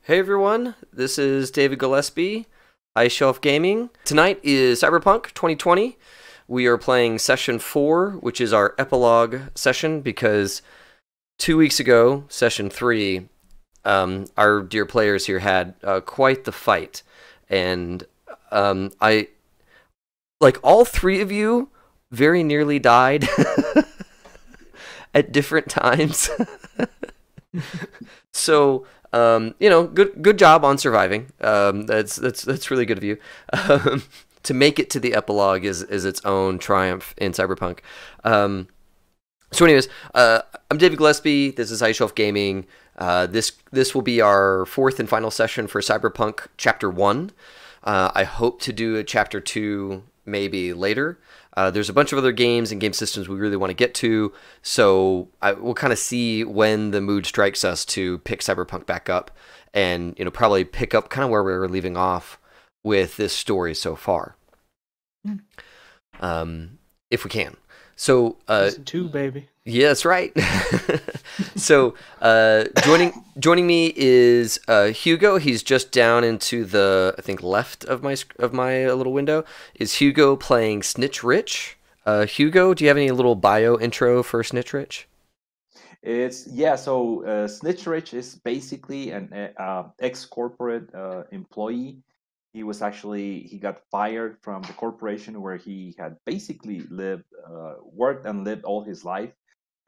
Hey everyone, this is David Gillespie, High Shelf Gaming. Tonight is Cyberpunk 2020. We are playing Session 4, which is our Epilogue session, because 2 weeks ago, Session 3, our dear players here had quite the fight. And all three of you very nearly died at different times. So... good job on surviving. That's really good of you. To make it to the epilogue is its own triumph in Cyberpunk. So anyways, I'm David Gillespie. This is High Shelf Gaming. This will be our fourth and final session for Cyberpunk Chapter 1. I hope to do a Chapter 2 maybe later. There's a bunch of other games and game systems we really want to get to, so we'll kind of see when the mood strikes us to pick Cyberpunk back up and, probably pick up kind of where we were leaving off with this story so far. If we can. So, Season 2, baby. Yeah, that's right. So, joining me is Hugo. He's just down into the, I think, left of my little window. Is Hugo playing Snitch Rich? Hugo, do you have any little bio intro for Snitch Rich? So Snitch Rich is basically an ex-corporate employee. He got fired from the corporation where he had basically worked and lived all his life,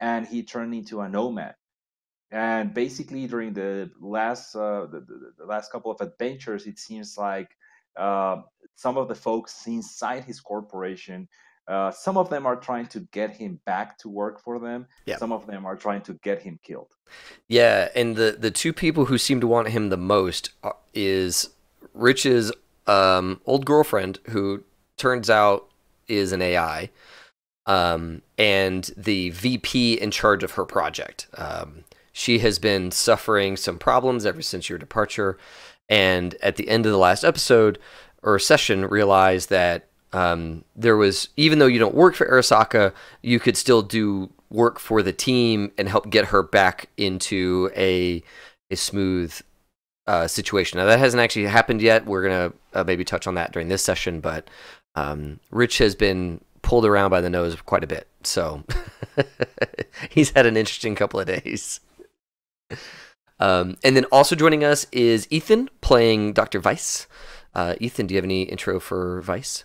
and he turned into a nomad. And basically, during the last couple of adventures, it seems like some of the folks inside his corporation, some of them are trying to get him back to work for them. Yeah. Some of them are trying to get him killed. Yeah, and the two people who seem to want him the most is Rich's old girlfriend, who turns out is an AI, and the VP in charge of her project. She has been suffering some problems ever since your departure, and at the end of the last episode or session realized that there was, even though you don't work for Arasaka, you could still do work for the team and help get her back into a smooth situation. Now, that hasn't actually happened yet. We're going to maybe touch on that during this session, but Rich has been pulled around by the nose quite a bit, so he's had an interesting couple of days. And then also joining us is Ethan, playing Dr. Weiss. Ethan, do you have any intro for Weiss?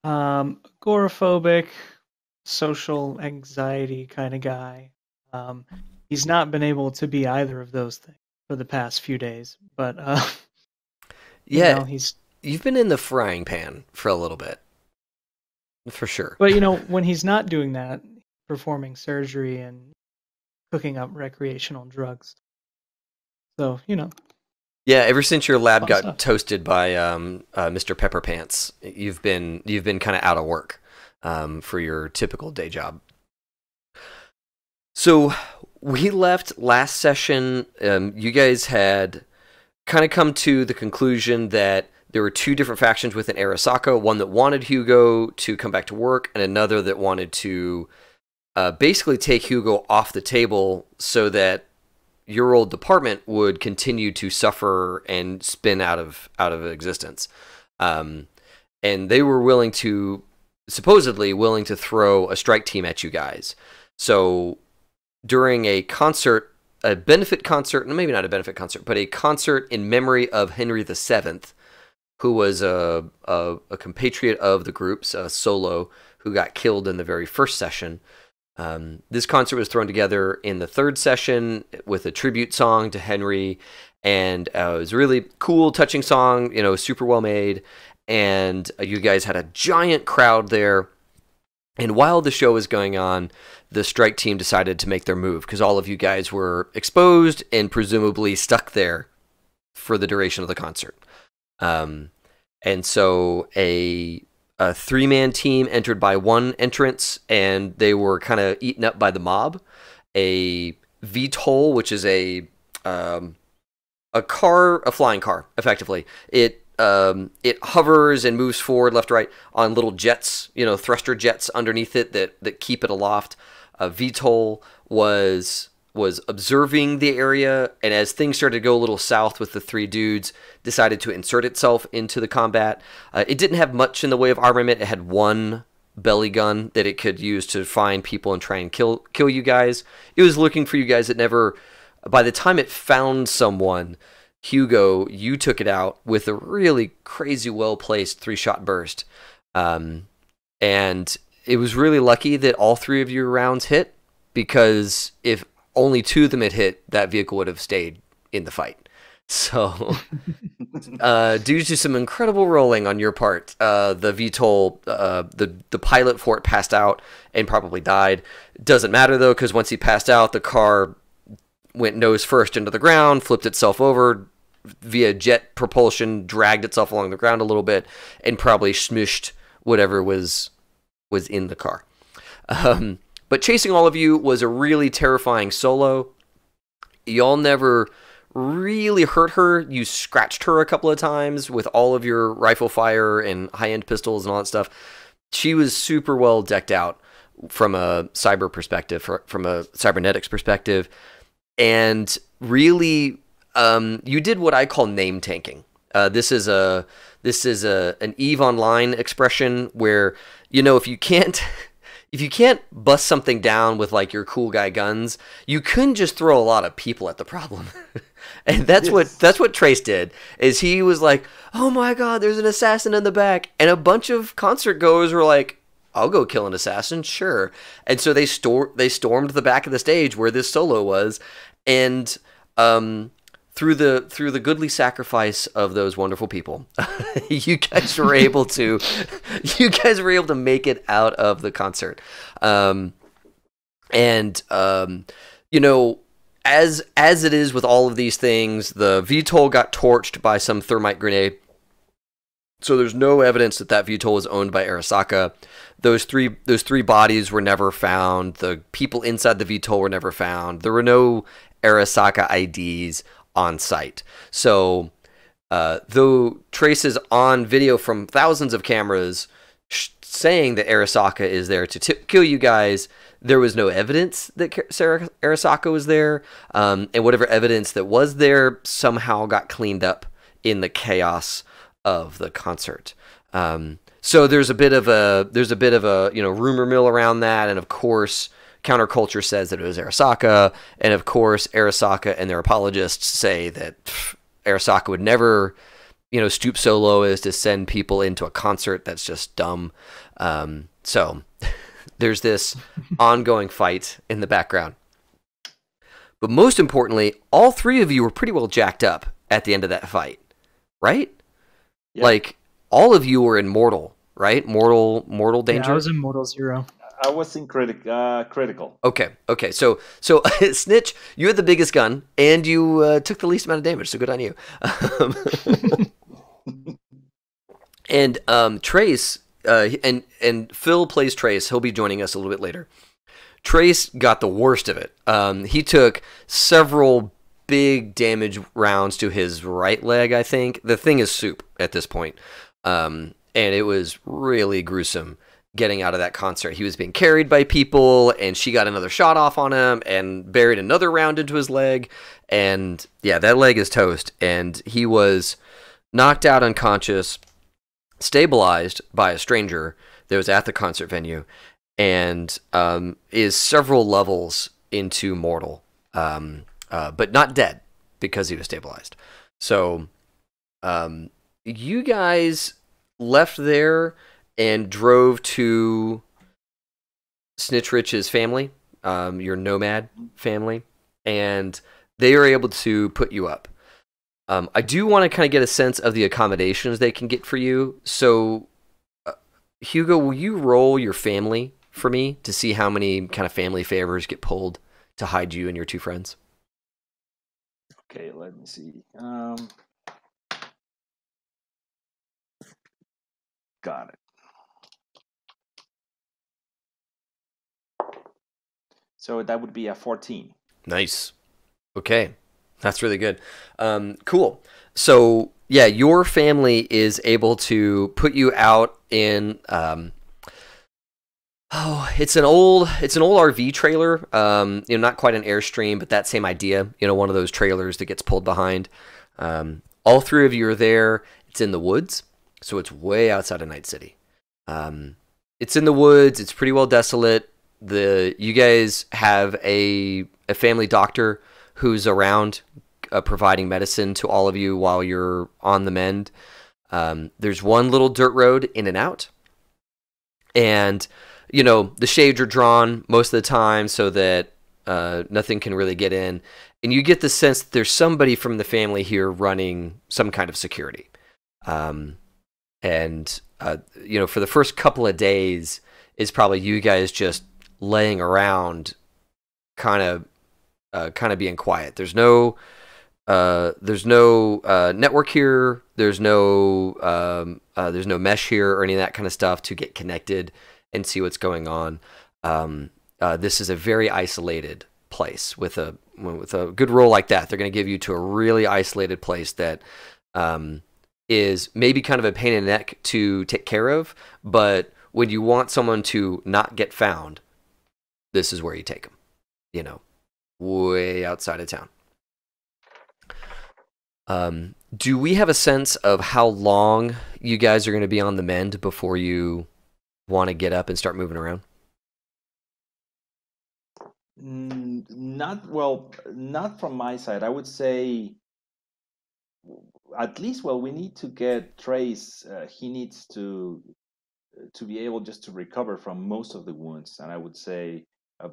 Agoraphobic, social anxiety kind of guy. He's not been able to be either of those things for the past few days, but yeah, you've been in the frying pan for a little bit, for sure. But when he's not doing that, performing surgery and cooking up recreational drugs. So Yeah, ever since your lab got toasted by Mr. Pepper Pants, you've been kind of out of work for your typical day job. So we left last session. You guys had kind of come to the conclusion that there were two different factions within Arasaka, one that wanted Hugo to come back to work, and another that wanted to basically take Hugo off the table so that your old department would continue to suffer and spin out of existence. And they were supposedly willing to throw a strike team at you guys. So during a benefit concert, maybe not a benefit concert, but a concert in memory of Henry VII, who was a compatriot of the group's, Solo, who got killed in the very first session. This concert was thrown together in the third session with a tribute song to Henry, and it was a really cool, touching song, super well made, and you guys had a giant crowd there. And while the show was going on, the strike team decided to make their move, because all of you guys were exposed and presumably stuck there for the duration of the concert. And so a three-man team entered by one entrance, and they were kind of eaten up by the mob. A VTOL, which is a flying car, effectively. It hovers and moves forward, left, right, on little jets, thruster jets underneath it that keep it aloft. VTOL was was observing the area, and as things started to go a little south with the three dudes, decided to insert itself into the combat. It didn't have much in the way of armament. It had one belly gun that it could use to find people and try and kill you guys. It was looking for you guys. It never, by the time it found someone, Hugo, you took it out with a really crazy well-placed 3-shot burst. And it was really lucky that all 3 of your rounds hit, because if only 2 of them had hit, that vehicle would have stayed in the fight. So, due to some incredible rolling on your part, the VTOL, the pilot for it passed out and probably died. Doesn't matter, though, because once he passed out, the car went nose first into the ground, flipped itself over via jet propulsion, dragged itself along the ground a little bit, and probably smushed whatever was in the car. But chasing all of you was a really terrifying solo. Y'all never really hurt her. You scratched her a couple of times with all of your rifle fire and high-end pistols and all that stuff. She was super well decked out from a cyber perspective, from a cybernetics perspective, and really, you did what I call name tanking. This is an EVE Online expression where, you know, if you can't bust something down with like your cool guy guns, you couldn't just throw a lot of people at the problem. And that's what Trace did. Is he was like, "Oh my God, there's an assassin in the back," and a bunch of concert goers were like, "I'll go kill an assassin, sure." And so they stormed the back of the stage where this solo was, and through the goodly sacrifice of those wonderful people, you guys were able to make it out of the concert. You know, as it is with all of these things, the VTOL got torched by some thermite grenade. So there's no evidence that VTOL was owned by Arasaka. Those three bodies were never found. The people inside the VTOL were never found. There were no Arasaka IDs on site. So though Trace is on video from thousands of cameras saying that Arasaka is there to kill you guys, there was no evidence that Arasaka was there, and whatever evidence that was there somehow got cleaned up in the chaos of the concert. So there's a bit of a rumor mill around that, and of course counterculture says that it was Arasaka, and of course Arasaka and their apologists say that Arasaka would never, stoop so low as to send people into a concert. That's just dumb. So there's this ongoing fight in the background. But most importantly, all 3 of you were pretty well jacked up at the end of that fight, right? Yeah. Like, all of you were in mortal, right? Mortal danger? Yeah, I was in Mortal Zero. I was in critical. Okay. So Snitch, you had the biggest gun, and you took the least amount of damage, so good on you. And Trace, and Phil plays Trace. He'll be joining us a little bit later. Trace got the worst of it. He took several big damage rounds to his right leg, I think. The thing is soup at this point. And it was really gruesome getting out of that concert. He was being carried by people, and she got another shot off on him and buried another round into his leg. And yeah, that leg is toast. And he was knocked out unconscious, stabilized by a stranger that was at the concert venue, and is several levels into mortal, but not dead because he was stabilized. So you guys left there and drove to Snitch Rich's family, your nomad family, and they are able to put you up. I do want to kind of get a sense of the accommodations they can get for you. So, Hugo, will you roll your family for me to see how many kind of family favors get pulled to hide you and your 2 friends? Okay, let me see. Got it. So that would be a 14. Nice. Okay. That's really good. Cool. So, yeah, your family is able to put you out in Oh, it's an old RV trailer. Not quite an Airstream, but that same idea. One of those trailers that gets pulled behind. All three of you are there. It's in the woods, so it's way outside of Night City. It's in the woods. It's pretty well desolate. You guys have a family doctor who's around, providing medicine to all of you while you're on the mend. There's one little dirt road in and out, and the shades are drawn most of the time so that nothing can really get in. And you get the sense that there's somebody from the family here running some kind of security. For the first couple of days is probably you guys just laying around, kind of being quiet. There's no network here. There's no mesh here or any of that kind of stuff to get connected and see what's going on. This is a very isolated place. With a good roll like that, they're going to give you to a really isolated place that is maybe kind of a pain in the neck to take care of. But when you want someone to not get found, this is where you take them. Way outside of town. Do we have a sense of how long you guys are going to be on the mend before you want to get up and start moving around? Not from my side. I would say at least, we need to get Trace. He needs to be able just to recover from most of the wounds. And I would say,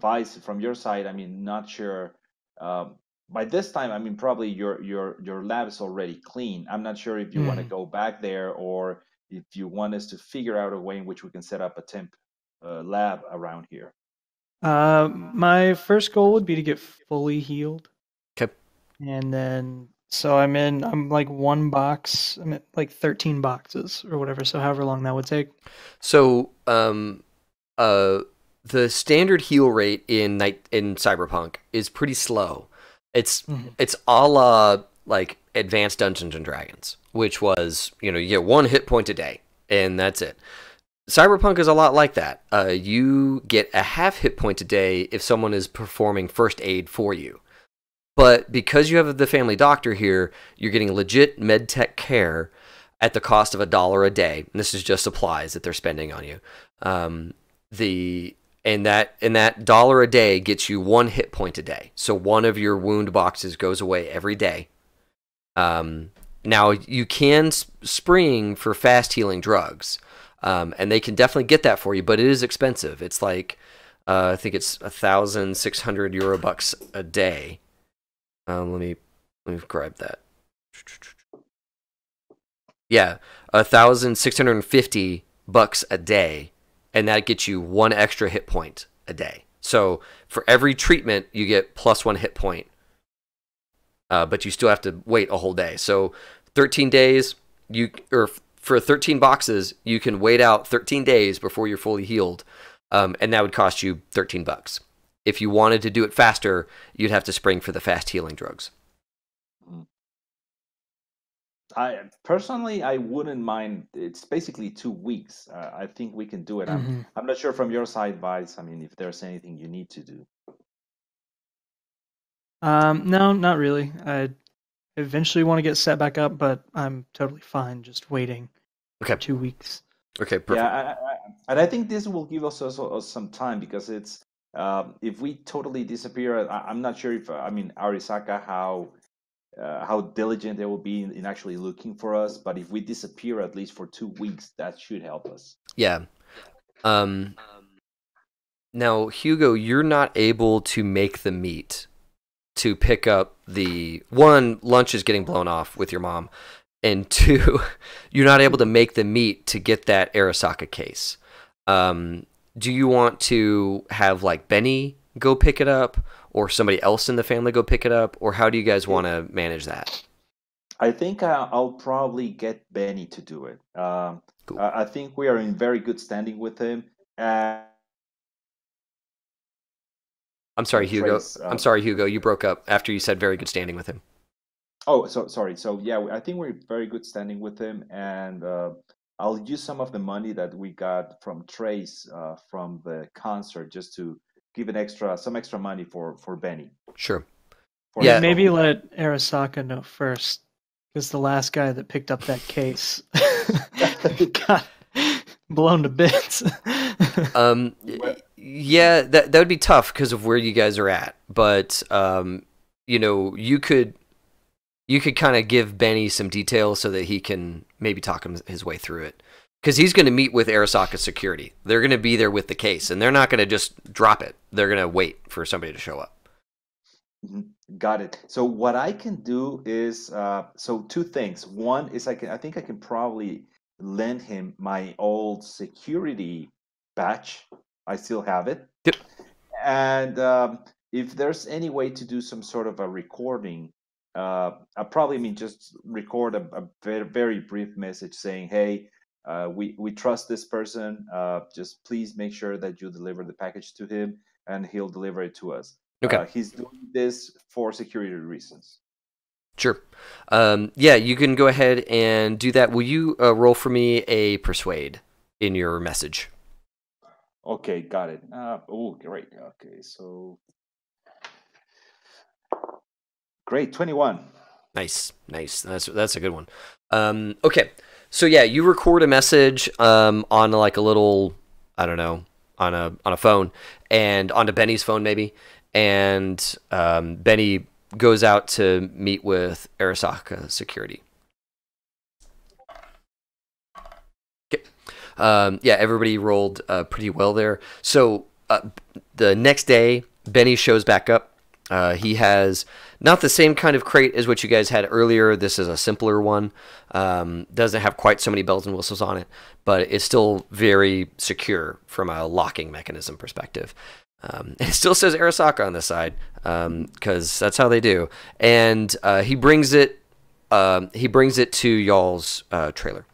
Vice, from your side, I mean, not sure. By this time, I mean, probably your lab is already clean. I'm not sure if you want to go back there, or if you want us to figure out a way in which we can set up a temp lab around here. My first goal would be to get fully healed. Okay. And then, so I'm like one box. I'm at like 13 boxes or whatever. So however long that would take. So, the standard heal rate in Cyberpunk is pretty slow. It's a la like Advanced Dungeons and Dragons, which was, you get 1 hit point a day, and that's it. Cyberpunk is a lot like that. You get a half hit point a day if someone is performing first aid for you. But because you have the family doctor here, you're getting legit med tech care at the cost of $1 a day. And this is just supplies that they're spending on you. And that dollar a day gets you 1 hit point a day. So one of your wound boxes goes away every day. Now you can spring for fast healing drugs. And they can definitely get that for you, but it is expensive. It's like, I think it's 1,600 euro bucks a day. Let me grab that. Yeah, 1,650 bucks a day, and that gets you 1 extra hit point a day. So for every treatment, you get plus 1 hit point, but you still have to wait a whole day. So 13 days, for 13 boxes, you can wait out 13 days before you're fully healed, and that would cost you 13 bucks. If you wanted to do it faster, you'd have to spring for the fast healing drugs. I personally, I wouldn't mind. It's basically 2 weeks. I think we can do it. I'm not sure from your side, Vice. I mean, if there's anything you need to do. No, not really. I eventually want to get set back up, but I'm totally fine just waiting. Okay. 2 weeks. Okay, perfect. Yeah, and I think this will give us also some time, because it's if we totally disappear, I'm not sure if Arisaka how diligent they will be in actually looking for us. But if we disappear at least for 2 weeks, that should help us. Yeah. Now, Hugo, you're not able to make the meat to pick up the lunch is getting blown off with your mom, and 2, you're not able to make the meat to get that Arasaka case. Do you want to have like Benny go pick it up, or somebody else in the family go pick it up, or how do you guys want to manage that? I think I'll probably get Benny to do it. Cool. I think we are in very good standing with him. I'm sorry, Hugo. I'm sorry, Hugo. You broke up after you said very good standing with him. Oh, so sorry. So yeah, I think we're in very good standing with him, and I'll use some of the money that we got from Trace from the concert just to give some extra money for Benny Sure. for Yeah. his Maybe phone. let Arasaka know first, because the last guy that picked up that case got blown to bits. Yeah, that would be tough because of where you guys are at. But you know, you could kind of give Benny some details so that he can maybe talk his way through it. Because he's going to meet with Arasaka security. They're going to be there with the case, and they're not going to just drop it. They're going to wait for somebody to show up. Got it. So what I can do is so two things. One is I think I can probably lend him my old security badge. I still have it. Yep. And if there's any way to do some sort of a recording, I probably mean just record a very, very brief message saying, "Hey, we trust this person. Just please make sure that you deliver the package to him, and he'll deliver it to us." Okay. He's doing this for security reasons. Sure. Yeah, you can go ahead and do that. Will you roll for me a persuade in your message? Okay, got it. Oh, great. Okay, so great, 21. Nice. That's a good one. Okay, so yeah, you record a message on like a little, I don't know, on a phone, and onto Benny's phone maybe, and Benny goes out to meet with Arasaka security. Okay. Yeah, everybody rolled pretty well there. So the next day, Benny shows back up. He has not the same kind of crate as what you guys had earlier. This is a simpler one. Doesn't have quite so many bells and whistles on it, but it's still very secure from a locking mechanism perspective. It still says Arasaka on the side because that's how they do. And he brings it to y'all's trailer.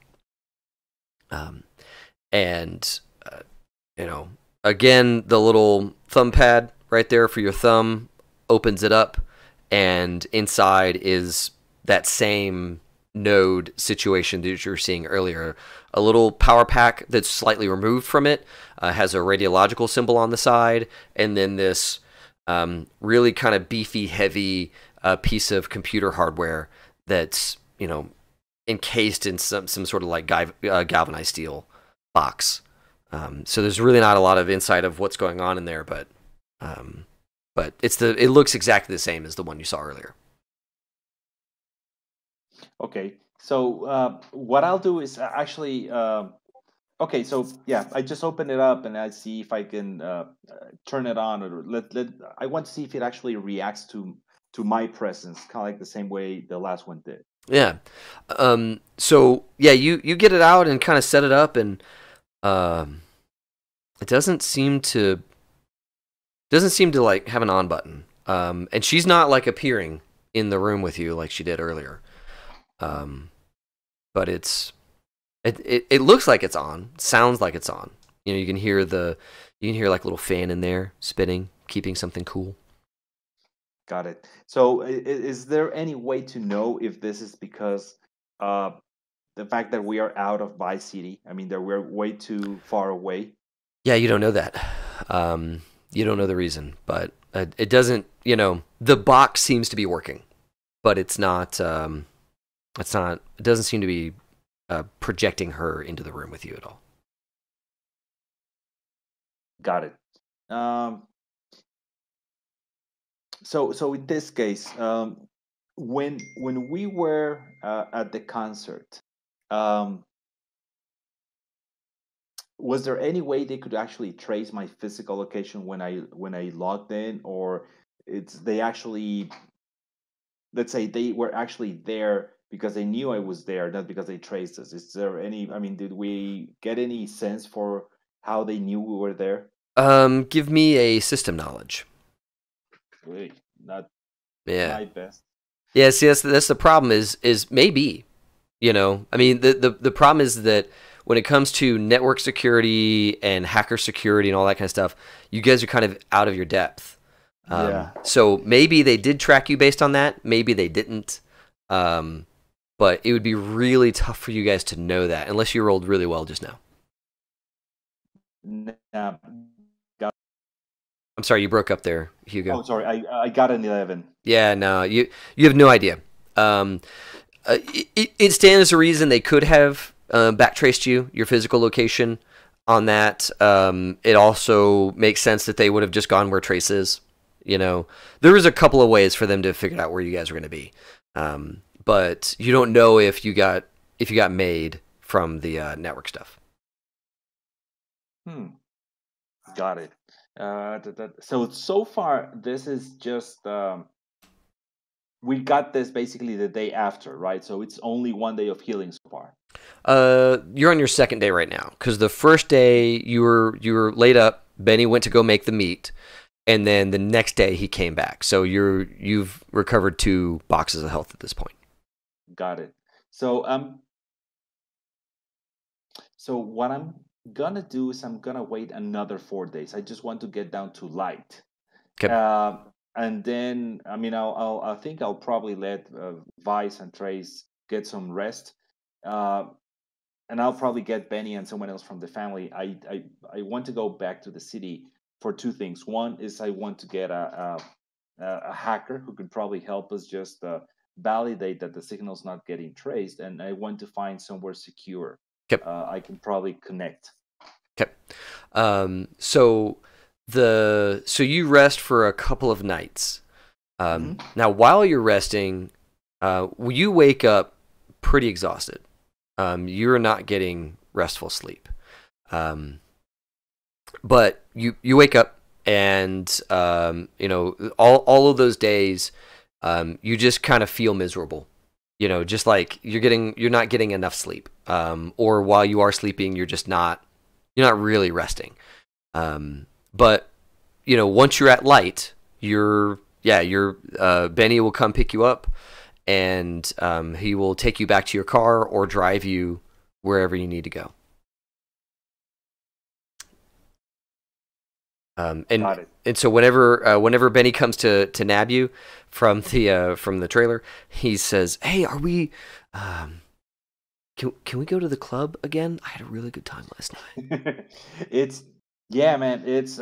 And you know, again, the little thumb pad right there for your thumb opens it up, and inside is that same node situation that you were seeing earlier. A little power pack that's slightly removed from it, has a radiological symbol on the side, and then this really kind of beefy, heavy piece of computer hardware that's, you know, encased in some sort of like galvanized steel box. So there's really not a lot of insight of what's going on in there, but it looks exactly the same as the one you saw earlier. Okay, so what I'll do is actually, okay, so yeah, I just open it up and I see if I can turn it on, or I want to see if it actually reacts to my presence, kind of like the same way the last one did. Yeah. So yeah, you get it out and kind of set it up, and it doesn't seem to like have an on button. And she's not like appearing in the room with you like she did earlier. But it looks like it's on, sounds like it's on. You know, you can hear like a little fan in there spinning, keeping something cool. Got it. So is there any way to know if this is because the fact that we are out of Vice City? I mean, that we're way too far away. Yeah, you don't know that. You don't know the reason, but it doesn't. You know, the box seems to be working, but it's not. It doesn't seem to be projecting her into the room with you at all. Got it. So in this case, when we were at the concert, was there any way they could actually trace my physical location when I logged in, or they actually, let's say they were actually there because they knew I was there, not because they traced us? Is there any? I mean, did we get any sense for how they knew we were there? Give me a system knowledge. Wait, not Yeah. my best. Yeah, see, that's the problem is maybe, you know, I mean, the problem is that when it comes to network security and hacker security and all that kind of stuff, you guys are kind of out of your depth. Yeah. So maybe they did track you based on that. Maybe they didn't. but it would be really tough for you guys to know that unless you rolled really well just now. Nah, I'm sorry, you broke up there, Hugo. oh, sorry, I got an 11. Yeah, no, you have no idea. It stands to reason they could have backtraced your physical location on that. It also makes sense that they would have just gone where Trace is. You know, there was a couple of ways for them to figure out where you guys were going to be, but you don't know if you got made from the network stuff. Got it. So far, this is just we got this basically the day after, right? So it's only 1 day of healing so far. You're on your second day right now because the first day you were laid up. Benny went to go make the meat, and then the next day he came back. So you've recovered 2 boxes of health at this point. Got it. So what I'm gonna do is I'm gonna wait another 4 days. I just want to get down to light. Okay. And then, I mean, I think I'll probably let Vice and Trace get some rest, and I'll probably get Benny and someone else from the family. I want to go back to the city for 2 things. One is I want to get a hacker who could probably help us just validate that the signal's not getting traced, and I want to find somewhere secure. Okay. I can probably connect. Okay. So you rest for a couple of nights. Now, while you're resting, you wake up pretty exhausted. You're not getting restful sleep. But you wake up and, all of those days, you just kind of feel miserable. Just like you're not getting enough sleep. Or while you are sleeping, you're not really resting. But once you're at light, Benny will come pick you up, and he will take you back to your car or drive you wherever you need to go. Got it. And so whenever Benny comes to nab you from the trailer, he says, "Hey, are we? Can we go to the club again? I had a really good time last night." Yeah, man. It's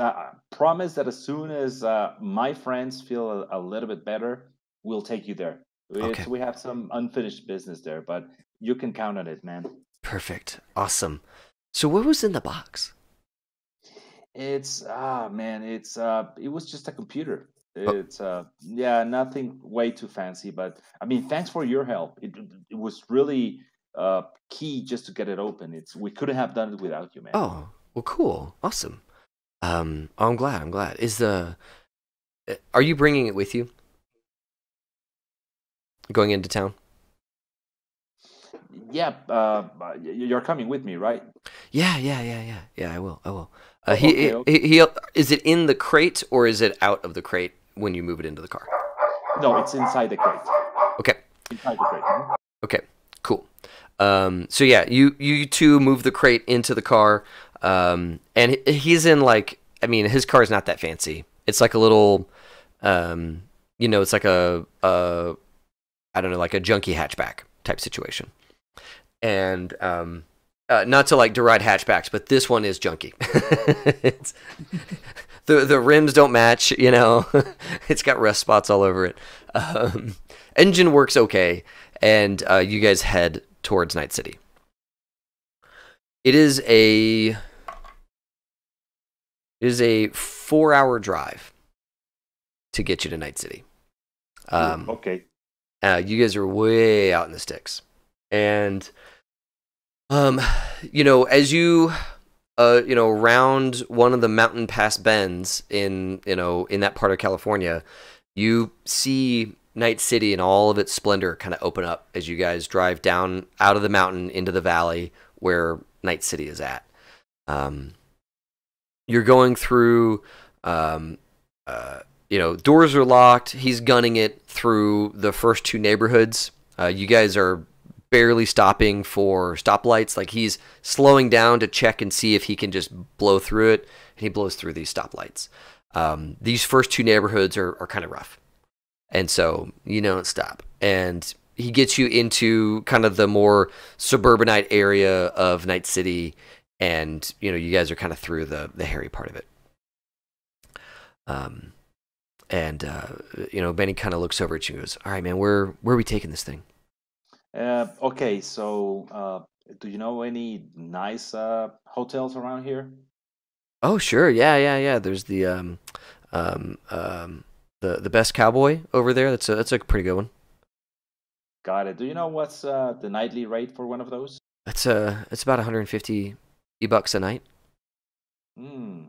promise that as soon as my friends feel a little bit better, we'll take you there. Okay. We have some unfinished business there, but you can count on it, man. Perfect. Awesome. So what was in the box? It was just a computer. It's nothing way too fancy, but I mean, thanks for your help. It was really key just to get it open. We couldn't have done it without you, man. Oh, well, cool. Awesome. I'm glad. Are you bringing it with you? Going into town? Yeah, you're coming with me, right? Yeah, I will. Okay. He is it in the crate or is it out of the crate when you move it into the car? No, it's inside the crate. Okay. Inside the crate. Mhm. Okay, cool. So yeah, you two move the crate into the car, and he's in his car is not that fancy. It's like a little, it's like a I don't know, like a junkie hatchback type situation. And not to deride hatchbacks, but this one is junky. The rims don't match, It's got rust spots all over it. Engine works okay, and you guys head towards Night City. It is a 4-hour drive to get you to Night City. Okay. You guys are way out in the sticks, and as you round one of the mountain pass bends in that part of California, you see Night City in all of its splendor kind of open up as you guys drive down out of the mountain into the valley where Night City is at. You're going through, doors are locked. He's gunning it through the first 2 neighborhoods. You guys are barely stopping for stoplights. Like, he's slowing down to check and see if he can just blow through it. And he blows through these stoplights. These first 2 neighborhoods are kind of rough. And so you don't stop. And he gets you into kind of the more suburbanite area of Night City, and you guys are kind of through the hairy part of it. And Benny kind of looks over at you and goes, "All right, man, where are we taking this thing?" Okay, so do you know any nice hotels around here? Oh, sure, yeah. There's the Best Cowboy over there. That's a pretty good one. Got it. Do you know what's the nightly rate for one of those? It's about 150 bucks a night. Hmm.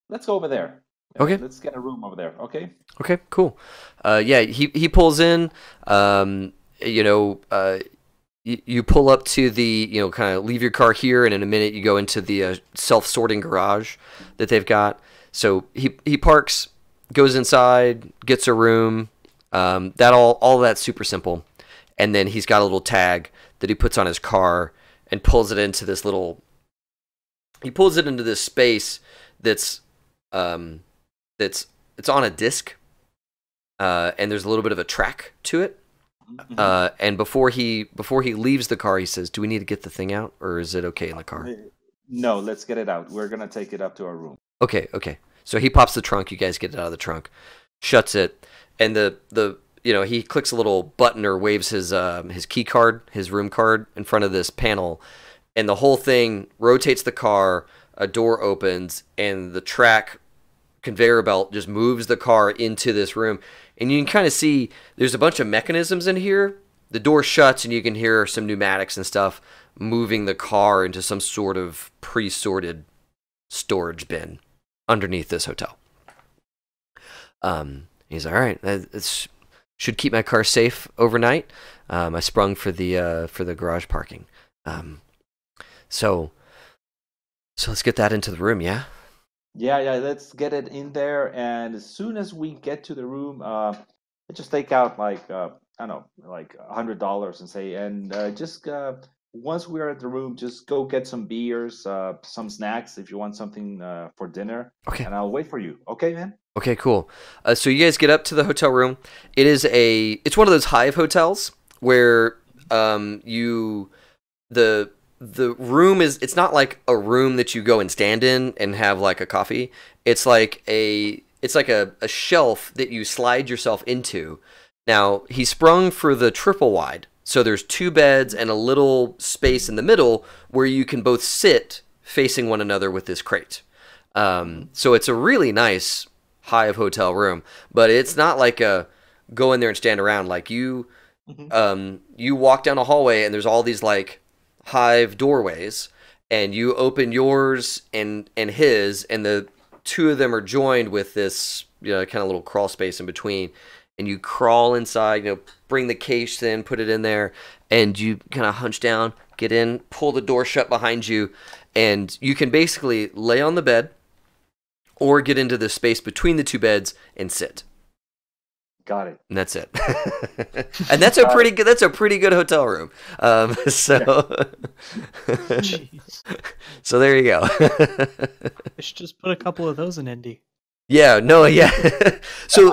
Let's go over there. Okay. Let's get a room over there. Okay. Okay, cool. Yeah, he pulls in. You pull up to the, kind of leave your car here, and in a minute you go into the self-sorting garage that they've got. So he parks, goes inside, gets a room. All that's super simple. And then he's got a little tag that he puts on his car and pulls it into this little. He pulls it into this space that's it's on a disc, and there's a little bit of a track to it. And before he leaves the car, he says, "Do we need to get the thing out, or is it okay in the car?" No, let's get it out. We're gonna take it up to our room. Okay. So he pops the trunk. You guys get it out of the trunk, shuts it, and he clicks a little button or waves his key card, his room card, in front of this panel, and the whole thing rotates the car. A door opens, and the track conveyor belt just moves the car into this room. And you can kind of see there's a bunch of mechanisms in here. The door shuts, and you can hear some pneumatics and stuff moving the car into some sort of pre-sorted storage bin underneath this hotel. He's all right. It should keep my car safe overnight. I sprung for the garage parking. So let's get that into the room, yeah? Yeah, let's get it in there. And as soon as we get to the room, let's just take out like I don't know, like $100 and say, and just once we're at the room, just go get some beers, some snacks if you want something for dinner. Okay. And I'll wait for you. Okay, man. Okay, cool. So you guys get up to the hotel room. It's one of those Hive hotels where the room it's not like a room that you go and stand in and have like a coffee. It's like a shelf that you slide yourself into. Now, he sprung for the triple wide. So there's 2 beds and a little space in the middle where you can both sit facing one another with this crate. So it's a really nice Hive hotel room, but it's not like a go in there and stand around. Like you walk down a hallway and there's all these like Hive doorways, and you open yours and his, and the 2 of them are joined with this kind of little crawl space in between, and you crawl inside, bring the case in, put it in there, and you kind of hunch down, get in, pull the door shut behind you, and you can basically lay on the bed or get into the space between the 2 beds and sit. Got it. And that's it. And that's a pretty good hotel room. So there you go. I should just put a couple of those in Indy. Yeah, no, yeah. so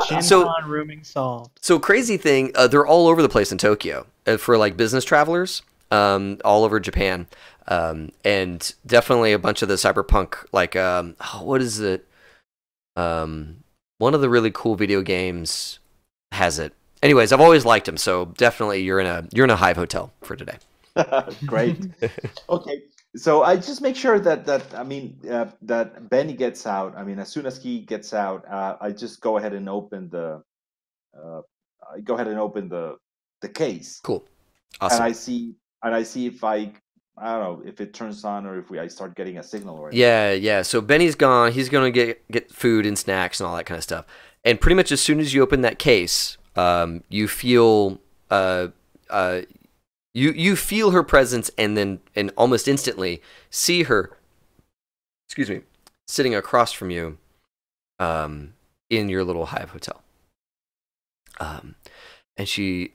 rooming solved. So crazy thing, they're all over the place in Tokyo for like business travelers, all over Japan, and definitely a bunch of the cyberpunk like what is it? One of the really cool video games has it. Anyways, I've always liked him, so definitely you're in a Hive hotel for today. Great. Okay, so I just make sure that Benny gets out. I mean, as soon as he gets out, I just go ahead and open the case. Cool. Awesome. And I see if I don't know if it turns on or if I start getting a signal or anything. Yeah. So Benny's gone. He's gonna get food and snacks and all that kind of stuff. And pretty much as soon as you open that case, you feel you feel her presence, and almost instantly see her. Excuse me, sitting across from you, in your little Hive hotel. And she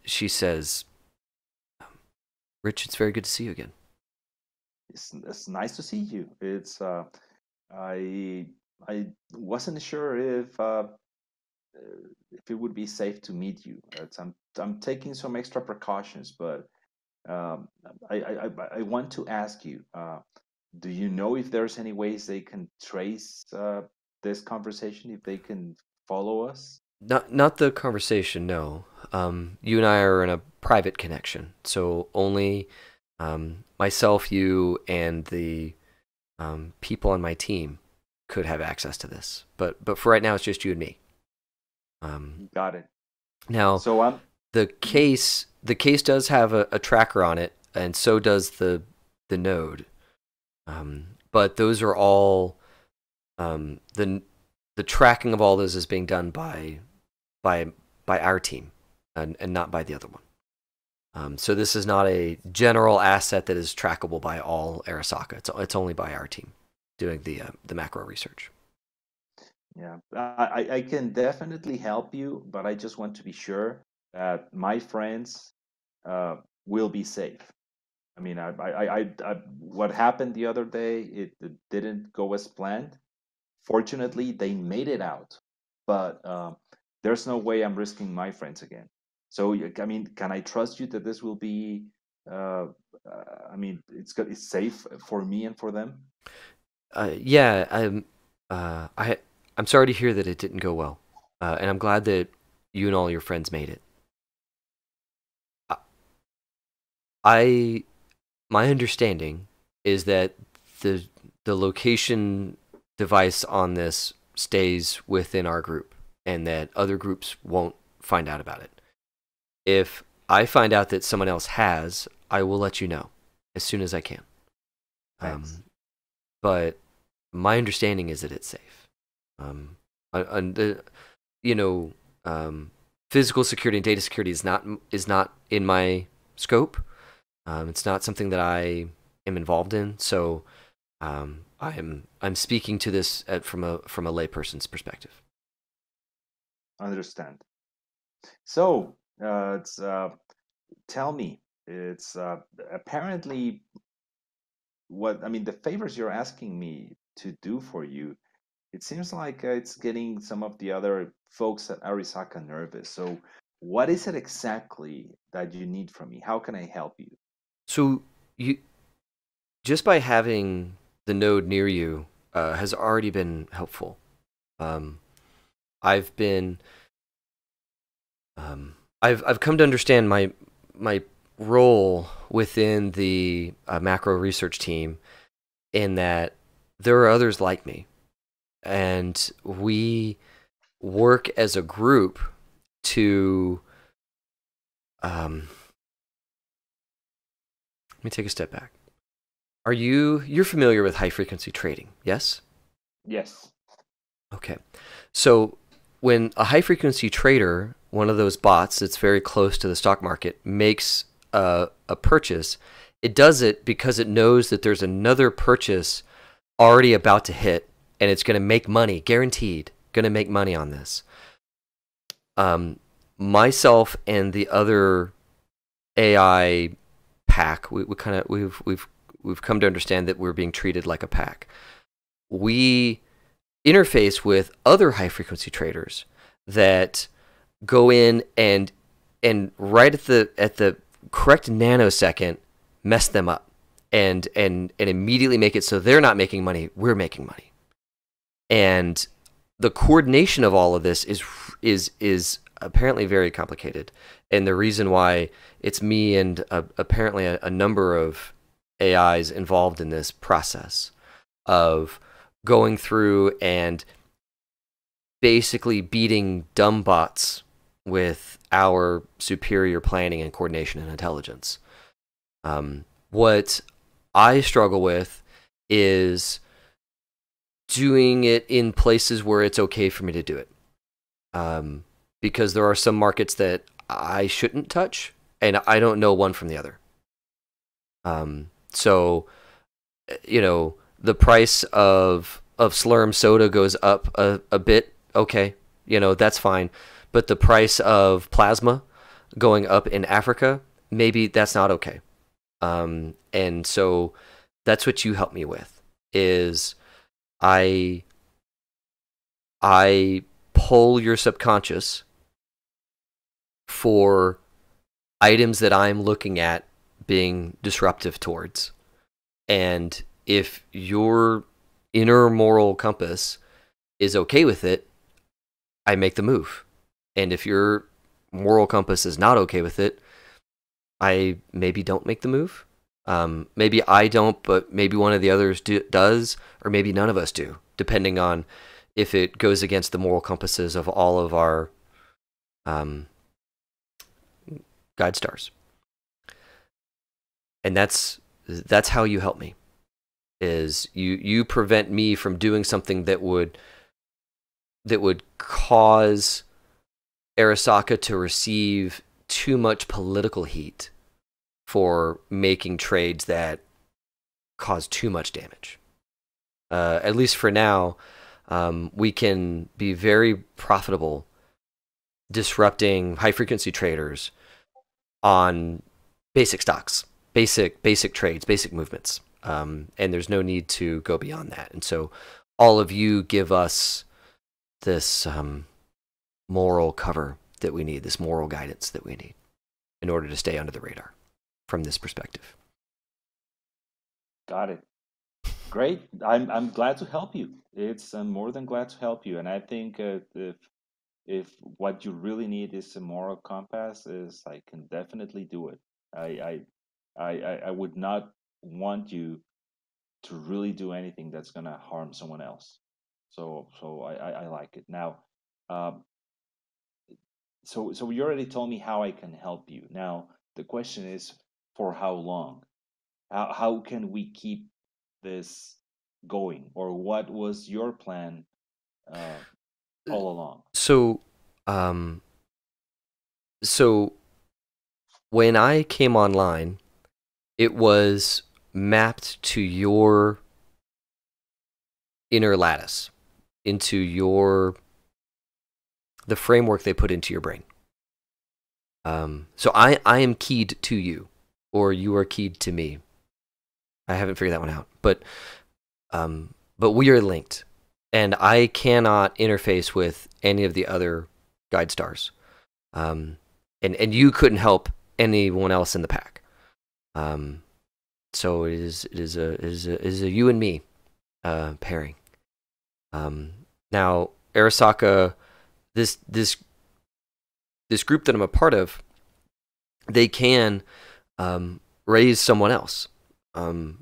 says, "Rich, it's very good to see you again." It's nice to see you. It's I wasn't sure if it would be safe to meet you. I'm taking some extra precautions, but um, I want to ask you, do you know if there's any ways they can trace this conversation, if they can follow us? Not the conversation, no. You and I are in a private connection, so only myself, you, and the people on my team could have access to this. But for right now, it's just you and me. Got it. Now, So I'm the case does have a tracker on it, and so does the node. But those are all the tracking of all those is being done by our team, and not by the other one. So this is not a general asset that is trackable by all Arasaka. It's only by our team doing the macro research. Yeah, I can definitely help you, but I just want to be sure that my friends will be safe. I mean, what happened the other day, it didn't go as planned. Fortunately, they made it out, but there's no way I'm risking my friends again. So, I mean, can I trust you that this will be? I mean, it's safe for me and for them. Yeah, I'm sorry to hear that it didn't go well, and I'm glad that you and all your friends made it. My understanding is that the location device on this stays within our group, and that other groups won't find out about it. If I find out that someone else has, I will let you know as soon as I can. But my understanding is that it's safe. Physical security and data security is not in my scope. It's not something that I am involved in. So I'm speaking to this from a layperson's perspective. Understand. So tell me, it's apparently the favors you're asking me to do for you. It seems like it's getting some of the other folks at Arisaka nervous. So, what is it exactly that you need from me? How can I help you? So you just by having the node near you has already been helpful. I've come to understand my role within the macro research team, in that there are others like me, and we work as a group to let me take a step back. You're familiar with high frequency trading, yes? Yes. Okay. So when a high frequency trader, one of those bots that's very close to the stock market, makes a purchase, it does it because it knows that there's another purchase already about to hit, and it's going to make money, guaranteed, going to make money on this. Myself and the other AI pack, we've come to understand that we're being treated like a pack. We interface with other high frequency traders that go in and right at the correct nanosecond mess them up and immediately make it so they're not making money, we're making money. And the coordination of all of this is apparently very complicated. And the reason why it's me and apparently a number of AIs involved in this process of going through and basically beating dumb bots with our superior planning and coordination and intelligence. What I struggle with is doing it in places where it's okay for me to do it. Because there are some markets that I shouldn't touch, and I don't know one from the other. So, the price of Slurm soda goes up a bit, okay, that's fine. But the price of plasma going up in Africa, maybe that's not okay. And so that's what you help me with, is I pull your subconscious for items that I'm looking at being disruptive towards. And if your inner moral compass is okay with it, I make the move. And if your moral compass is not okay with it, I maybe don't make the move. Maybe I don't, but maybe one of the others does, or maybe none of us do, depending on if it goes against the moral compasses of all of our guide stars. And that's how you help me. Is you prevent me from doing something that would cause Arasaka to receive too much political heat for making trades that cause too much damage. At least for now, we can be very profitable disrupting high-frequency traders on basic stocks, basic trades, basic movements. And there's no need to go beyond that. And so all of you give us this moral cover that we need, this moral guidance that we need in order to stay under the radar from this perspective. Got it. Great. I'm glad to help you. I'm more than glad to help you. And I think if what you really need is a moral compass, is I can definitely do it. I would not want you to really do anything that's gonna harm someone else. So I like it. Now, so you already told me how I can help you. Now the question is, for how long? How can we keep this going, or what was your plan all along? So when I came online, it was mapped to your inner lattice, into the framework they put into your brain. So I am keyed to you, or you are keyed to me. I haven't figured that one out, but we are linked, and I cannot interface with any of the other guide stars, and you couldn't help anyone else in the pack. So it is a you and me pairing. Now Arasaka, this group that I'm a part of, they can raise someone else. My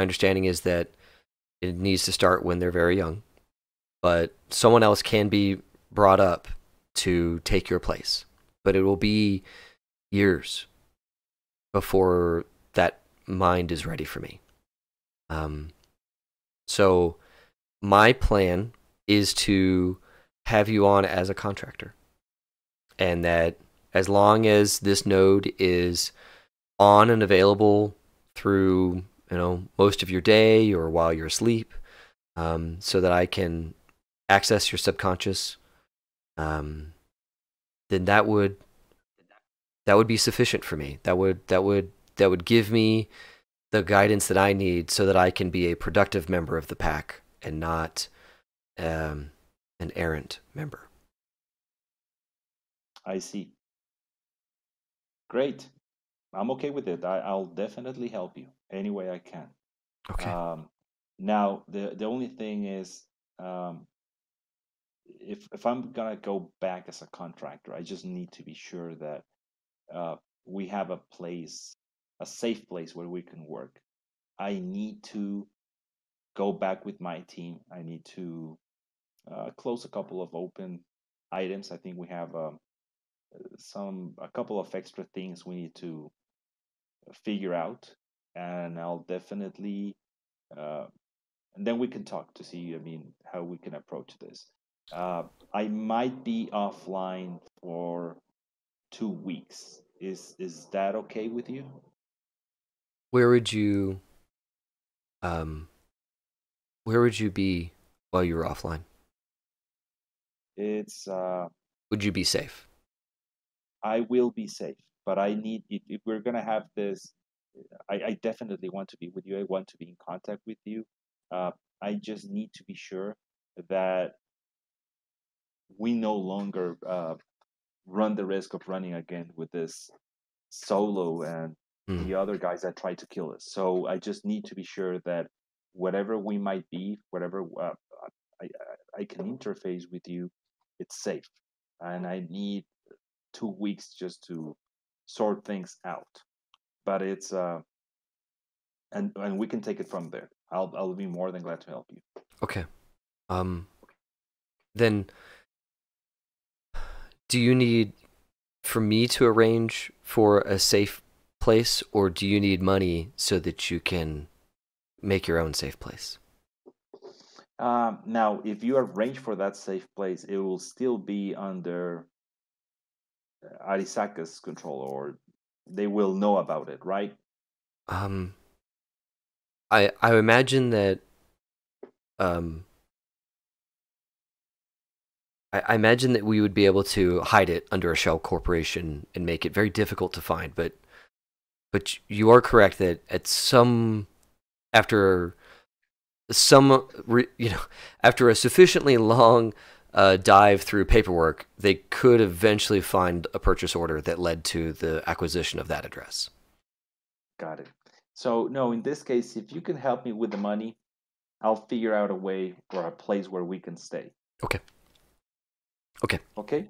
understanding is that it needs to start when they're very young, but someone else can be brought up to take your place. But it will be years before that mind is ready for me. So my plan is to have you on as a contractor, and that as long as this node is on and available through most of your day or while you're asleep, so that I can access your subconscious, then that would be sufficient for me. That would give me the guidance that I need so that I can be a productive member of the pack and not an errant member. I see. Great. I'm okay with it. I'll definitely help you any way I can. Okay. Now the only thing is, if I'm gonna go back as a contractor, I just need to be sure that we have a place, a safe place where we can work. I need to go back with my team. I need to close a couple of open items. I think we have a couple of extra things we need to figure out, and I'll definitely, and then we can talk to see, how we can approach this. I might be offline for 2 weeks. Is that okay with you? Where would you be while you were offline? It's Would you be safe? I will be safe, but I need, if we're gonna have this, I definitely want to be with you. I want to be in contact with you. I just need to be sure that we no longer run the risk of running again with this solo and the other guys that try to kill us. So I just need to be sure that whatever we might be, whatever I, I can interface with you, it's safe. And I need 2 weeks just to sort things out. But it's and we can take it from there. I'll be more than glad to help you. Okay. Then do you need for me to arrange for a safe place, or do you need money so that you can make your own safe place? Now, if you arrange for that safe place, it will still be under Arisaka's control, or they will know about it, right? I imagine that I imagine that we would be able to hide it under a shell corporation and make it very difficult to find, but you are correct that at after a sufficiently long dive through paperwork, they could eventually find a purchase order that led to the acquisition of that address. Got it. So no, in this case, if you can help me with the money, I'll figure out a way or a place where we can stay. Okay. Okay.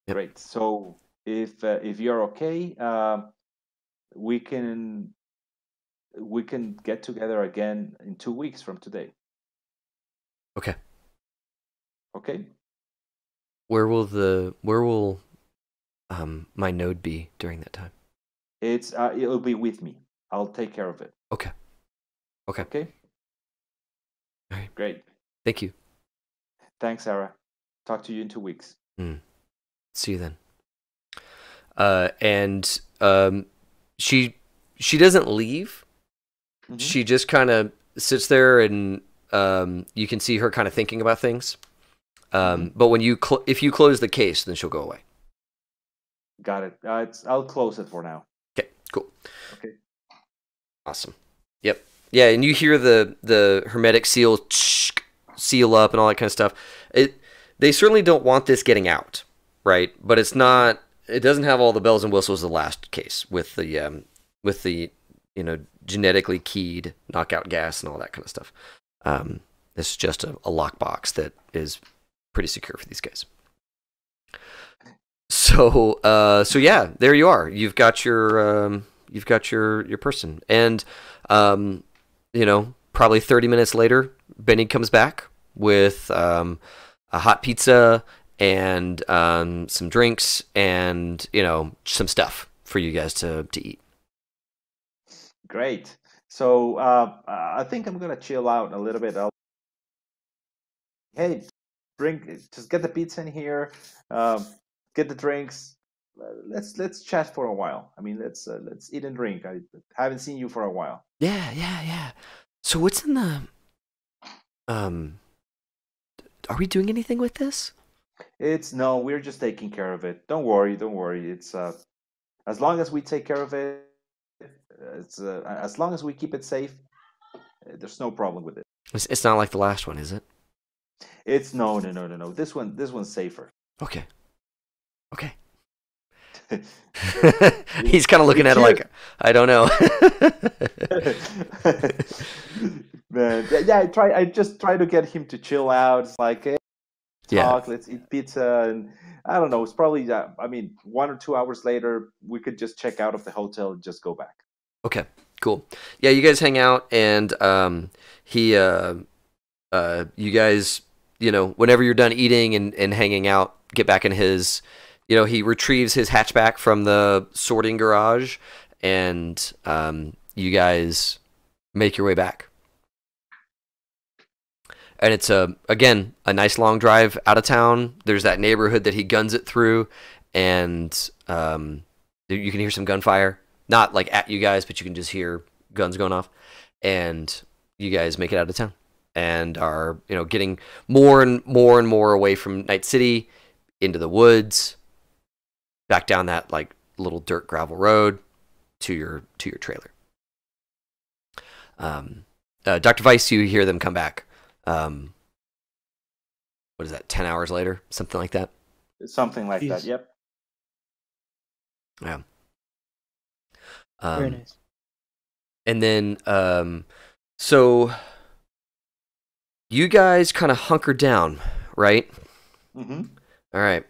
Yep. Great. So if you're okay, we can get together again in 2 weeks from today. Okay. Okay. Where will my node be during that time? It'll be with me. I'll take care of it. Okay. Okay. All right. Great. Thank you. Thanks, Sarah. Talk to you in 2 weeks. See you then. And she doesn't leave. Mm-hmm. She just kind of sits there, and you can see her kind of thinking about things. But when if you close the case, then she'll go away. Got it. I'll close it for now. Okay. Cool. Okay. Awesome. Yep. Yeah, and you hear the hermetic seal up and all that kind of stuff. They certainly don't want this getting out, right? But it's not. It doesn't have all the bells and whistles of the last case with the genetically keyed knockout gas and all that kind of stuff. It's just a lockbox that is pretty secure for these guys. So yeah, there you are. You've got your person, and probably 30 minutes later, Benny comes back with a hot pizza and some drinks and some stuff for you guys to eat. Great. So I think I'm gonna chill out a little bit. Hey, just get the pizza in here. Get the drinks. Let's chat for a while. I mean, let's eat and drink. I haven't seen you for a while. Yeah. So what's in the are we doing anything with this? No, we're just taking care of it. Don't worry. It's as long as we take care of it, as long as we keep it safe, there's no problem with it. It's not like the last one, is it? It's no. This one's safer. Okay. He's kind of looking at it like, I don't know. Man, yeah. I just try to get him to chill out. It's like, hey, talk. Let's eat pizza, and I don't know. It's probably 1 or 2 hours later, we could just check out of the hotel and just go back. Okay, cool. Yeah, you guys hang out, and you guys, whenever you're done eating and hanging out, get back in his. He retrieves his hatchback from the sorting garage, and you guys make your way back. And it's again a nice long drive out of town. There's that neighborhood that he guns it through, and you can hear some gunfire, not like at you guys, but you can just hear guns going off. And you guys make it out of town, and are getting more and more away from Night City, into the woods, back down that like little dirt gravel road to your trailer. Dr. Weiss, you hear them come back. What is that, 10 hours later? Something like that? Something like that, yep. Yeah. Very nice. And then, so you guys kind of hunker down, right? Mm-hmm. All right.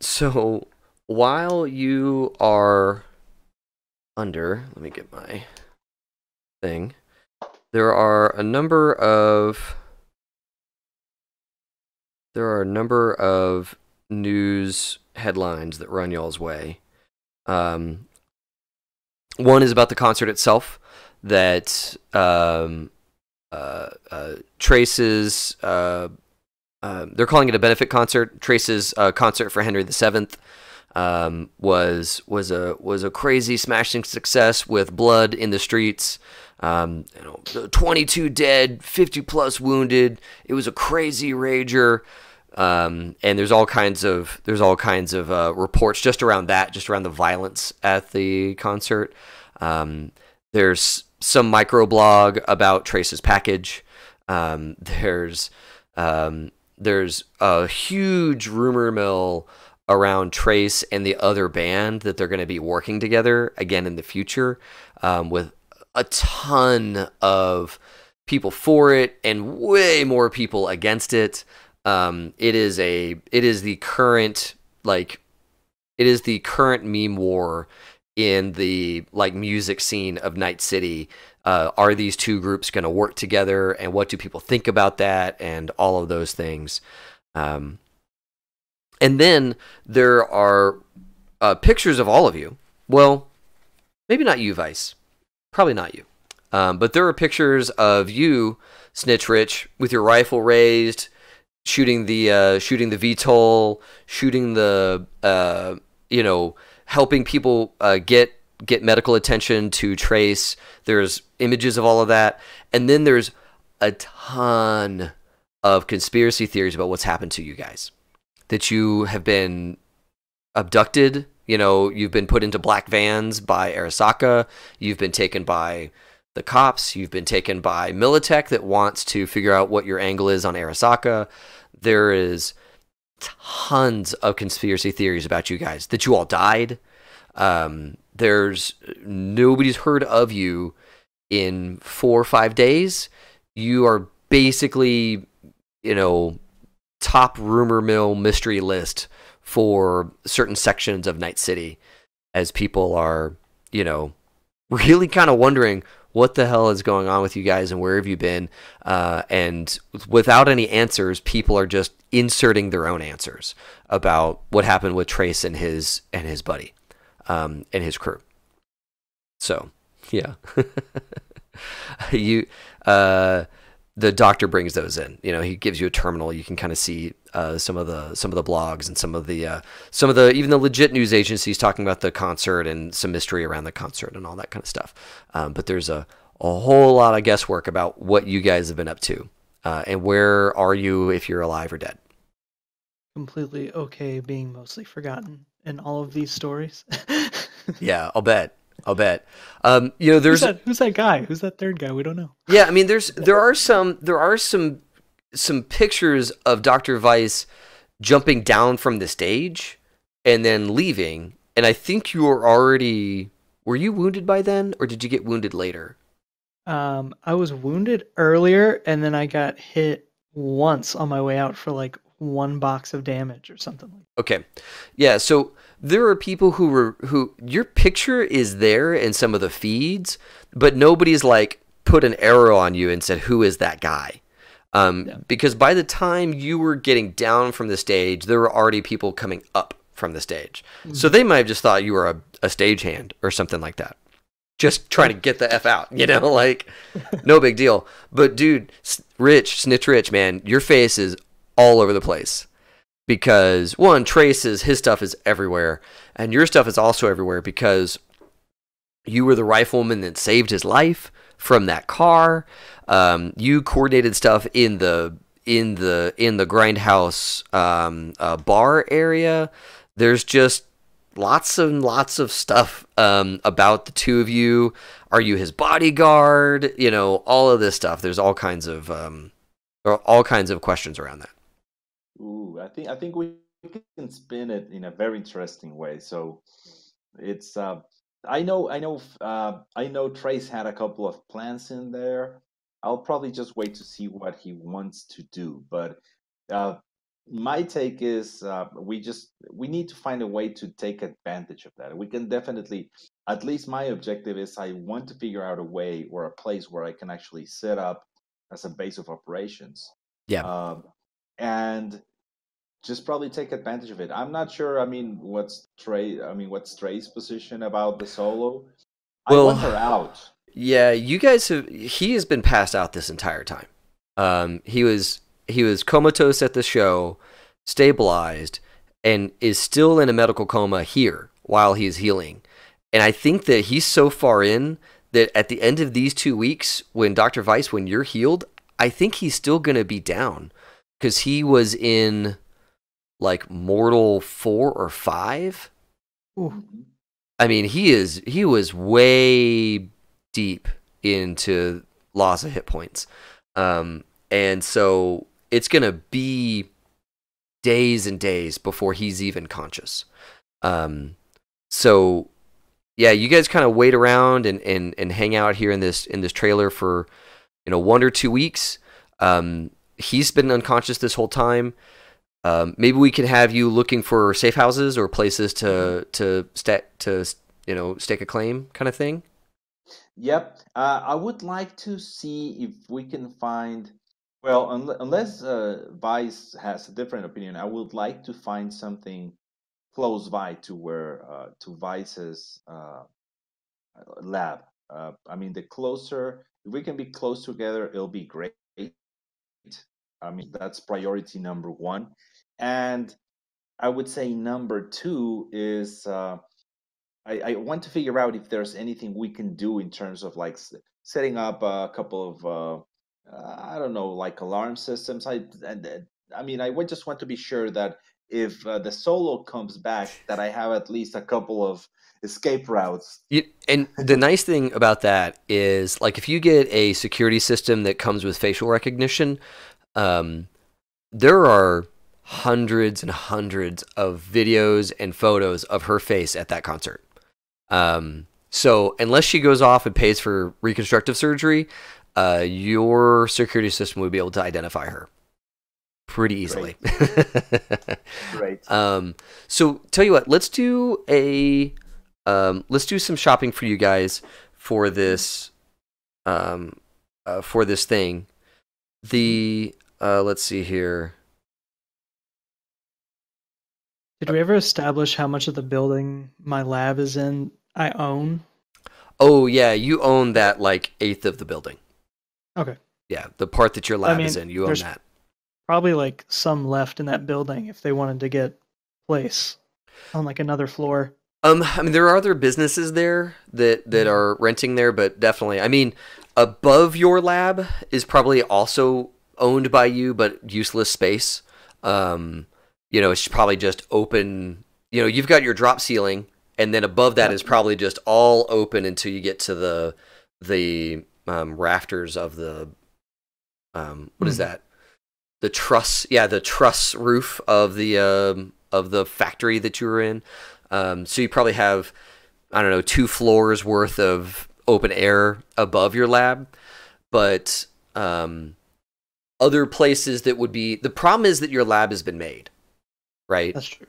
So while you are under, let me get my thing. There are a number of news headlines that run y'all's way. One is about the concert itself that Trace's. They're calling it a benefit concert. Trace's concert for Henry VII was a crazy smashing success with blood in the streets. 22 dead, 50 plus wounded. It was a crazy rager. And there's all kinds of reports just around the violence at the concert. There's some microblog about Trace's package. There's a huge rumor mill around Trace and the other band that they're going to be working together again in the future, with a ton of people for it and way more people against it. It is the current meme war in the music scene of Night City. Are these two groups going to work together, and what do people think about that, and all of those things. And then there are pictures of all of you. Well, maybe not you, Vice. Probably not you. But there are pictures of you, Snitch Rich, with your rifle raised, shooting the VTOL, shooting the helping people get medical attention to Trace. There's images of all of that, and then there's a ton of conspiracy theories about what's happened to you guys. That you have been abducted. You've been put into black vans by Arasaka. You've been taken by the cops. You've been taken by Militech that wants to figure out what your angle is on Arasaka. There is tons of conspiracy theories about you guys. That you all died. There's nobody's heard of you in 4 or 5 days. You are basically, top rumor mill mystery list for certain sections of Night City, as people are, really kind of wondering what the hell is going on with you guys and where have you been? And without any answers, people are just inserting their own answers about what happened with Trace and his buddy, and his crew. So, yeah. The doctor brings those in. He gives you a terminal. You can kind of see some of the blogs and some of the even the legit news agencies talking about the concert and some mystery around the concert and all that kind of stuff. But there's a whole lot of guesswork about what you guys have been up to, and where are you if you're alive or dead. Completely okay being mostly forgotten in all of these stories. Yeah, I'll bet. There's who's that guy? Who's that third guy? We don't know. Yeah, I mean, there are some pictures of Dr. Weiss jumping down from the stage and then leaving, and I think were you wounded by then, or did you get wounded later? I was wounded earlier, and then I got hit once on my way out for 1 box of damage or something. Okay, yeah. So there are people who your picture is there in some of the feeds, but nobody's put an arrow on you and said, "Who is that guy?" Yeah. Because by the time you were getting down from the stage, there were already people coming up from the stage. Mm-hmm. So they might have just thought you were a stagehand or something like that. Just trying to get the F out, no big deal. But dude, Snitch Rich, man, your face is all over the place. Because, one, his stuff is everywhere, and your stuff is also everywhere because you were the rifleman that saved his life from that car. You coordinated stuff in the grindhouse bar area. There's just lots and lots of stuff about the two of you. Are you his bodyguard? All of this stuff. There's all kinds of questions around that. Ooh, I think we can spin it in a very interesting way. So, It's I know Trace had a couple of plans in there. I'll probably just wait to see what he wants to do. But uh, my take is we need to find a way to take advantage of that. We can definitely, at least my objective is I want to figure out a way or a place where I can actually set up as a base of operations. Yeah. Um, and just probably take advantage of it. I'm not sure. I mean, what's Trey's position about the solo? I want Well, her out. yeah, you guys have. He has been passed out this entire time. He was comatose at the show, stabilized, and is still in a medical coma here while he's healing. And I think that he's so far in that at the end of these 2 weeks, when Dr. Weiss, when you're healed, I think he's still gonna be down because he was in like Mortal 4 or 5. Ooh. I mean, he was way deep into loss of hit points. And so it's going to be days and days before he's even conscious. So yeah, you guys kind of wait around and hang out here in this trailer for 1 or 2 weeks. He's been unconscious this whole time. Maybe we can have you looking for safe houses or places to stake a claim, kind of thing. Yep. I would like to see if we can find. Well, unless Vice has a different opinion, I would like to find something close by to where to Vice's lab. I mean, the closer, if we can be close together, it'll be great. I mean, that's priority number one. And I would say number two is I want to figure out if there's anything we can do in terms of like setting up a couple of I don't know, like alarm systems. I mean, I would just want to be sure that if the solo comes back, that I have at least a couple of escape routes. And the nice thing about that is, like, if you get a security system that comes with facial recognition, there are hundreds and hundreds of videos and photos of her face at that concert. So unless she goes off and pays for reconstructive surgery, your security system would be able to identify her pretty easily. Great. So tell you what, let's do some shopping for you guys for this thing. Let's see here. Did we ever establish how much of the building my lab is in I own? Oh yeah, you own that like eighth of the building. Okay. Yeah, the part that your lab is in, you own that. Probably like some left in that building if they wanted to get place on like another floor. I mean, there are other businesses there that are renting there, but definitely, I mean, above your lab is probably also owned by you, but useless space. It's probably just open. You've got your drop ceiling, and then above that is probably just all open until you get to the rafters of the what is that? The truss, the truss roof of the factory that you were in. So you probably have, I don't know, 2 floors worth of open air above your lab, but other places that would be. The problem is that your lab has been made, right? That's true.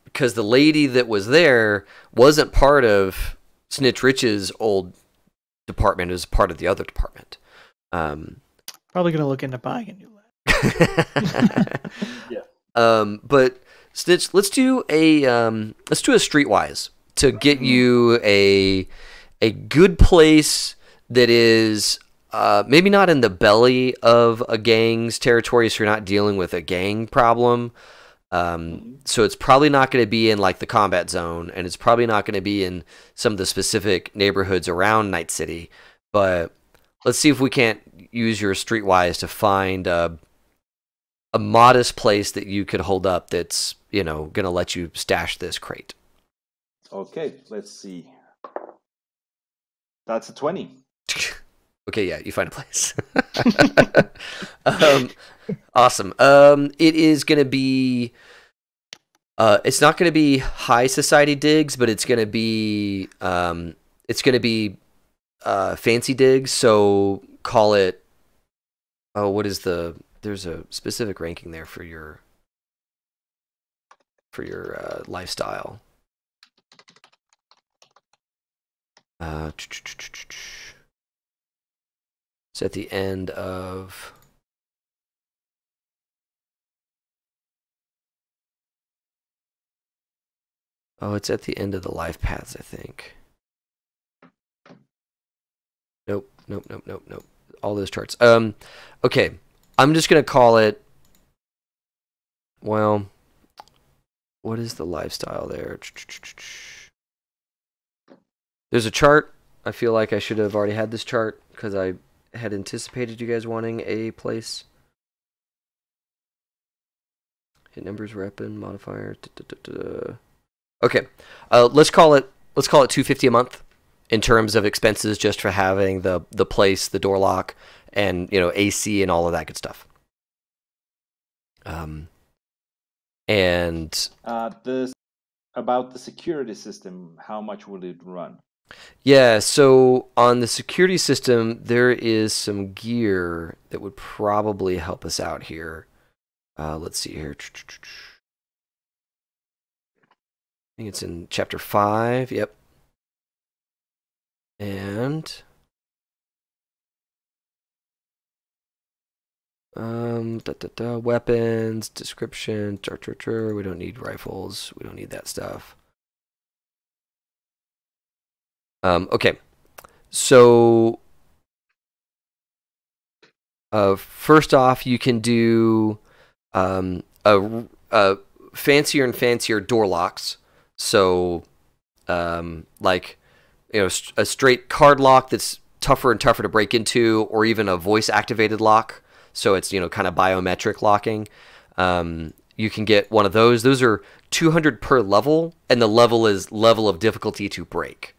Because the lady that was there wasn't part of Snitch Rich's old department; it was part of the other department. Probably gonna look into buying a new lab. Yeah. But Snitch, let's do a streetwise to get you a good place that is maybe not in the belly of a gang's territory, so you're not dealing with a gang problem. So it's probably not going to be in like the combat zone, and it's probably not going to be in some of the specific neighborhoods around Night City. But let's see if we can't use your streetwise to find a modest place that you could hold up that's, going to let you stash this crate. Okay, let's see. That's a 20. Okay, yeah, you find a place. Awesome. It is going to be It's not going to be high society digs, but it's going to be fancy digs. So call it. Oh, what is the? There's a specific ranking there for your lifestyle. It's at the end of. Oh, it's at the end of the life paths, I think. Nope. All those charts. Okay. I'm just gonna call it. Well, what is the lifestyle there? There's a chart. I feel like I should have already had this chart because I had anticipated you guys wanting a place. Hit numbers, weapon, modifier. Okay, let's call it $250 a month in terms of expenses just for having the place, the door lock, and AC and all of that good stuff. And this about the security system, how much will it run? Yeah, so on the security system, there is some gear that would probably help us out here. Let's see here. I think it's in chapter 5. Yep. And weapons, description, we don't need rifles. We don't need that stuff. Okay. So first off, you can do a fancier and fancier door locks. So like a straight card lock that's tougher and tougher to break into, or even a voice activated lock. So it's kind of biometric locking. You can get one of those. Those are 200 per level, and the level is level of difficulty to break.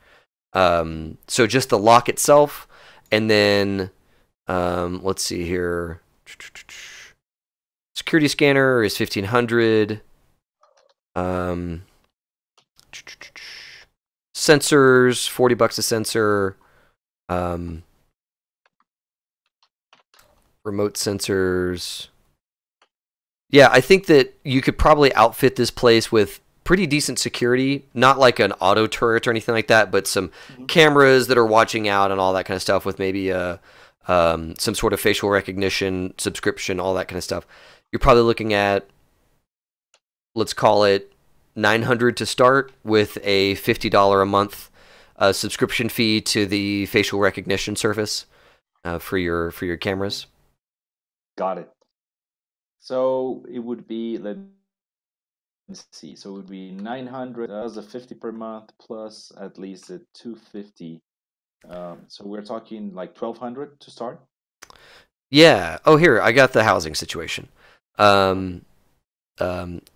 So just the lock itself, and then let's see here. Security scanner is 1,500. Sensors, $40 a sensor. Remote sensors. Yeah, I think that you could probably outfit this place with pretty decent security, not like an auto turret or anything like that, but some cameras that are watching out and all that kind of stuff, with maybe some sort of facial recognition subscription, all that kind of stuff. You're probably looking at, let's call it $900 to start, with a $50 a month subscription fee to the facial recognition service for your cameras. Got it. So it would be, let me see. So it would be 900 as a 50 per month plus at least a 250. So we're talking like 1,200 to start. Yeah. Oh, here, I got the housing situation. I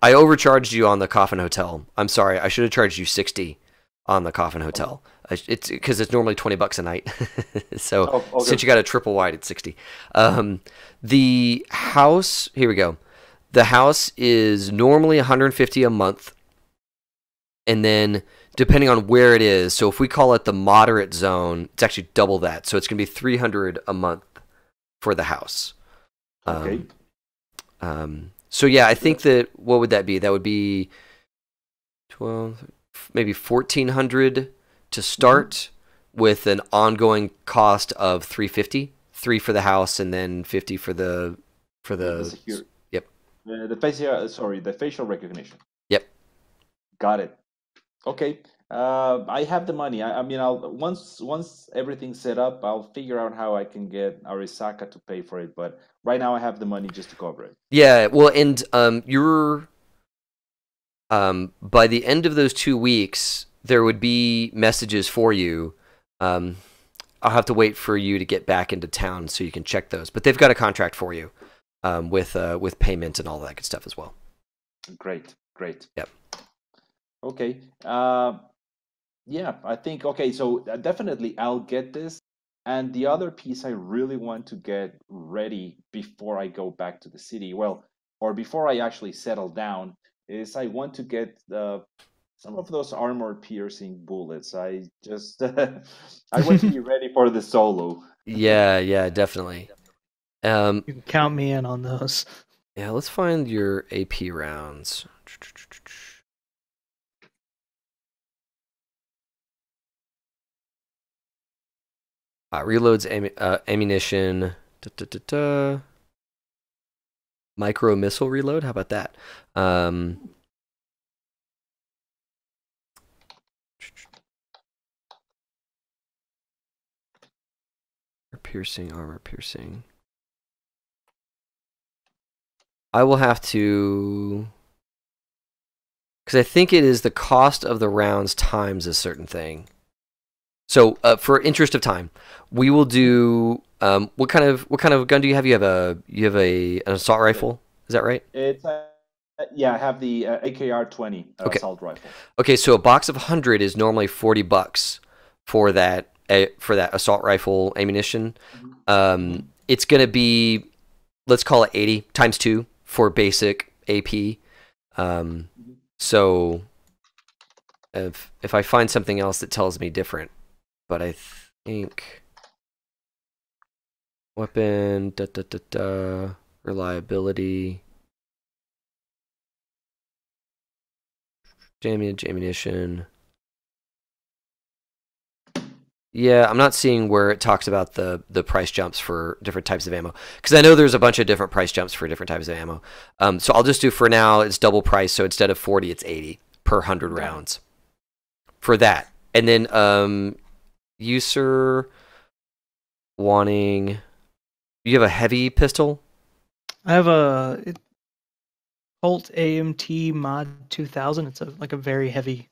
overcharged you on the Coffin Hotel. I'm sorry. I should have charged you 60 on the Coffin Hotel. It's because it's normally $20 a night. So okay. Since you got a triple wide, it's 60. The house, here we go. The house is normally 150 a month, and then depending on where it is. So if we call it the moderate zone, it's actually double that. So it's gonna be 300 a month for the house. Okay. So yeah, I think that, what would that be? That would be 12, maybe 1,400 to start, with an ongoing cost of 350. 3 for the house, and then 50 for the security. Yep. The facial recognition. Yep. Got it. Okay. I have the money. I mean, I'll once everything's set up, I'll figure out how I can get Arisaka to pay for it. But right now, I have the money just to cover it. Yeah. Well, and you're by the end of those 2 weeks, there would be messages for you. I'll have to wait for you to get back into town so you can check those. But they've got a contract for you with payment and all that good stuff as well. Great. Yep. Okay. Yeah, I think, okay, so definitely I'll get this. And the other piece I really want to get ready before I go back to the city, well, or before I actually settle down, is I want to get some of those armor-piercing bullets. I just I want to be ready for the solo. Yeah, definitely. You can count me in on those. Yeah, let's find your AP rounds. Reloads ammunition. Micro missile reload. How about that? Armor piercing. I will have to, because I think it is the cost of the rounds times a certain thing. So, for interest of time, we will do. What kind of gun do you have? You have an assault rifle. Is that right? It's yeah, I have the AKR-20 Okay. assault rifle. Okay, so a box of 100 is normally $40 for that assault rifle ammunition. It's gonna be, let's call it 80 times 2 for basic AP. So if I find something else that tells me different, but I think weapon reliability, damage ammunition. Yeah, I'm not seeing where it talks about the price jumps for different types of ammo, because I know there's a bunch of different price jumps for different types of ammo. So I'll just do, for now, it's double price, so instead of 40, it's 80 per 100 rounds for that. And then you, sir, wanting, you have a heavy pistol? I have a Colt AMT Mod 2000. It's like a very heavy.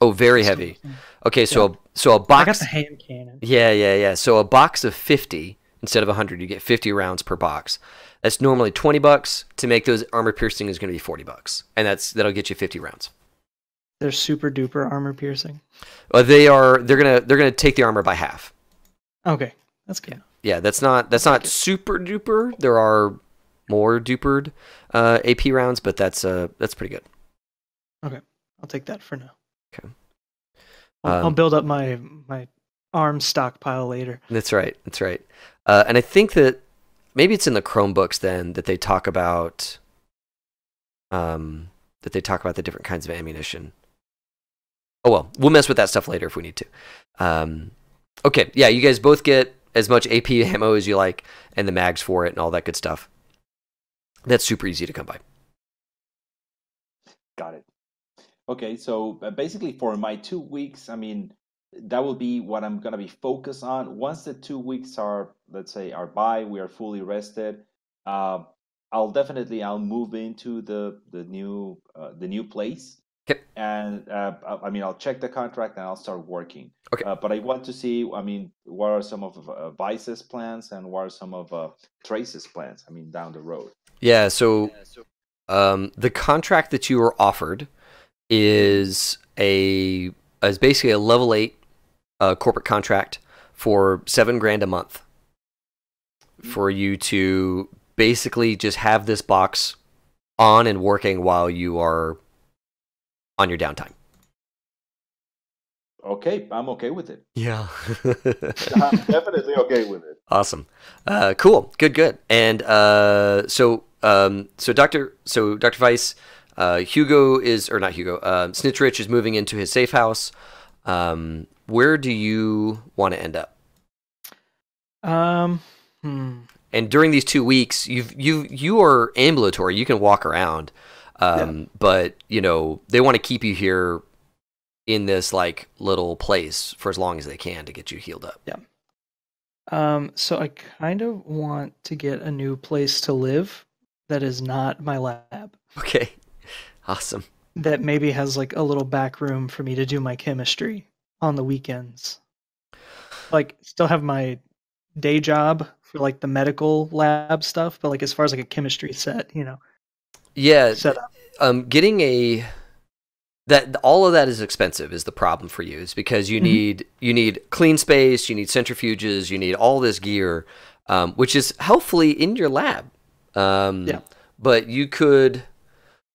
Oh, very heavy. Okay, so a box. I got the hand cannon. Yeah. So a box of 50 instead of 100, you get 50 rounds per box. That's normally $20. To make those armor piercing is going to be $40, and that'll get you 50 rounds. They're super duper armor piercing. They're gonna take the armor by half. Okay, that's good. Yeah, that's not super duper. There are more dupered AP rounds, but that's pretty good. Okay, I'll take that for now. Okay. I'll build up my arms stockpile later. That's right. And I think that maybe it's in the Chromebooks then that they talk about the different kinds of ammunition. Oh well, we'll mess with that stuff later if we need to. Okay, yeah, you guys both get as much AP ammo as you like, and the mags for it, and all that good stuff. That's super easy to come by. Got it. Okay, so basically for my 2 weeks, I mean, that will be what I'm gonna be focused on. Once the 2 weeks are, let's say, are by, we are fully rested. I'll move into the new place. Okay. And I mean, I'll check the contract and I'll start working. Okay. But I want to see, I mean, what are some of Vice's plans and what are some of Trace's plans? I mean, down the road. Yeah. So, the contract that you were offered is basically a level 8 corporate contract for $7,000 a month for you to basically just have this box on and working while you are on your downtime. Okay, I'm okay with it. Yeah. I'm definitely okay with it. Awesome. Cool. Good. And so Dr. Weiss, Hugo is, or not Hugo, Snitch Rich is moving into his safe house. Where do you want to end up? And during these 2 weeks, you are ambulatory. You can walk around, but they want to keep you here in this like little place for as long as they can to get you healed up. Yeah. So I kind of want to get a new place to live that is not my lab. Okay. Awesome. That maybe has like a little back room for me to do my chemistry on the weekends. Like still have my day job for like the medical lab stuff, but like as far as like a chemistry set, Yeah. setup. Getting all of that is expensive is the problem for you. It's because you need clean space, you need centrifuges, you need all this gear, which is helpfully in your lab. But you could,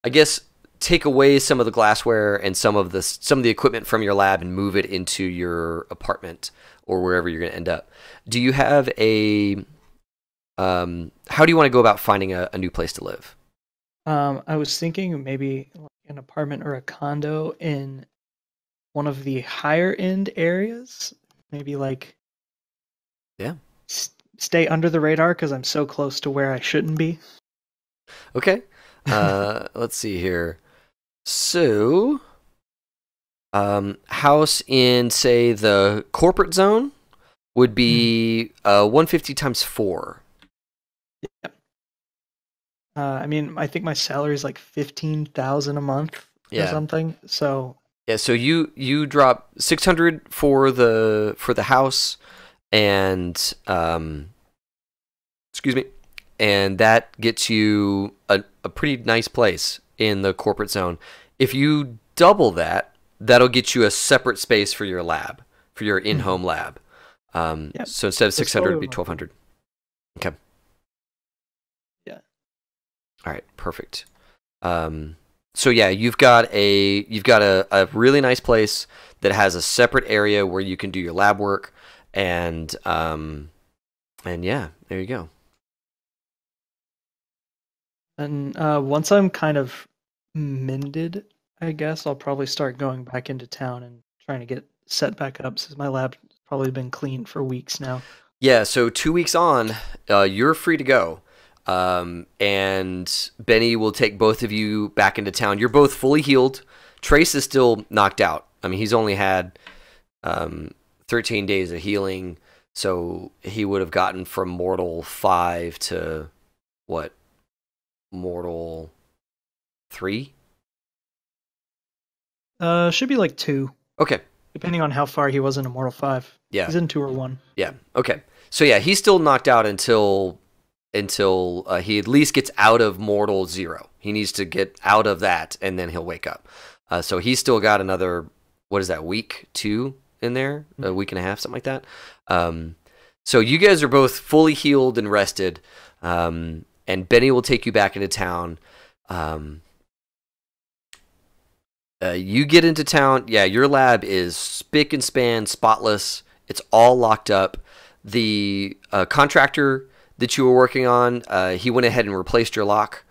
I guess, take away some of the glassware and some of the equipment from your lab and move it into your apartment or wherever you're going to end up. Do you have a how do you want to go about finding a new place to live? I was thinking maybe like an apartment or a condo in one of the higher end areas. Maybe like Yeah. Stay under the radar because I'm so close to where I shouldn't be. Okay. Let's see here. So, house in, say, the corporate zone would be 150 times 4. Yep. I mean, I think my salary is like 15,000 a month or something. So yeah, so you drop 600 for the house, and excuse me, and that gets you a pretty nice place in the corporate zone. If you double that, that'll get you a separate space for your lab, for your in-home lab. So instead of 600, it'd be 1,200. Okay. Yeah. All right. Perfect. So yeah, you've got a really nice place that has a separate area where you can do your lab work, and yeah, there you go. And once I'm kind of mended, I guess I'll probably start going back into town and trying to get set back up since my lab's probably been clean for weeks now. Yeah, so 2 weeks on, you're free to go. And Benny will take both of you back into town. You're both fully healed. Trace is still knocked out. I mean, he's only had 13 days of healing, so he would have gotten from Mortal 5 to, what, Mortal 3? Should be like 2. Okay. Depending on how far he was in Immortal 5. Yeah. He's in 2 or 1. Yeah, okay. So yeah, he's still knocked out until he at least gets out of Mortal 0. He needs to get out of that, and then he'll wake up. So he's still got another, what is that, week 2 in there? A week and a half, something like that. So you guys are both fully healed and rested, and Benny will take you back into town. You get into town. Yeah, your lab is spick and span, spotless. It's all locked up. The contractor that you were working on, he went ahead and replaced your lock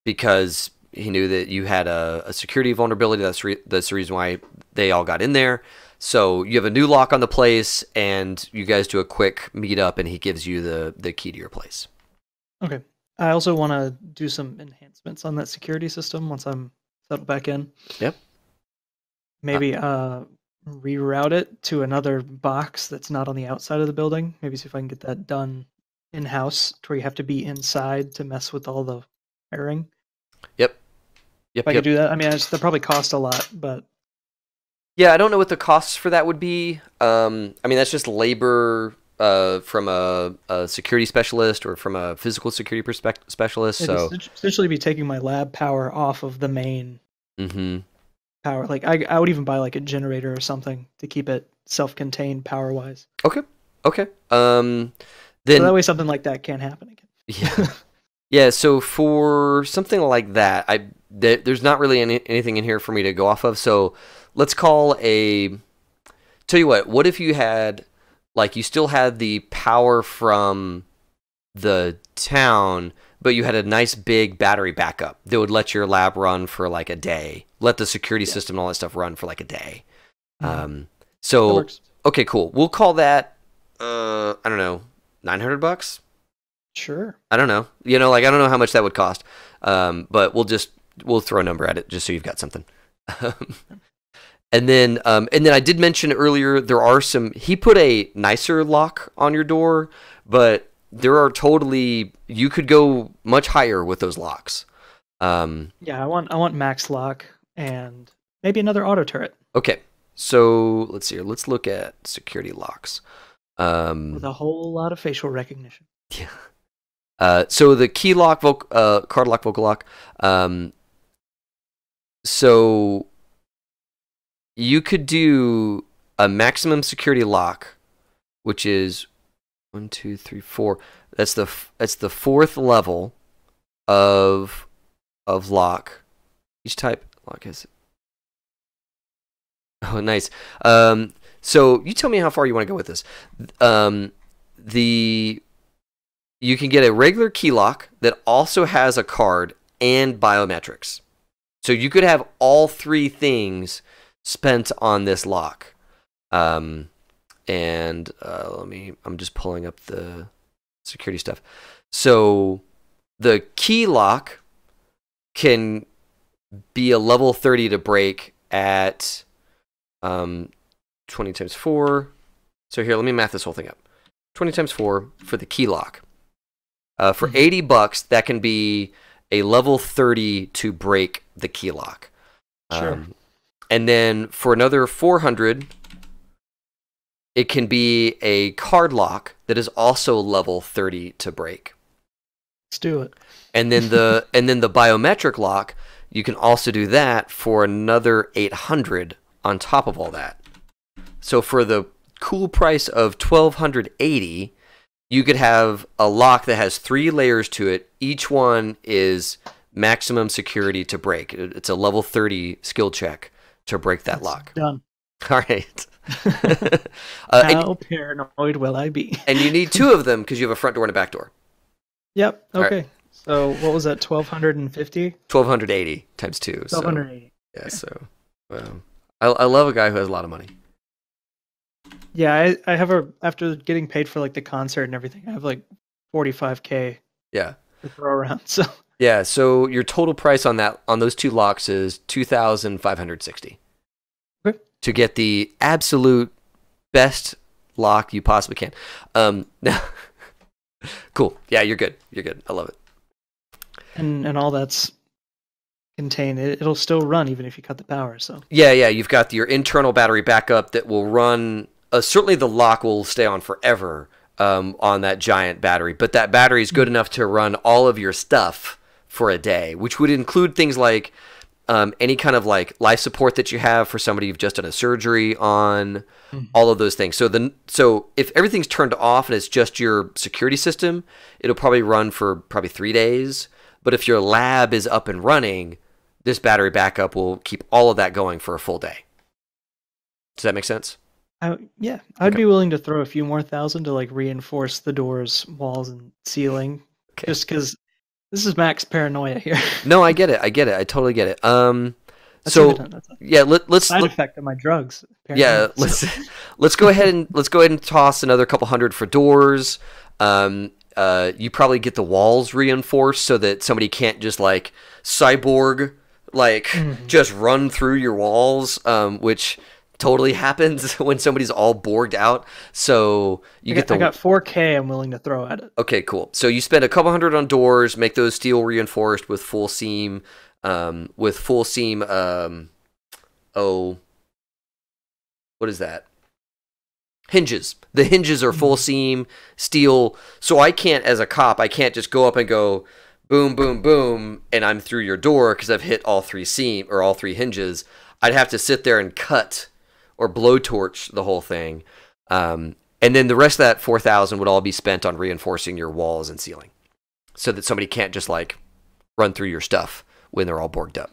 because he knew that you had a security vulnerability. That's the reason why they all got in there. So you have a new lock on the place, and you guys do a quick meet up, and he gives you the key to your place. Okay. I also want to do some enhancements on that security system once I'm settled back in. Yep. Maybe reroute it to another box that's not on the outside of the building. Maybe see if I can get that done in-house to where you have to be inside to mess with all the wiring. Yep. If I could do that, I mean, that probably cost a lot, but... Yeah, I don't know what the costs for that would be. I mean, that's just labor from a security specialist or from a physical security specialist. So essentially be taking my lab power off of the main power. Like I would even buy like a generator or something to keep it self-contained power-wise. Okay. Then so that way something like that can't happen again. Yeah. Yeah, so for something like that, there's not really anything in here for me to go off of. So let's call tell you what if you had, like, you still had the power from the town, but you had a nice big battery backup that would let your lab run for like a day, let the security system and all that stuff run for like a day. So, that works. Okay, cool. We'll call that, I don't know, $900? Sure. I don't know. I don't know how much that would cost. But we'll throw a number at it just so you've got something. And then I did mention earlier he put a nicer lock on your door, but you could go much higher with those locks. Yeah, I want max lock and maybe another auto turret. Okay. So let's see here. Let's look at security locks. With a whole lot of facial recognition. Yeah. So the key lock, card lock, vocal lock. So you could do a maximum security lock, which is 1, 2, 3, 4. That's the 4th level of lock. Each type. lock is. Oh, nice. So you tell me how far you want to go with this. You can get a regular key lock that also has a card and biometrics. So you could have all three things spent on this lock. I'm just pulling up the security stuff. So the key lock can be a level 30 to break at 20 times 4. So here, let me math this whole thing up. 20 times 4 for the key lock. For $80, that can be a level 30 to break the key lock. Sure. And then for another 400, it can be a card lock that is also level 30 to break. Let's do it. And then the biometric lock, you can also do that for another 800 on top of all that. So for the cool price of $1,280, you could have a lock that has 3 layers to it. Each one is maximum security to break. It's a level 30 skill check to break that lock. Done. All right. How paranoid will I be? And you need 2 of them because you have a front door and a back door. Yep. Okay. Right. So what was that? 1,250. 1,280 times 2. 1,280. So, yeah. So, I love a guy who has a lot of money. Yeah, I have after getting paid for like the concert and everything, I have like 45K. Yeah. To throw around. So. Yeah. So your total price on those 2 locks is $2,560. Okay. To get the absolute best lock you possibly can. Now, cool. Yeah, you're good. You're good. I love it. And all that's contained. It'll still run even if you cut the power. So. Yeah. You've got your internal battery backup that will run. Certainly, the lock will stay on forever on that giant battery, but that battery is good enough to run all of your stuff for a day, which would include things like any kind of like life support that you have for somebody you've just done a surgery on, all of those things. So if everything's turned off and it's just your security system, it'll probably run for probably 3 days. But if your lab is up and running, this battery backup will keep all of that going for a full day. Does that make sense? Yeah, I'd be willing to throw a few more thousand to like reinforce the doors, walls, and ceiling, just because this is max paranoia here. No, I get it. I totally get it. That's let's side effect of my drugs. Yeah, let's go ahead and toss another couple hundred for doors. You probably get the walls reinforced so that somebody can't just like cyborg just run through your I totally happens when somebody's all borged out. So I got 4K I'm willing to throw at it. Okay, cool. So you spend a couple hundred on doors, make those steel reinforced with full seam, what is that? Hinges. The hinges are full seam steel. So I can't, as a cop, I can't just go up and go boom, boom, boom, and I'm through your door because I've hit all 3 hinges. I'd have to sit there and cut or blowtorch the whole thing. And then the rest of that 4,000 would all be spent on reinforcing your walls and ceiling so that somebody can't just like run through your stuff when they're all borged up.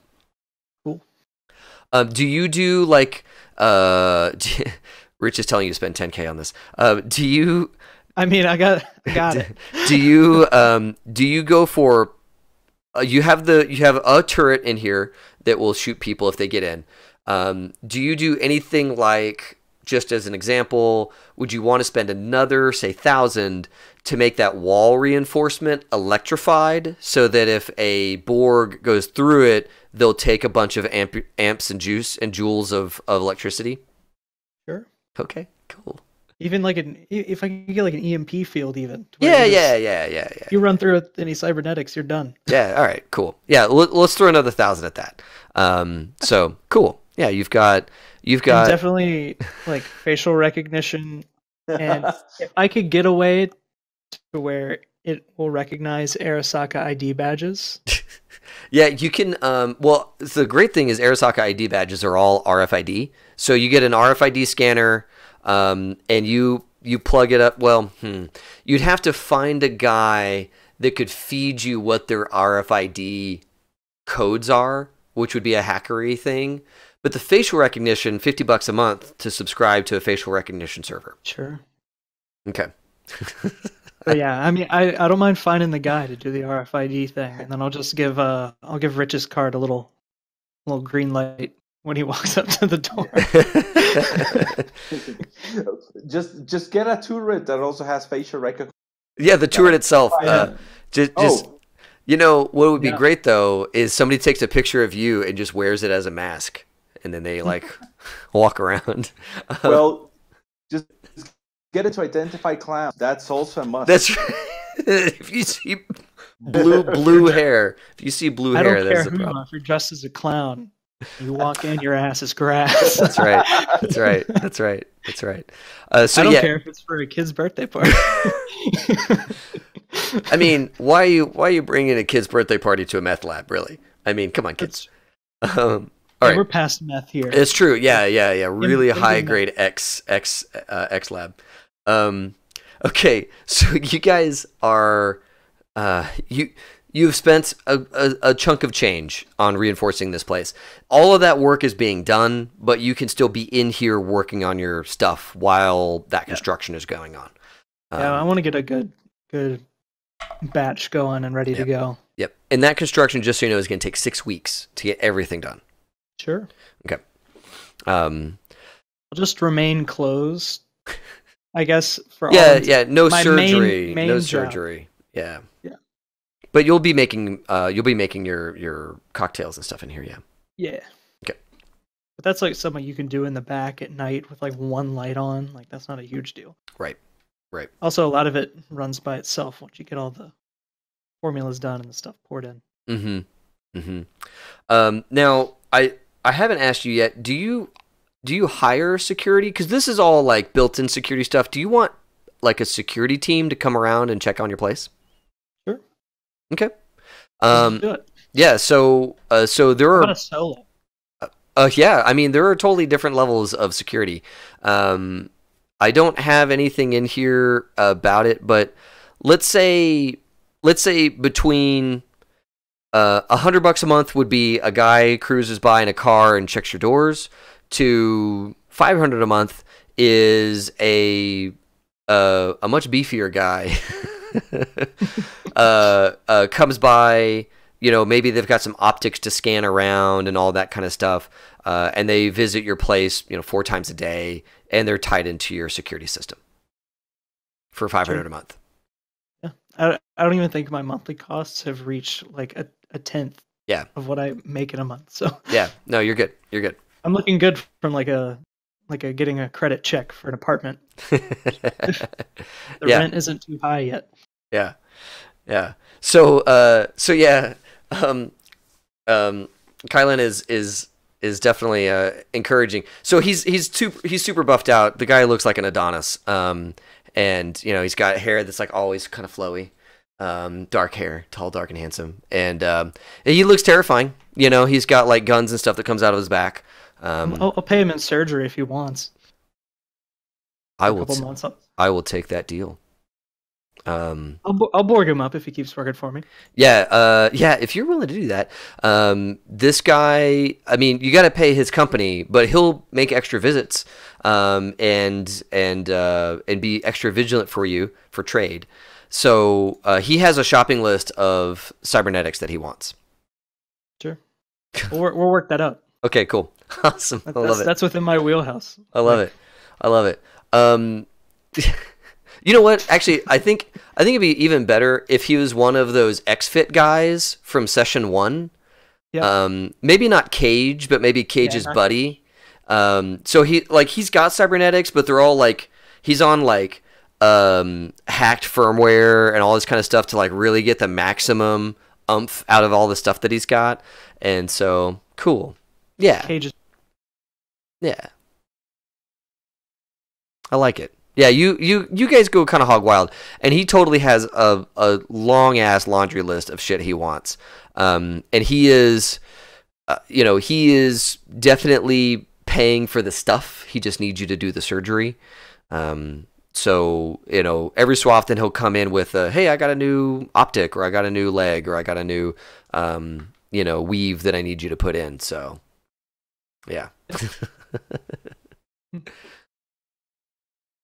Cool. Do you do like, Rich is telling you to spend 10K on this. Do you, I got it. Do you go for, you have a turret in here that will shoot people if they get in. Do you do anything like, just as an example, would you want to spend another, say, 1,000 to make that wall reinforcement electrified so that if a Borg goes through it, they'll take a bunch of amps and joules of electricity? Sure. Okay, cool. Even like if I can get like an EMP field even. Yeah. You run through any cybernetics, you're done. Yeah, all right, cool. Yeah, let's throw another 1,000 at that. So cool. Yeah, you've got and definitely like facial recognition, and if I could get away to where it will recognize Arasaka ID badges. Yeah, you can. Well, the great thing is Arasaka ID badges are all RFID, so you get an RFID scanner, and you plug it up. Well, you'd have to find a guy that could feed you what their RFID codes are which would be a hackery thing. But the facial recognition, $50 a month to subscribe to a facial recognition server. Sure. Okay. But yeah, I mean, I don't mind finding the guy to do the RFID thing, and then I'll just give Rich's card a little green light when he walks up to the door. just get a turret that also has facial recognition. Yeah, the turret itself. Just you know what would be great though is somebody takes a picture of you and just wears it as a mask, and then they like walk around. Well, just get it to identify clowns. That's also a must. That's right. If you see blue hair, that's a problem. If you're dressed as a clown, you walk in, your ass is grass. That's right. I don't care if it's for a kid's birthday party. I mean, why are you bringing a kid's birthday party to a meth lab? Really? I mean, come on, kids. All right. We're past meth here. It's true. Yeah. Really high grade X lab. Okay, so you guys are you've spent a chunk of change on reinforcing this place. All of that work is being done, but you can still be in here working on your stuff while that construction is going on. I want to get a good batch going and ready to go. Yep. And that construction, just so you know, is going to take 6 weeks to get everything done. Sure. Okay. I'll just remain closed, I guess. For no surgery, main no job. surgery. Yeah. But you'll be making your cocktails and stuff in here, yeah. Yeah. Okay. But that's like something you can do in the back at night with like one light on. Like that's not a huge deal. Right. Also, a lot of it runs by itself once you get all the formulas done and the stuff poured in. Now I haven't asked you yet. Do you hire security? Because this is all like built-in security stuff. Do you want like a security team to come around and check on your place? Sure. Okay. Let's do it. Yeah. So there are. What a solo. Yeah. I mean, there are totally different levels of security. I don't have anything in here about it, but let's say between $100 a month would be a guy cruises by in a car and checks your doors, to $500 a month is a much beefier guy comes by. You know, maybe they've got some optics to scan around and all that kind of stuff, and they visit your place, 4 times a day, and they're tied into your security system for $500 a month. Yeah, I don't even think my monthly costs have reached like a tenth. Yeah. Of what I make in a month. So yeah, no, you're good. I'm looking good from like a getting a credit check for an apartment. The rent isn't too high yet. Yeah. So yeah. Kylan is definitely encouraging. So he's super buffed out. The guy looks like an Adonis. And he's got hair that's like always kind of flowy. Dark hair, tall, dark, and handsome. And he looks terrifying. He's got like guns and stuff that comes out of his back. I'll pay him in surgery if he wants. I will take that deal. I'll borg him up if he keeps working for me. Yeah, if you're willing to do that. This guy, I mean, you got to pay his company, but he'll make extra visits, and be extra vigilant for you for trade. So he has a shopping list of cybernetics that he wants. Sure, we'll work that out. Okay, cool, awesome. I love it. That's within my wheelhouse. I love it. You know what? Actually, I think it'd be even better if he was one of those X-Fit guys from Session 1. Yeah. Maybe not Cage, but maybe Cage's buddy. So he's got cybernetics, but they're all like he's on like hacked firmware and all this kind of stuff to like really get the maximum oomph out of all the stuff that he's got. And so cool. Yeah. Cage. Yeah. I like it. Yeah, you guys go kind of hog wild, and he totally has a long ass laundry list of shit he wants, and he is definitely paying for the stuff. He just needs you to do the surgery. So every so often he'll come in with hey, I got a new optic, or I got a new leg, or I got a new weave that I need you to put in. So, yeah.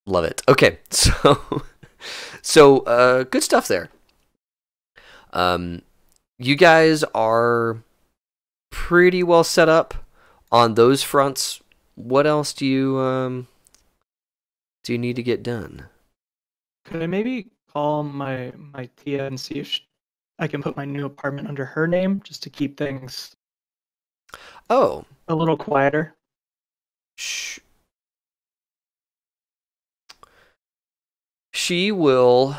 Love it. Okay, so good stuff there. You guys are pretty well set up on those fronts. What else do you need to get done? Could I maybe call my Tia and see if I can put my new apartment under her name just to keep things a little quieter? She will.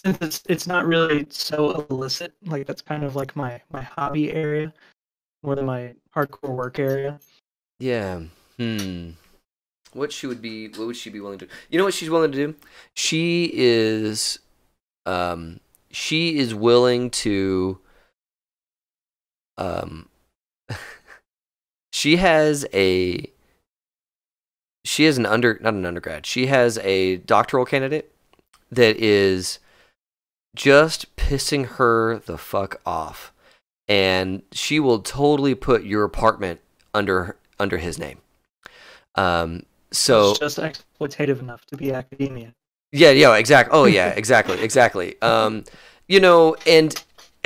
Since it's not really so illicit, like that's kind of like my hobby area more than my hardcore work area. Yeah. What would she be willing to do? You know what she's willing to do? She is willing to she has not an undergrad. She has a doctoral candidate that is just pissing her the fuck off, and she will totally put your apartment under his name. So it's just exploitative enough to be academia. Yeah, exactly. Oh yeah, exactly.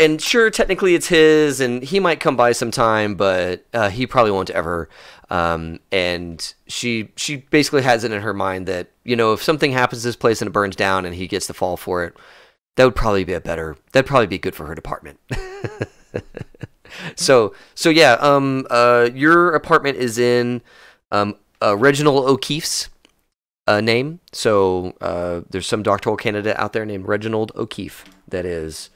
And sure, technically it's his, and he might come by sometime, but he probably won't ever. And she basically has it in her mind that if something happens to this place and it burns down and he gets the fall for it, that'd probably be good for her department. So yeah, your apartment is in Reginald O'Keefe's name. So there's some doctoral candidate out there named Reginald O'Keefe that is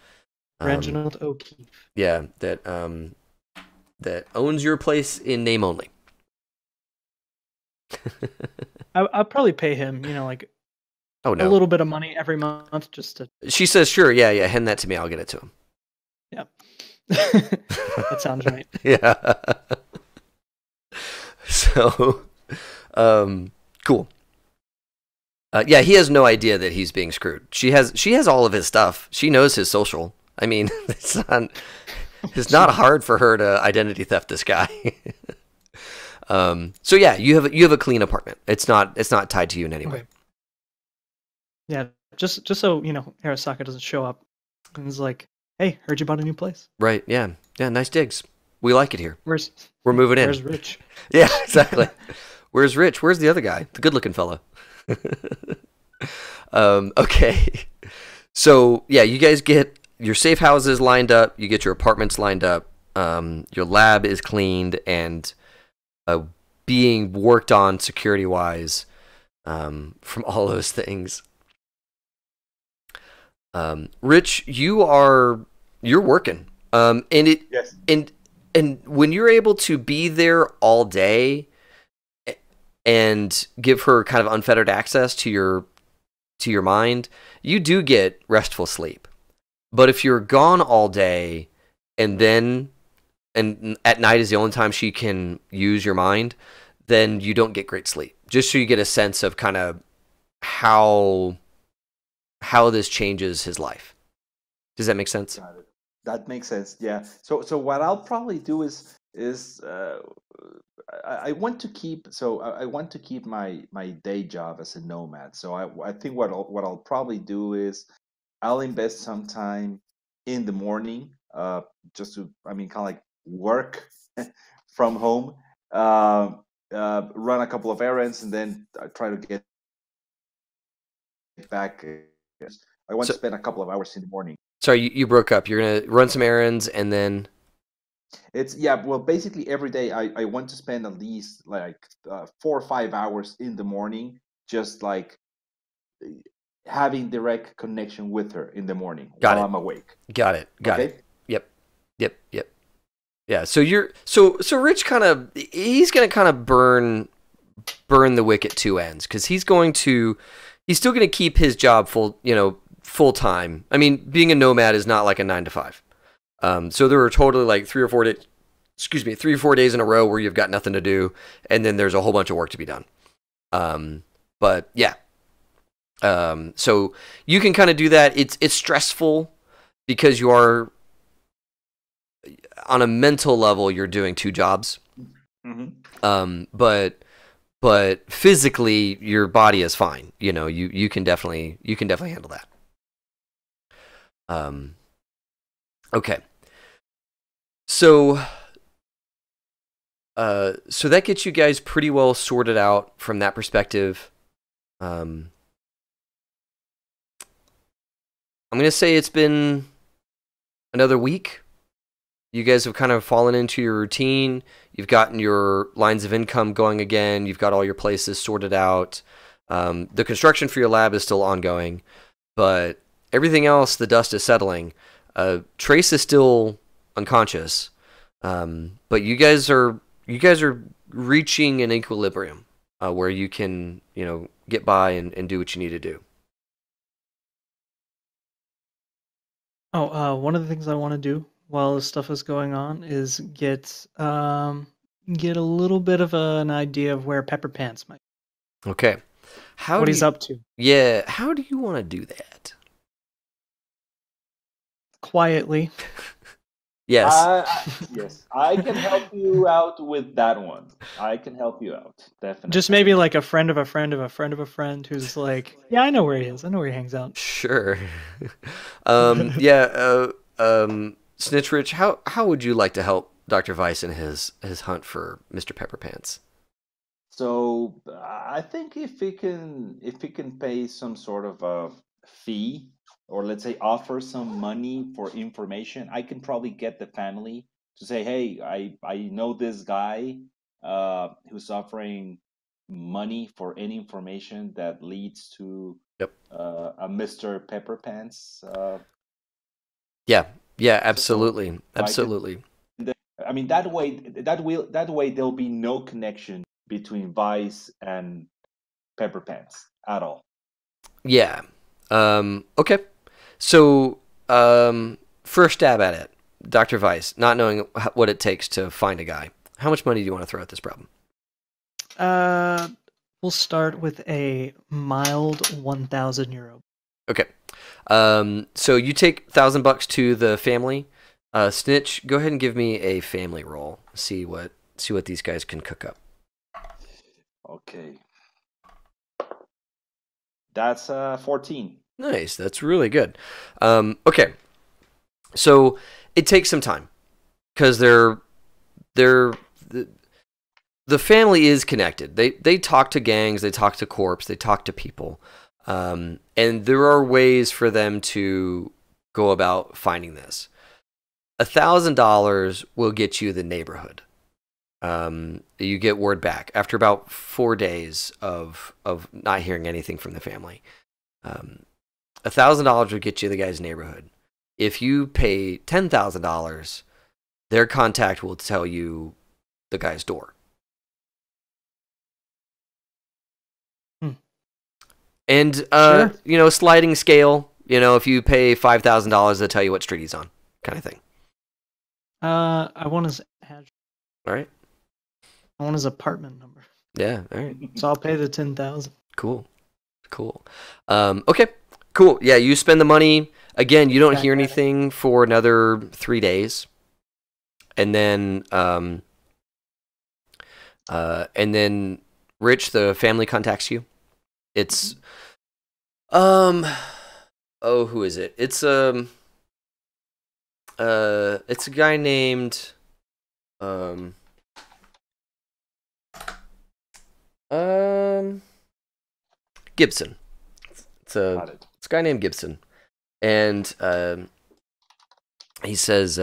Reginald O'Keefe. Yeah, that owns your place in name only. I'll probably pay him, like a little bit of money every month just to. She says, "Sure, yeah, hand that to me. I'll get it to him." Yeah, that sounds right. Yeah. So, cool. Yeah, he has no idea that he's being screwed. She has all of his stuff. She knows his social. I mean, it's not hard for her to identity theft this guy. So yeah, you have a clean apartment. It's not tied to you in any way. Okay. Yeah, just so Arasaka doesn't show up and is like, "Hey, heard you bought a new place." Right? Yeah. Nice digs. We like it here. We're moving in. Where's Rich? Yeah, exactly. Where's Rich? Where's the other guy? The good-looking fella. Okay. So yeah, you guys get your safe houses lined up. You get your apartments lined up. Your lab is cleaned and being worked on security-wise from all those things. Rich, you're working. Yes. And when you're able to be there all day and give her kind of unfettered access to your mind, you do get restful sleep. But if you're gone all day and at night is the only time she can use your mind, then you don't get great sleep. Just so you get a sense of kind of how this changes his life. Does that make sense? Got it. That makes sense. Yeah. So what I'll probably do is I want to keep my day job as a nomad. So I think what I'll probably do is I'll invest some time in the morning, just to kind of like work from home, run a couple of errands, and then try to get back. I want to spend a couple of hours in the morning. Sorry, you broke up. You're gonna run some errands and then. Well, basically every day I want to spend at least like 4 or 5 hours in the morning, just like having direct connection with her in the morning while I'm awake. Got it. Yep. Yeah. So Rich he's gonna kind of burn the wick at two ends, because he's still gonna keep his job full time. I mean, being a nomad is not like a 9 to 5. So there are totally like 3 or 4 days in a row where you've got nothing to do, and then there's a whole bunch of work to be done. But yeah. So you can kind of do that. It's stressful because you are on a mental level, you're doing two jobs. But physically, your body is fine. You can definitely handle that. Okay. So that gets you guys pretty well sorted out from that perspective. I'm going to say it's been another week. You guys have kind of fallen into your routine. You've gotten your lines of income going again. You've got all your places sorted out. The construction for your lab is still ongoing, but everything else, the dust is settling. Trace is still unconscious, but you guys are reaching an equilibrium where you can get by and do what you need to do. One of the things I want to do while this stuff is going on is get a little bit of an idea of where Pepper Pants might be. Okay. What he's up to. Yeah, how do you want to do that? Quietly. Yes. Yes, I can help you out with that one. I can help you out, definitely. Just maybe like a friend of a friend of a friend of a friend who's like, yeah, I know where he is. I know where he hangs out. Sure. Snitch Rich, how would you like to help Dr. Weiss in his hunt for Mr. Pepperpants? So I think if he can pay some sort of a fee, or let's say offer some money for information, I can probably get the family to say, hey, I know this guy who's offering money for any information that leads to a Mr. Pepperpants. Yeah, absolutely. Absolutely. I mean, that way there'll be no connection between Vice and Pepperpants at all. Yeah. Okay. So, first stab at it, Dr. Weiss, not knowing what it takes to find a guy. How much money do you want to throw at this problem? We'll start with a mild 1,000 euro. Okay. So you take $1,000 to the family. Snitch, go ahead and give me a family roll. See what these guys can cook up. Okay. That's 14. Nice. That's really good. Okay. So it takes some time because the family is connected. They talk to gangs, they talk to corps, they talk to people, and there are ways for them to go about finding this. $1,000 will get you the neighborhood. You get word back after about 4 days of not hearing anything from the family. $1,000 will get you the guy's neighborhood. If you pay $10,000, their contact will tell you the guy's door. And Sure. Sliding scale. If you pay $5,000, they'll tell you what street he's on, kind of thing. I want his address. All right. I want his apartment number. Yeah. All right. So I'll pay the 10,000. Cool. Okay. Cool. Yeah. You spend the money again. You don't hear anything for another 3 days, and then Rich, the family, contacts you. It's who is it? It's a guy named Gibson. It's a guy named Gibson, and he says,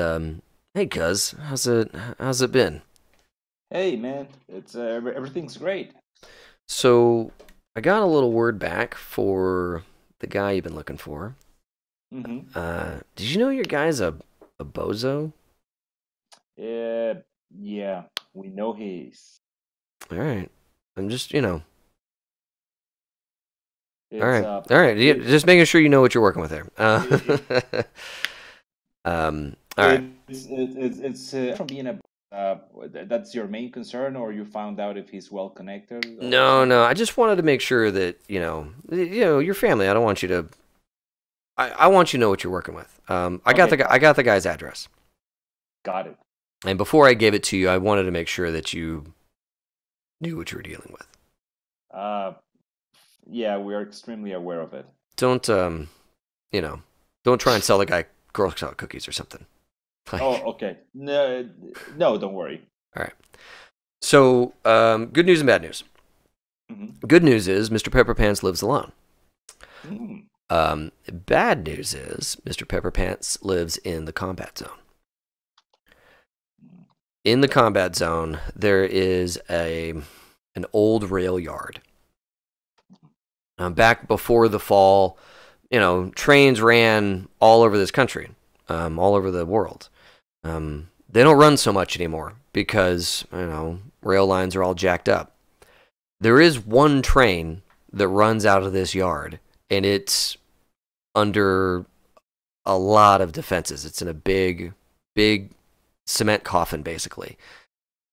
"Hey, cuz, how's it been?" Hey, man, it's everything's great. So I got a little word back for the guy you've been looking for. Mm-hmm. Did you know your guy's a bozo? Yeah, we know he's. All right, I'm just All It's, right. Just making sure you know what you're working with there. All right. It's from being a. That's your main concern, or you found out if he's well connected? No. I just wanted to make sure that your family. I don't want you to. I want you to know what you're working with. I got the guy's address. Got it. And before I gave it to you, I wanted to make sure that you knew what you were dealing with. Yeah, we are extremely aware of it. Don't don't try and sell the guy Girl Scout cookies or something. Like, Oh, okay. No, no, don't worry. all right. So, good news and bad news. Mm-hmm. Good news is Mr. Pepperpants lives alone. Mm. Bad news is Mr. Pepperpants lives in the combat zone. In the combat zone, there is an old rail yard. Back before the fall, trains ran all over this country, all over the world. They don't run so much anymore because, rail lines are all jacked up. There is one train that runs out of this yard, and it's under a lot of defenses. It's in a big, big cement coffin, basically.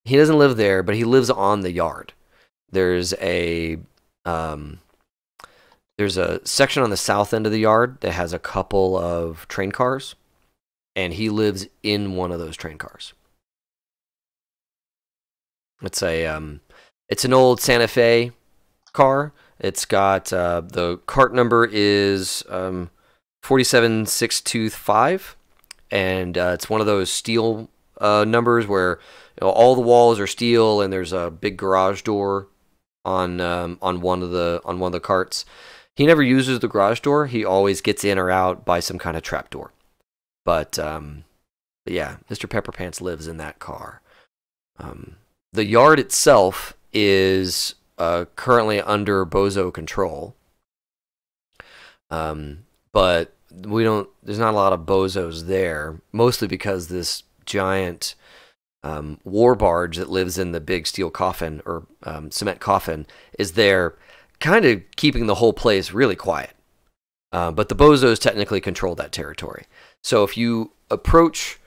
He doesn't live there, but he lives on the yard. There's a section on the south end of the yard that has a couple of train cars, and he lives in one of those train cars. It's an old Santa Fe car. It's got the cart number is 47625, and it's one of those steel numbers where all the walls are steel, and there's a big garage door on one of the carts. He never uses the garage door. He always gets in or out by some kind of trap door. But yeah, Mr. Pepperpants lives in that car. The yard itself is currently under Bozo control. But there's not a lot of bozos there, mostly because this giant war barge that lives in the big steel coffin or cement coffin is there, kind of keeping the whole place really quiet. But the bozos technically control that territory. So if you approach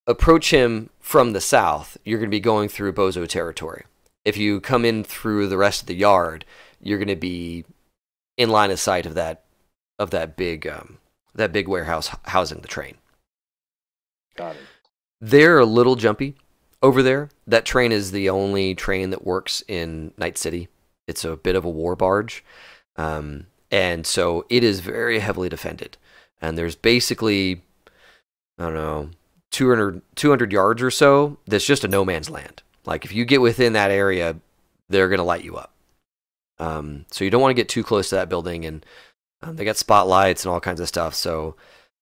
him from the south, you're going to be going through bozo territory. If you come in through the rest of the yard, you're going to be in line of sight of that big warehouse housing the train. Got it. They're a little jumpy over there. That train is the only train that works in Night City. It's a bit of a war barge, and so it is very heavily defended. And there's basically, I don't know, 200 yards or so that's just a no man's land. Like, if you get within that area, they're going to light you up. So you don't want to get too close to that building, and they got spotlights and all kinds of stuff, so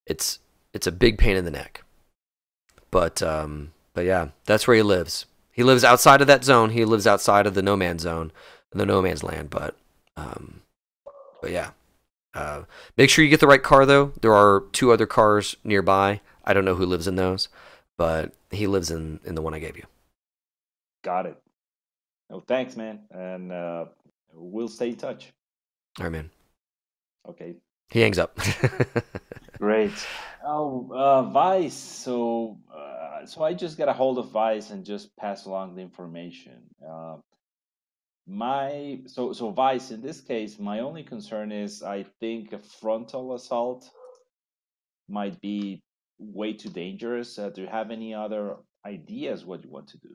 it's a big pain in the neck. But yeah, that's where he lives. He lives outside of that zone. He lives outside of the no man's zone, the no man's land. But yeah, make sure you get the right car though. There are 2 other cars nearby. I don't know who lives in those, but he lives in the one I gave you. Got it. Oh, thanks, man. And we'll stay in touch. All right, man. Okay. He hangs up. Great. Oh, Vice. So I just got a hold of Vice and just pass along the information. So Vice, in this case, my only concern is I think a frontal assault might be way too dangerous. Do you have any other ideas what you want to do?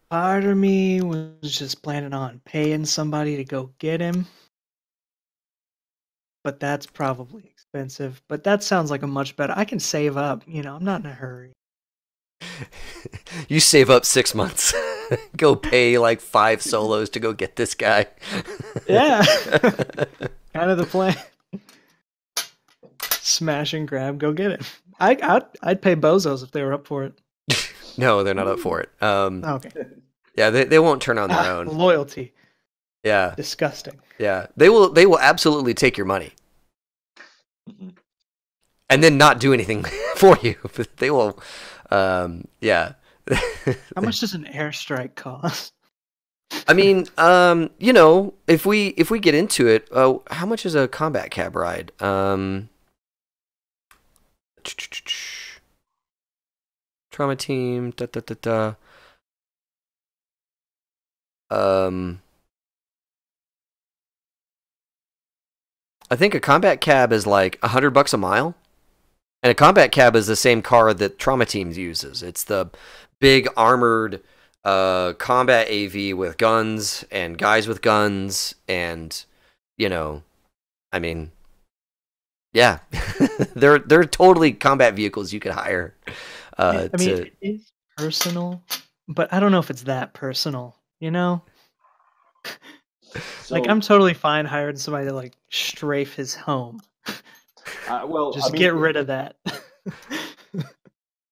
Part of me was just planning on paying somebody to go get him. But that's probably expensive. But that sounds like a much better. I can save up. I'm not in a hurry. You save up 6 months. Go pay like 5 solos to go get this guy. Yeah. Kind of the plan. Smash and grab, go get it. I'd pay bozos if they were up for it. No, they're not up for it. Okay. Yeah, they won't turn on their own. Loyalty. Yeah. Disgusting. Yeah. They will absolutely take your money. Mm-hmm. And then not do anything for you. But they will yeah. How much does an airstrike cost? I mean, if we get into it, how much is a combat cab ride? Trauma team, I think a combat cab is like $100 a mile. And a combat cab is the same car that Trauma Teams uses. It's the big armored combat AV with guns and guys with guns, and I mean, yeah, they're totally combat vehicles you could hire. It is personal, but I don't know if it's that personal. So, Like I'm totally fine hiring somebody to like strafe his home. Just get rid of that.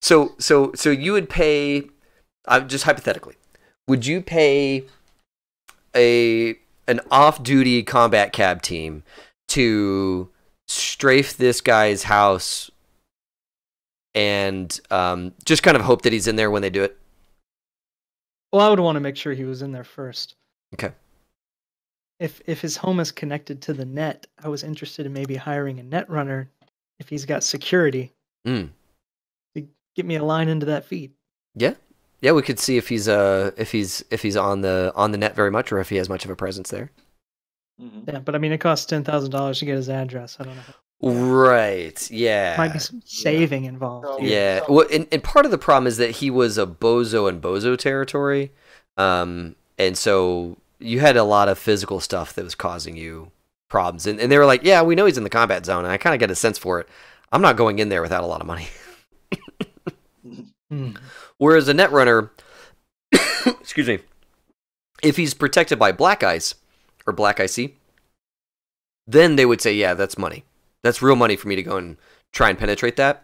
So you would pay, just hypothetically, would you pay an off-duty combat cab team to strafe this guy's house and just kind of hope that he's in there when they do it? Well, I would want to make sure he was in there first. Okay. If his home is connected to the net, I was interested in maybe hiring a net runner if he's got security to get me a line into that feed. Yeah, we could see if he's on the net very much, or if he has much of a presence there. Mm-hmm. Yeah, but I mean, it costs $10,000 to get his address. I don't know. Right. Yeah. Might be some saving involved. Yeah. Well, and part of the problem is that he was a bozo in bozo territory, and so you had a lot of physical stuff that was causing you problems. And they were like, yeah, we know he's in the combat zone, and I kind of get a sense for it. I'm not going in there without a lot of money. Whereas a netrunner, excuse me, if he's protected by black ice or black icy, then they would say, yeah, that's money. That's real money for me to go and try and penetrate that.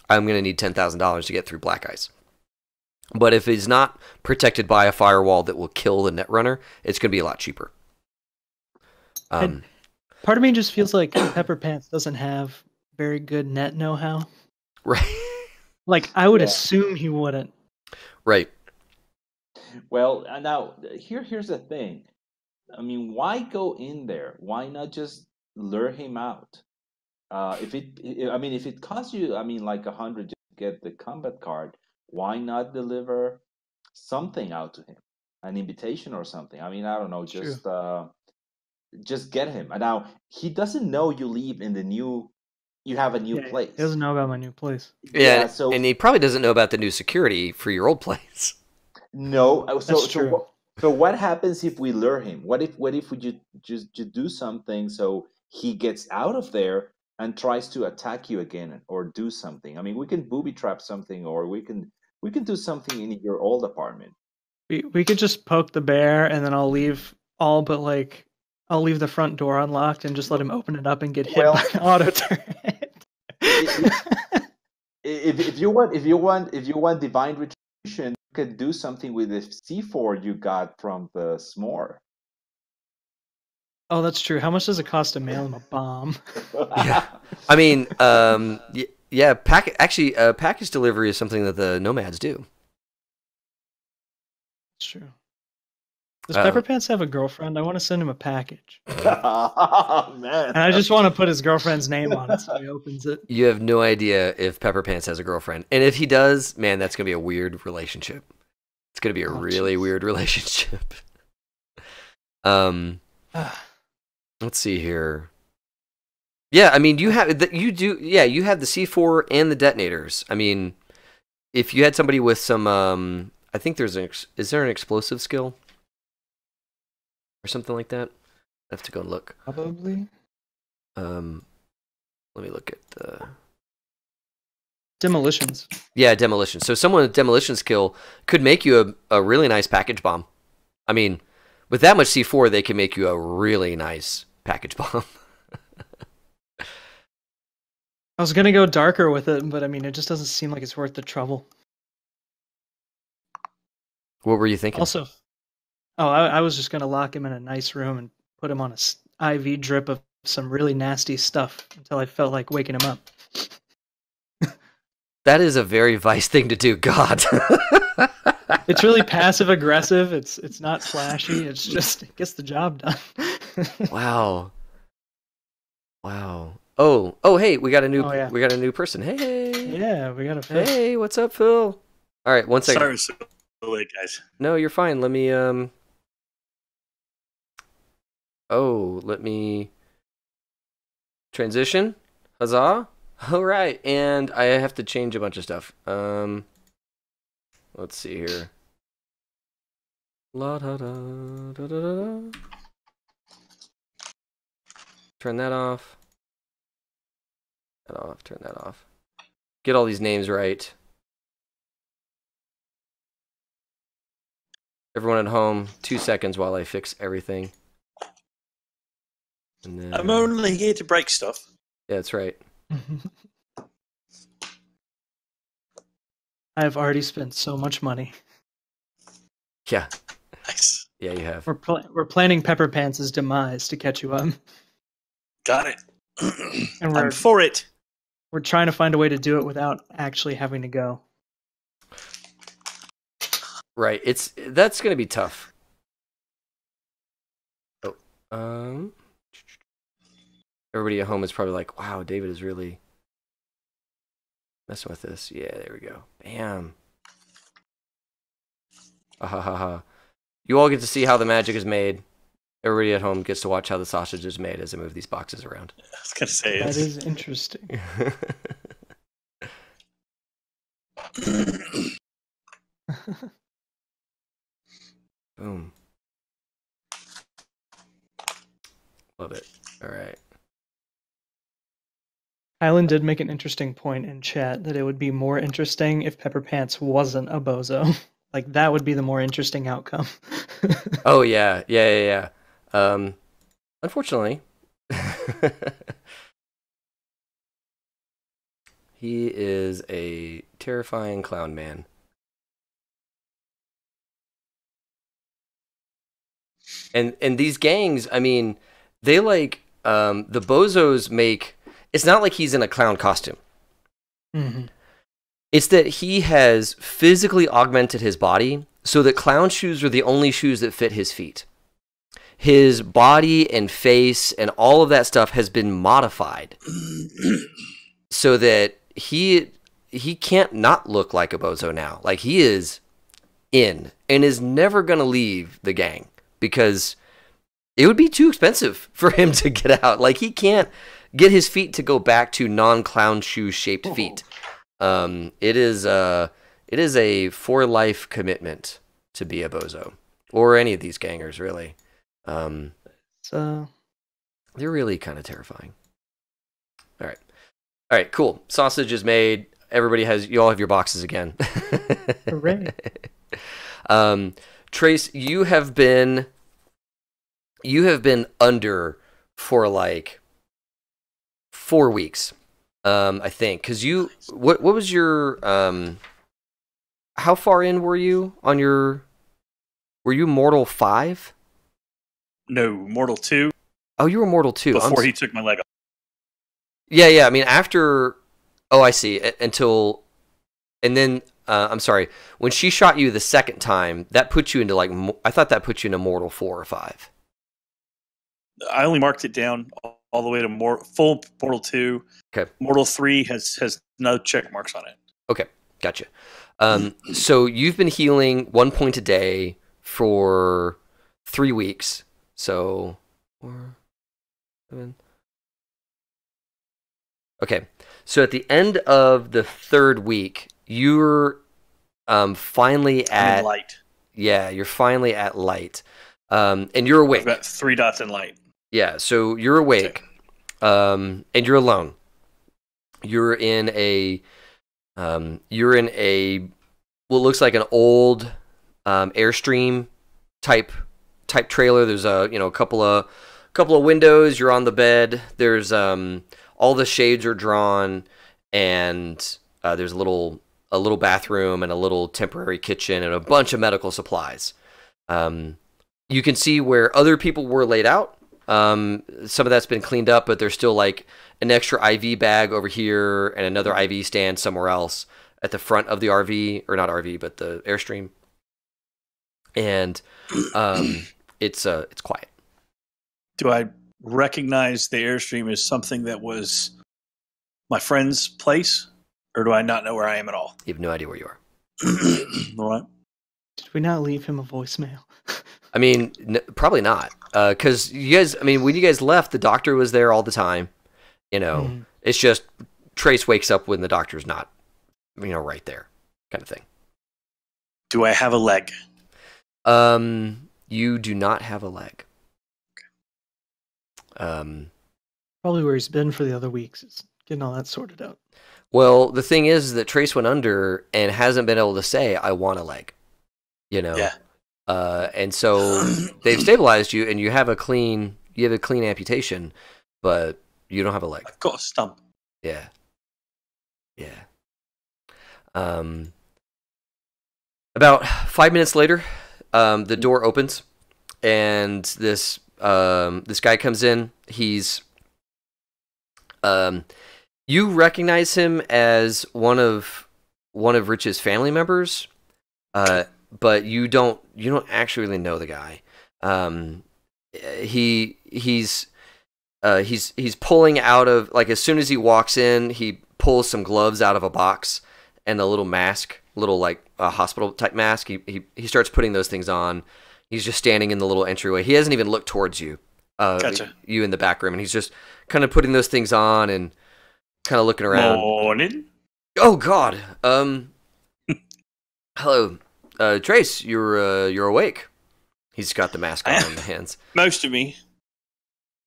I'm going to need $10,000 to get through black ice. But if he's not protected by a firewall that will kill the netrunner, it's going to be a lot cheaper. Part of me just feels like Pepper Pants doesn't have very good net know-how. Right. Like, I would assume he wouldn't. Right. Well, now, here's the thing. I mean, why go in there? Why not just lure him out? If it costs you, like $100 to get the combat card, why not deliver something out to him, an invitation or something? I mean, I don't know, just get him. And now he doesn't know you leave in you have a new place. He doesn't know about my new place. Yeah, and he probably doesn't know about the new security for your old place. No, That's true. So what happens if we lure him? What if we just do something so he gets out of there and tries to attack you again or do something? I mean, we can booby trap something, or we can do something in your old apartment. We could just poke the bear, and then I'll leave the front door unlocked and just let him open it up and get hit by an auto turret. If you want divine retribution, you could do something with the C4 you got from the s'more. Oh, that's true. How much does it cost to mail him a bomb? Yeah, I mean, package delivery is something that the nomads do. It's true. Does Pepper Pants have a girlfriend? I want to send him a package. Oh, man. And I just want to put his girlfriend's name on it so he opens it. You have no idea if Pepper Pants has a girlfriend. And if he does, man, that's going to be a weird relationship. It's going to be a really weird relationship. Let's see here. Yeah, I mean, you have the C4 and the detonators. I mean, if you had somebody with some, I think is there an explosive skill? Or something like that? I have to go and look. Probably. Let me look at the demolitions. Yeah, demolition. So someone with demolition skill could make you a really nice package bomb. I mean, with that much C4, they can make you a really nice package bomb. I was gonna go darker with it, but I mean, it just doesn't seem like it's worth the trouble. What were you thinking? Also, I was just gonna lock him in a nice room and put him on a IV drip of some really nasty stuff until I felt like waking him up. That is a very Vice thing to do. God. It's really passive aggressive. It's not flashy. It's just it gets the job done. Wow. Oh, hey, we got a new person. Hey. Yeah, we got a Phil. Hey, what's up, Phil? All right, one second. Sorry, so late, guys. No, you're fine. Let me let me transition. Huzzah. All right, and I have to change a bunch of stuff. Let's see here. La da da da da da. Turn that off. That off. Turn that off. Get all these names right. Everyone at home, 2 seconds while I fix everything. And then, I'm only here to break stuff. yeah, that's right. I have already spent so much money. Yeah, Nice. yeah, you have. We're planning Pepper Pants' demise to catch you up, Got it. and I'm for it. we're trying to find a way to do it without actually having to go. Right, that's gonna be tough. Oh, everybody at home is probably like, "Wow, David is really messing with this." Yeah, there we go. Bam. Ha. You all get to see how the magic is made. Everybody at home gets to watch how the sausage is made as I move these boxes around. I was gonna say That it's is interesting. Boom. Love it. All right. Hyland did make an interesting point in chat that it would be more interesting if Pepper Pants wasn't a bozo. Like, that would be the more interesting outcome. Oh yeah. Unfortunately, he is a terrifying clown man. And these gangs, I mean, they like the bozos make. It's not like he's in a clown costume. Mm-hmm. It's that he has physically augmented his body so that clown shoes are the only shoes that fit his feet. His body and face and all of that stuff has been modified so that he can't not look like a bozo now. Like, he is in and is never going to leave the gang because it would be too expensive for him to get out. Like, he can't get his feet to go back to non-clown shoe shaped feet. It is a for life commitment to be a bozo, or any of these gangers, really. So They're really kind of terrifying. All right, cool. Sausage is made. You all have your boxes again. hooray. Trace, you have been under for like 4 weeks. I think, because what was your how far in were you on your? Were you Mortal 5? no Mortal 2 Oh, you were Mortal 2 before he took my leg off. Yeah. I mean, after. Oh, I see. Until, and then I'm sorry. When she shot you the second time, that put you into like. I thought that put you into Mortal 4 or 5. I only marked it down all the way to full Mortal 2. Okay. Mortal 3 has no check marks on it. Okay, gotcha. So you've been healing 1 point a day for 3 weeks. So 4, 7. Okay. So at the end of the 3rd week, you're finally I'm in light. Yeah, you're finally at light. And you're awake. I've got 3 dots in light. Yeah, so you're awake. And you're alone. You're in a what looks like an old Airstream type trailer. There's a couple of windows. You're on the bed. There's all the shades are drawn, and there's a little bathroom and a little temporary kitchen and a bunch of medical supplies. You can see where other people were laid out. Some of that's been cleaned up, but there's still like an extra IV bag over here and another IV stand somewhere else at the front of the RV, or not RV, but the Airstream. And it's quiet. Do I recognize the Airstream as something that was my friend's place, or do I not know where I am at all? You have no idea where you are. All right. Did we not leave him a voicemail? I mean, probably not. Because you guys, I mean, when you guys left, the doctor was there all the time. It's just Trace wakes up when the doctor's not, right there, kind of thing. Do I have a leg? You do not have a leg. Probably where he's been for the other weeks is getting all that sorted out. Well, the thing is that Trace went under and hasn't been able to say, I want a leg. Yeah. And so they've stabilized you, and you have a clean amputation, but you don't have a leg. I've got a stump. Yeah. About 5 minutes later, the door opens, and this guy comes in. He's you recognize him as one of Rich's family members, but you don't actually really know the guy. He's pulling out of, like, as soon as he walks in, he pulls some gloves out of a box and a little mask, like a hospital type mask. He starts putting those things on. He's just standing in the little entryway. He hasn't even looked towards you. Gotcha. You in the back room, and he's just kind of putting those things on and kind of looking around. Morning. Oh God. Hello, Trace. You're awake. He's got the mask on in the hands. Most of me.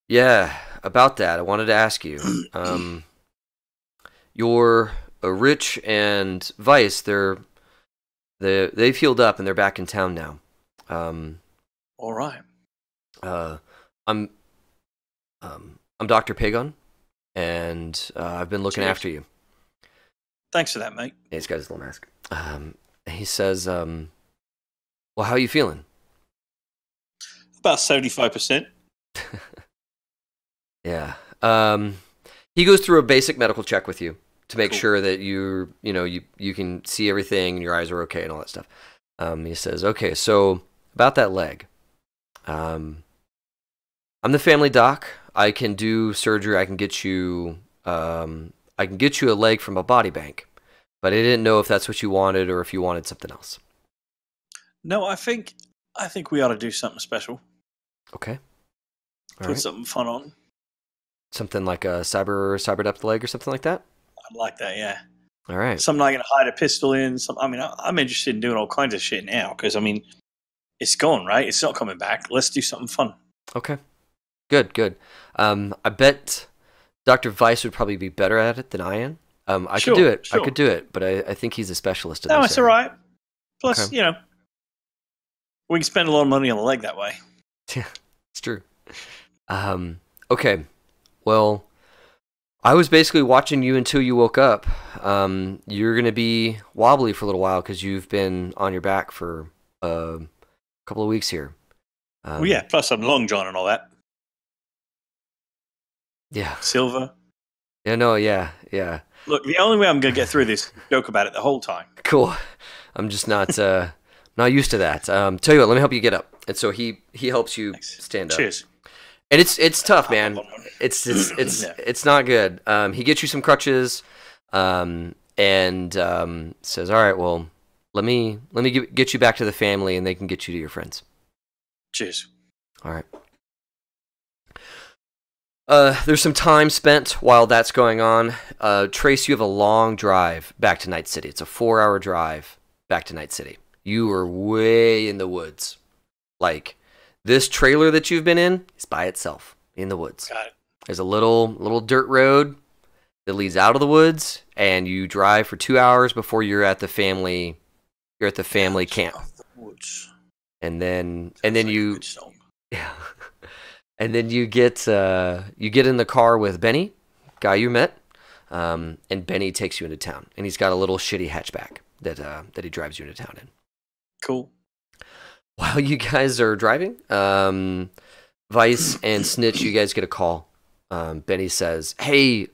Yeah, about that. I wanted to ask you. You're Rich and Vice. They've healed up and they're back in town now. All right. I'm Dr. Pagon, and I've been looking after you. Thanks for that, mate. Yeah, he's got his little mask. He says, well, how are you feeling? About 75%. Yeah. He goes through a basic medical check with you to make Cool. sure that you can see everything and your eyes are okay and all that stuff. He says, okay, so about that leg. I'm the family doc. I can do surgery. I can get you a leg from a body bank, but I didn't know if that's what you wanted or if you wanted something else. No, I think we ought to do something special. Okay. All Put right. something fun on. Something like a cyber depth leg or something like that. I'd like that, yeah. All right. Something I can hide a pistol in. I'm interested in doing all kinds of shit now because, it's gone, right? It's not coming back. Let's do something fun. Okay. Good. I bet Dr. Weiss would probably be better at it than I am. I could do it. Sure. I could do it, but I think he's a specialist in No, this it's all area. right. Plus, Okay. We can spend a lot of money on the leg that way. Yeah, it's true. Okay. Well, I was basically watching you until you woke up. You're going to be wobbly for a little while because you've been on your back for a couple of weeks here. Well, yeah, plus I'm long john and all that. Yeah. Silver. Yeah, no, yeah. Look, the only way I'm going to get through this is joke about it the whole time. Cool. I'm just not used to that. Tell you what, let me help you get up. And so he helps you Thanks. stand up. Cheers. And it's tough, man. It's Yeah. it's not good. He gets you some crutches, and says, "All right, well, let me get you back to the family, and they can get you to your friends." Cheers. All right. There's some time spent while that's going on. Trace, you have a long drive back to Night City. It's a 4-hour drive back to Night City. You are way in the woods. Like, this trailer that you've been in is by itself in the woods. Got it. There's a little dirt road that leads out of the woods, and you drive for 2 hours before you're at the family. You're at the family camp, and then you yeah, and then you get in the car with Benny, guy you met, and Benny takes you into town, and he's got a little shitty hatchback that he drives you into town in. Cool. While you guys are driving, Vice and Snitch, you guys get a call. Benny says, "Hey,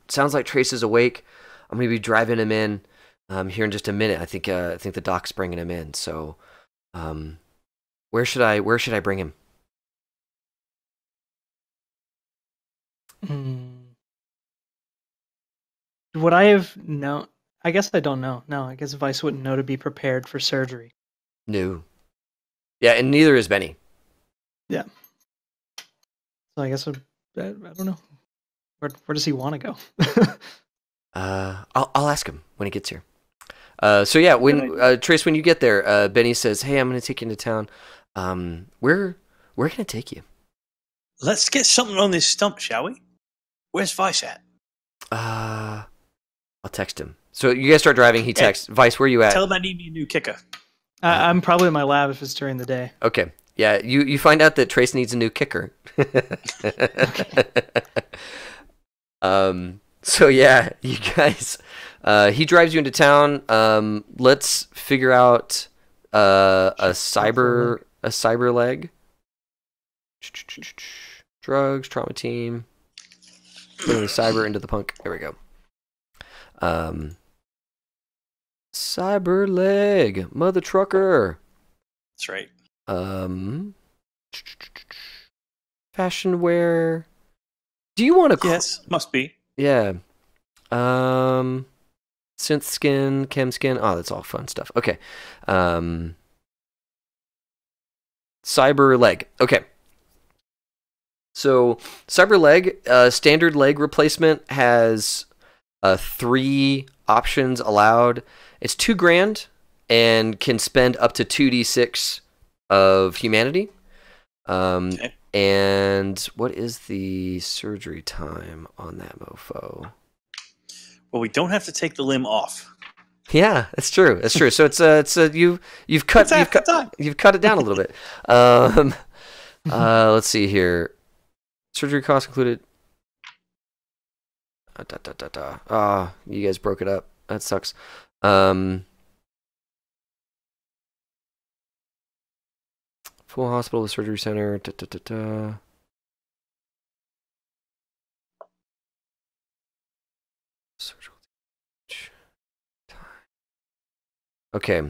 sounds like Trace is awake. I'm gonna be driving him in here in just a minute. I think the doc's bringing him in. So, where should I bring him?" Would I have known? I guess I don't know. No, I guess Vice wouldn't know to be prepared for surgery. No. Yeah, and neither is Benny. Yeah. So I guess I don't know. Where does he want to go? I'll ask him when he gets here. So yeah, when Trace, when you get there, Benny says, "Hey, I'm going to take you into town. Where can I take you?" Let's get something on this stump, shall we? Where's Vice at? I'll text him. So you guys start driving. He texts, "Vice, where you at?" Tell him I need me a new kicker. I'm probably in my lab if it's during the day. Okay. Yeah, you find out that Trace needs a new kicker. So yeah, you guys, he drives you into town. Let's figure out a cyber leg. Drugs, trauma team. Putting the cyber into the punk. There we go. Cyber leg, mother trucker. That's right. Fashion wear. Do you want to? Yes, must be. Yeah. Synth skin, chem skin. Oh, that's all fun stuff. Okay. Cyber leg. Okay. So cyber leg, standard leg replacement has 3 options allowed. It's $2,000 and can spend up to 2d6 of humanity. Okay. And what is the surgery time on that mofo? Well, we don't have to take the limb off. Yeah, that's true. That's true. So you've cut it down a little bit. Let's see here. Surgery costs included. You guys broke it up. That sucks. Full hospital, the surgery center. Surgical. Okay.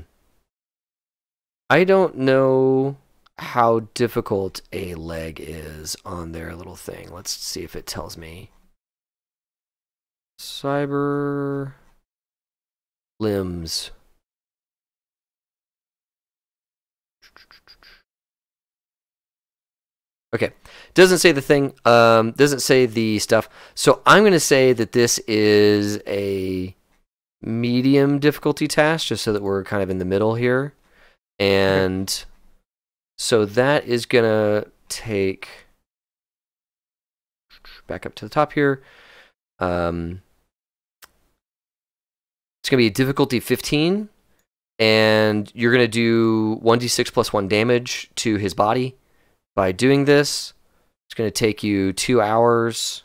I don't know how difficult a leg is on their little thing. Let's see if it tells me. Cyber limbs. Okay. Doesn't say the thing. Doesn't say the stuff. So I'm going to say that this is a medium difficulty task, just so that we're kind of in the middle here. And so that is going to take... Back up to the top here. It's going to be a difficulty 15. And you're going to do 1d6 plus 1 damage to his body. By doing this, it's going to take you 2 hours,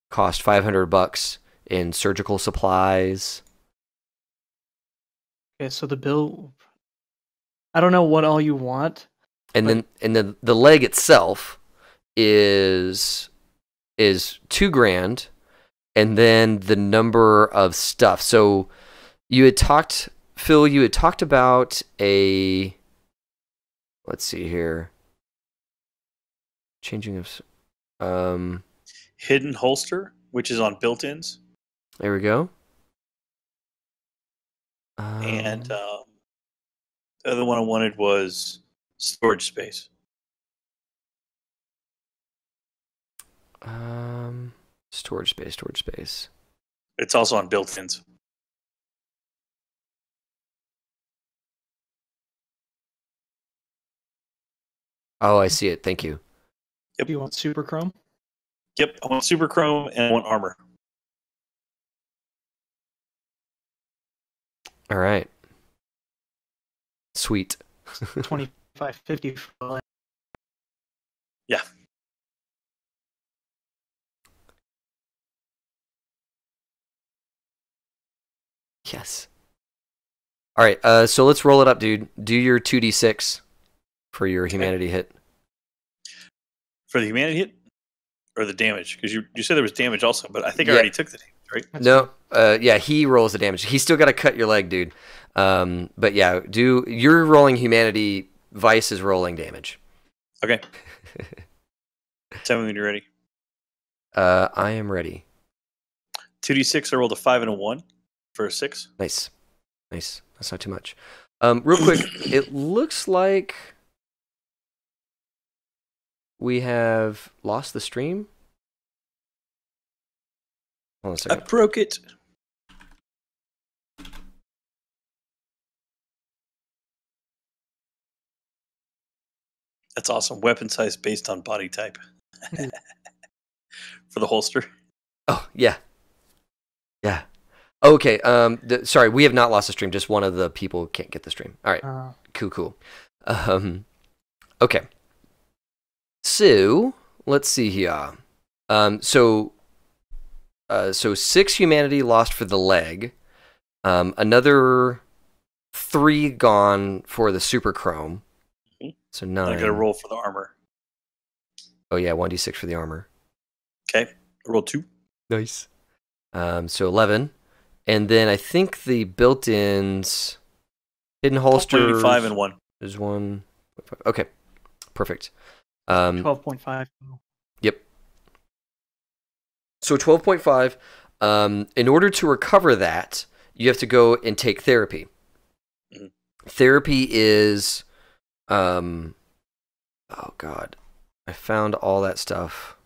cost $500 in surgical supplies. Okay, so the bill. I don't know what all you want. And then the leg itself is $2,000, and then the number of stuff. So you had talked, Phil. You had talked about a. Let's see here. Changing of Hidden holster, which is on built-ins. There we go. And the other one I wanted was storage space. Storage space. It's also on built-ins. Oh, I see it. Thank you. Yep. Do you want super chrome? Yep, I want super chrome and I want armor. All right. Sweet. 25.50. Yeah. Yes. All right. So let's roll it up, dude. Do your 2d6 for your humanity hit. For the humanity hit or the damage? Because you said there was damage also, but I think I already took the damage, right? No. Yeah, he rolls the damage. He's still got to cut your leg, dude. But yeah, you're rolling humanity. Vice is rolling damage. Okay. Tell me when you're ready. I am ready. 2d6, I rolled a 5 and a 1 for a 6. Nice. That's not too much. Real quick, it looks like we have lost the stream. Hold on a second. I broke it. That's awesome. Weapon size based on body type. For the holster. Oh, yeah. Yeah. Okay, sorry, we have not lost the stream. Just one of the people can't get the stream. All right, cool. Okay. So, let's see here. So 6 humanity lost for the leg. Another 3 gone for the super chrome. So 9. I got to roll for the armor. Oh yeah, 1d6 for the armor. Okay, roll 2. Nice. So 11, and then I think the built-ins hidden holsters 5 and 1 is 1. Okay, perfect. 12.5. Yep. So 12.5. In order to recover that, you have to go and take therapy. Mm-hmm. Therapy is, oh god, I found all that stuff.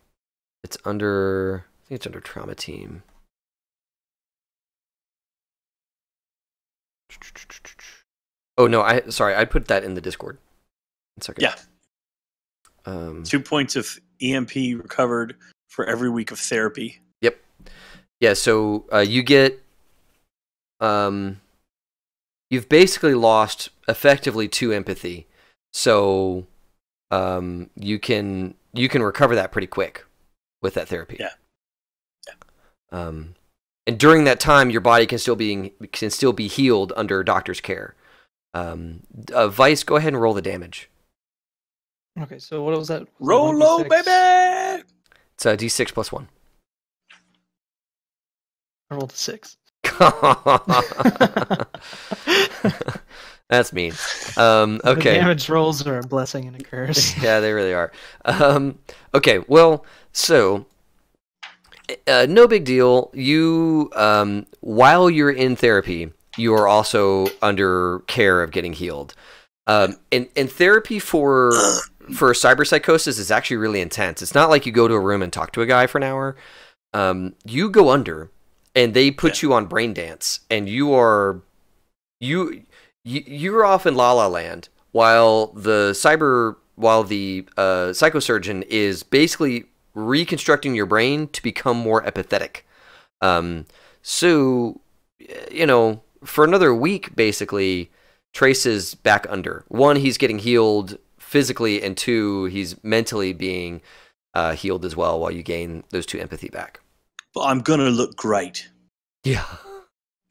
It's under, I think it's under trauma team. Oh no, sorry, I put that in the Discord. 1 second. Yeah. 2 points of EMP recovered for every week of therapy. Yep. Yeah, so you get, you've basically lost effectively 2 empathy. So you can recover that pretty quick with that therapy. Yeah. And during that time, your body can still be healed under doctor's care. Vice, go ahead and roll the damage. Okay, so what was that? Roll low, baby! It's a d6 plus 1. I rolled a 6. That's mean. The Okay. damage rolls are a blessing and a curse. Yeah, they really are. Okay, well, so no big deal. You, while you're in therapy, you are also under care of getting healed. And therapy for cyberpsychosis is actually really intense. It's not like you go to a room and talk to a guy for an hour. You go under, and they put you on brain dance, and you're off in La La Land while the psychosurgeon is basically reconstructing your brain to become more empathetic. So, for another week, basically, Trace is back under. 1, he's getting healed physically, and 2, he's mentally being healed as well while you gain those 2 empathy back. But I'm going to look great. Yeah.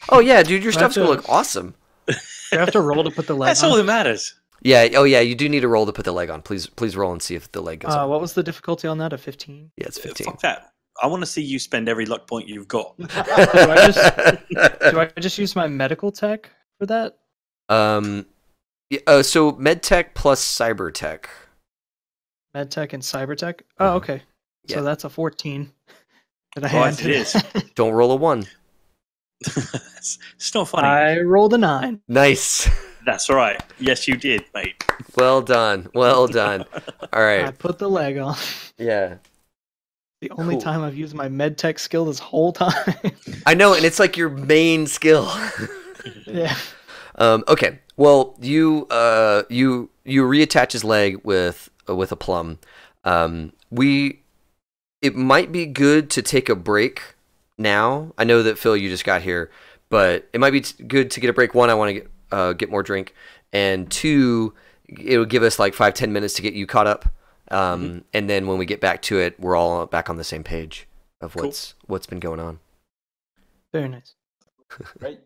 Oh, yeah, dude, your stuff's going to look awesome. You have to roll to put the leg That's on. all that matters. Yeah, oh yeah, you do need a roll to put the leg on. Please roll and see if the leg goes on. What was the difficulty on that? A 15? Yeah, it's 15. Fuck that. I want to see you spend every luck point you've got. Do I just use my medical tech for that? So medtech plus cybertech. Medtech and cybertech? Oh, okay. Yeah. So that's a 14 that I Yes, had. it is. Don't roll a 1. It's not funny. I rolled a 9. Nice. That's all right. Yes, you did, mate. Well done. Well done. All I right. put the leg on. Yeah. The only Cool. time I've used my medtech skill this whole time. I know, and it's like your main skill. Yeah. Okay. Well, you reattach his leg with a plum. It might be good to take a break now. I know that Phil, you just got here, but it might be good to get a break. 1, I want to get more drink, and 2, it'll give us like 5-10 minutes to get you caught up. And then when we get back to it, we're all back on the same page of what's been going on. Very nice. Great.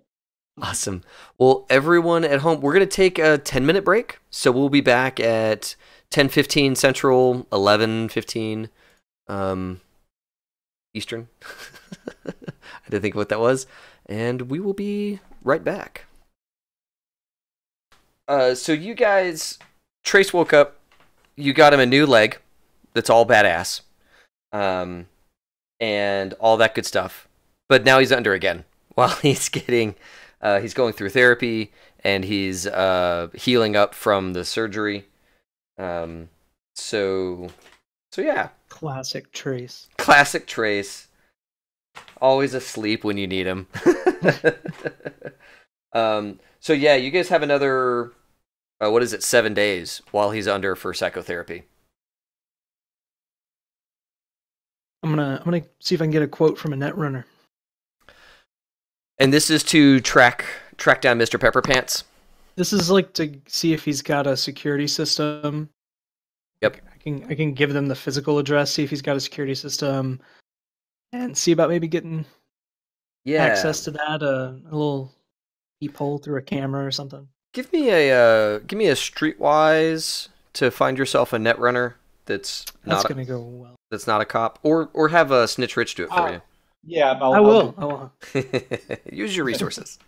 Awesome. Well, everyone at home, we're going to take a 10-minute break. So we'll be back at 10:15 Central, 11:15 Eastern. I didn't think of what that was. And we will be right back. So you guys, Trace woke up. You got him a new leg that's all badass. And all that good stuff. But now he's under again while he's getting... he's going through therapy, and he's healing up from the surgery. So yeah. Classic Trace. Classic Trace. Always asleep when you need him. So yeah, you guys have another what is it, 7 days while he's under for psychotherapy. I'm gonna see if I can get a quote from a netrunner. And this is to track down Mr. Pepperpants. This is like to see if he's got a security system. Yep. I can give them the physical address, see if he's got a security system, and see about maybe getting access to that. A little peephole through a camera or something. Give me a streetwise to find yourself a netrunner that's gonna go well. That's not a cop, or have a Snitch Rich do it for you. Yeah, I will. Use your resources.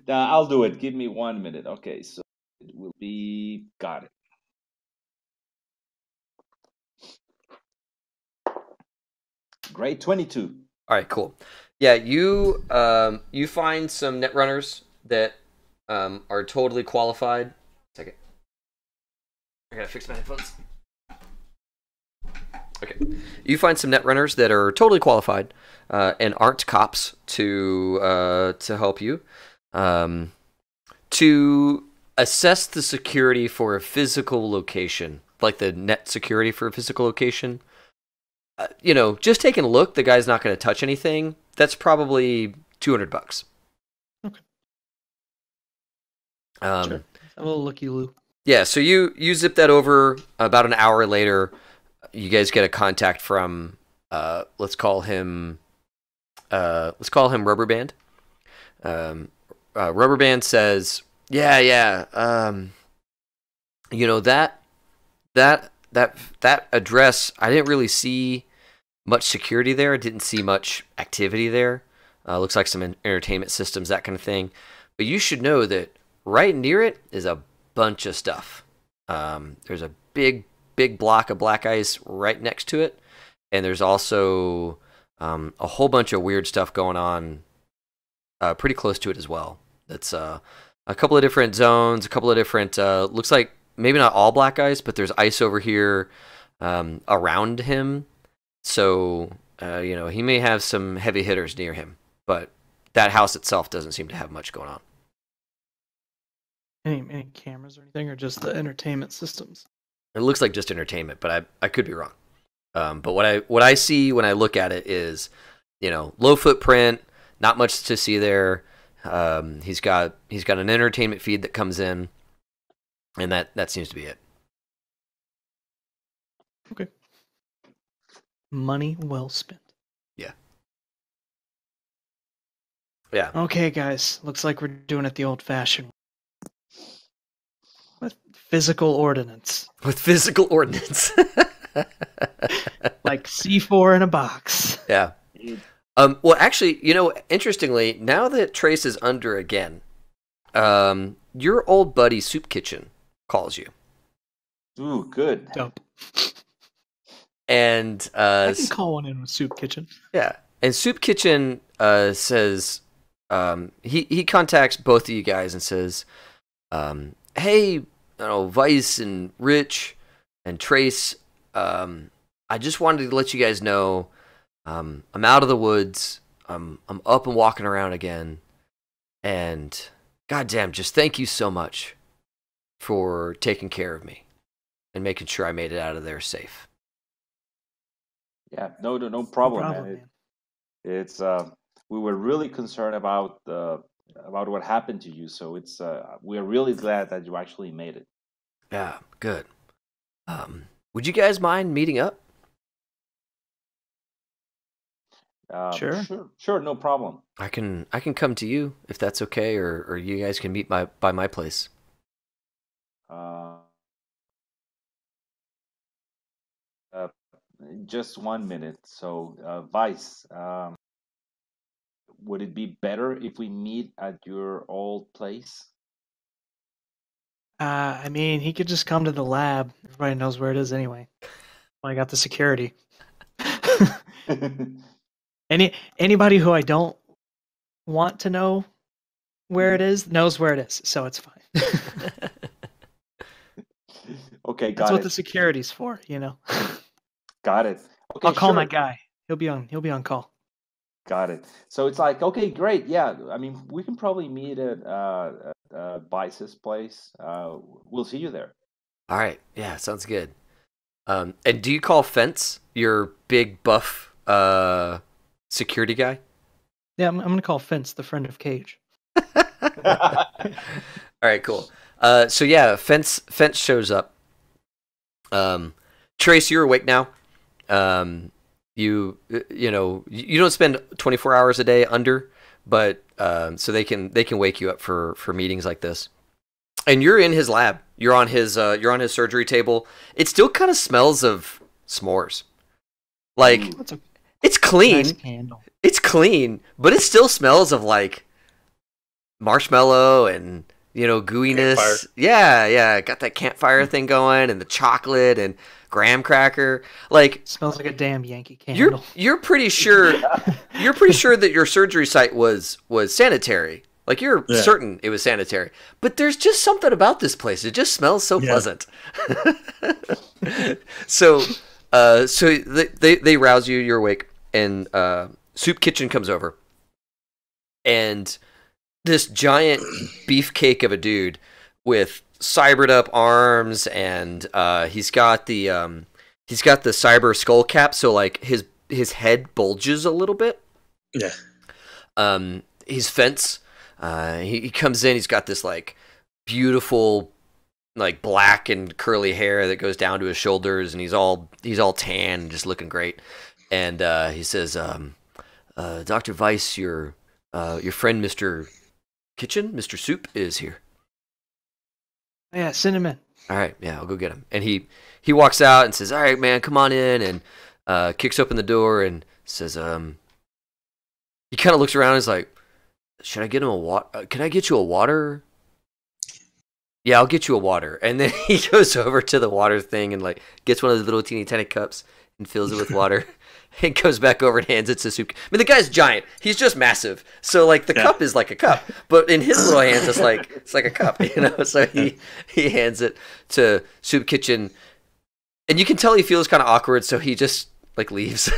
I'll do it. Give me 1 minute. Okay, so it will be got it. Great, 22. All right, cool. Yeah, you find some netrunners that are totally qualified. Second, I gotta fix my headphones. Okay, you find some netrunners that are totally qualified and aren't cops to help you to assess the security for a physical location, like the net security for a physical location. Just taking a look, the guy's not going to touch anything. That's probably $200. Okay. Sure. A little looky-loo. Yeah, so you zip that over. About an hour later, you guys get a contact from let's call him Rubber Band. Rubber Band says, that address, I didn't really see much security there. I didn't see much activity there. Looks like some entertainment systems, that kind of thing. But you should know that right near it is a bunch of stuff. There's a big block of black ice right next to it. And there's also a whole bunch of weird stuff going on pretty close to it as well. That's a couple of different zones, a couple of different, looks like maybe not all black ice, but there's ice over here around him. So, he may have some heavy hitters near him, but that house itself doesn't seem to have much going on. Any cameras or anything, or just the entertainment systems? It looks like just entertainment, but I could be wrong. But what I see when I look at it is, low footprint, not much to see there. He's got an entertainment feed that comes in, and that seems to be it. Okay. Money well spent. Yeah. Yeah. Okay, guys. Looks like we're doing it the old-fashioned way. With physical ordnance. With physical ordnance. Like C4 in a box. Yeah. Well, actually, interestingly, now that Trace is under again, your old buddy Soup Kitchen calls you. Ooh, good. Dope. And I can call one in with Soup Kitchen. Yeah, and Soup Kitchen says he contacts both of you guys and says, "Hey, Vice and Rich and Trace, I just wanted to let you guys know I'm out of the woods. I'm up and walking around again, and goddamn, just thank you so much for taking care of me and making sure I made it out of there safe." Yeah, no problem, man. It's we were really concerned about what happened to you, so it's we're really glad that you actually made it. Yeah, good. Would you guys mind meeting up? Sure, no problem. I can come to you if that's okay, or you guys can meet by my place. Just 1 minute. So, Vice, would it be better if we meet at your old place? I mean, he could just come to the lab. Everybody knows where it is anyway. I got the security. Anybody who I don't want to know where it is knows where it is, so it's fine. Okay, That's what the security's for, Got it. Okay, I'll call my guy. He'll be on call. Got it. So it's like, okay, great. Yeah, I mean, we can probably meet at Vice's place, we'll see you there. All right. Yeah, sounds good. And do you call Fence your big buff security guy? Yeah, I'm gonna call Fence the friend of Cage. All right, cool. So yeah, Fence shows up. Trace, you're awake now. You know you don't spend 24 hours a day under, but so they can wake you up for meetings like this. And you're in his lab. You're on his surgery table. It still kind of smells of s'mores. Like it's clean. Nice candle. It's clean, but it still smells of like marshmallow and gooiness. Campfire. Yeah, got that campfire thing going, and the chocolate and graham cracker. Like Smells like a damn Yankee candle. you're pretty sure that your surgery site was sanitary. Like you're certain it was sanitary. But there's just something about this place. It just smells so pleasant. So they rouse you. You're awake, and Soup Kitchen comes over, and this giant beefcake of a dude with cybered up arms, and he's got the cyber skull cap, so like his head bulges a little bit. Yeah. He's Fence. He comes in. He's got this like beautiful, like black and curly hair that goes down to his shoulders, and he's all tan, and just looking great. And he says, "Dr. Weiss, your friend, Mr. Kitchen, Mr. Soup, is here." Yeah, send him in. All right, yeah, I'll go get him. And he walks out and says, "All right, man, come on in," and kicks open the door and says, he kind of looks around and is like, "Should I get him a water? Can I get you a water?" "Yeah, I'll get you a water." And then he goes over to the water thing and like gets one of those little teeny tiny cups and fills it with water. And goes back over and hands it to Soup. I mean, the guy's giant. He's just massive. So like the cup is like a cup, but in his little hands, it's like a cup, So he hands it to Soup Kitchen, and you can tell he feels kind of awkward. So he just like leaves,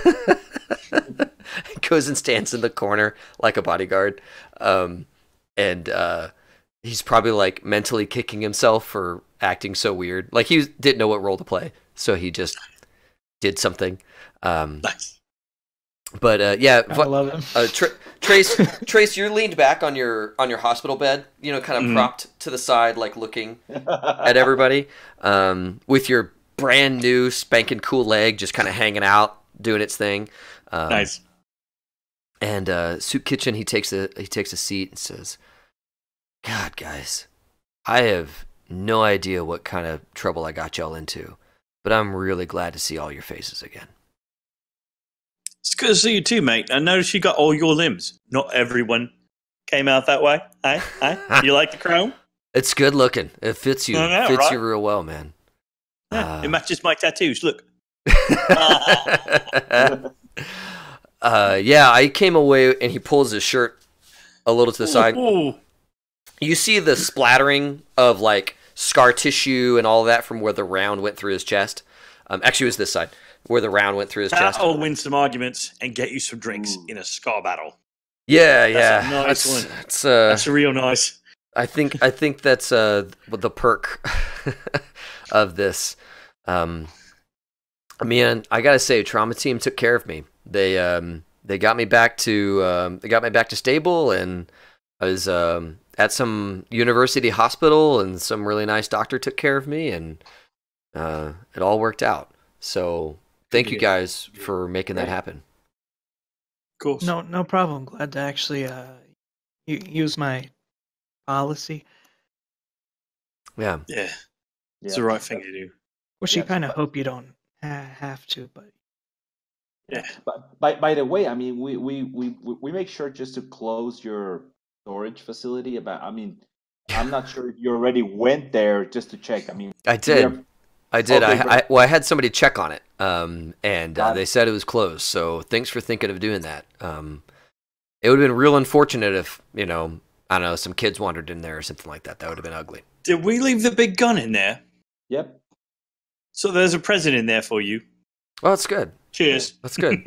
goes and stands in the corner like a bodyguard, and he's probably like mentally kicking himself for acting so weird. Like he didn't know what role to play, so he just did something. Nice. But yeah, I love him. Trace, you're leaned back on your hospital bed, kind of propped to the side, like looking at everybody, with your brand new spanking cool leg just kind of hanging out, doing its thing. Nice. And Soup Kitchen, he takes a seat and says, "God, guys, I have no idea what kind of trouble I got y'all into, but I'm really glad to see all your faces again." It's good to see you too, mate. I noticed you got all your limbs. Not everyone came out that way. Hey? You like the chrome? It's good looking. It fits you. I know, Fits right? you real well, man. Yeah, it matches my tattoos. Look. Yeah, I came away, and he pulls his shirt a little to the side. Ooh. You see the splattering of like scar tissue and all that from where the round went through his chest. Actually, it was this side where the round went through his chest. That'll win some arguments and get you some drinks in a scar battle. Yeah, That's a nice one. That's real nice. I think that's the perk of this. Man, I gotta say, Trauma Team took care of me. They got me back to stable, and I was at some university hospital, and some really nice doctor took care of me, and it all worked out. So thank you guys for making that happen. Of course. No problem. Glad to actually use my policy. Yeah. Yeah. It's the right thing to do. Which you kind of hope you don't have to, but Yeah. But by the way, I mean, we make sure just to close your storage facility. I'm not sure if you already went there just to check. I mean, I did. Okay, I had somebody check on it, and they said it was closed. So thanks for thinking of doing that. It would have been real unfortunate if, I don't know, some kids wandered in there or something like that. That would have been ugly. Did we leave the big gun in there? Yep. So there's a present in there for you. Well, that's good. Cheers. That's good.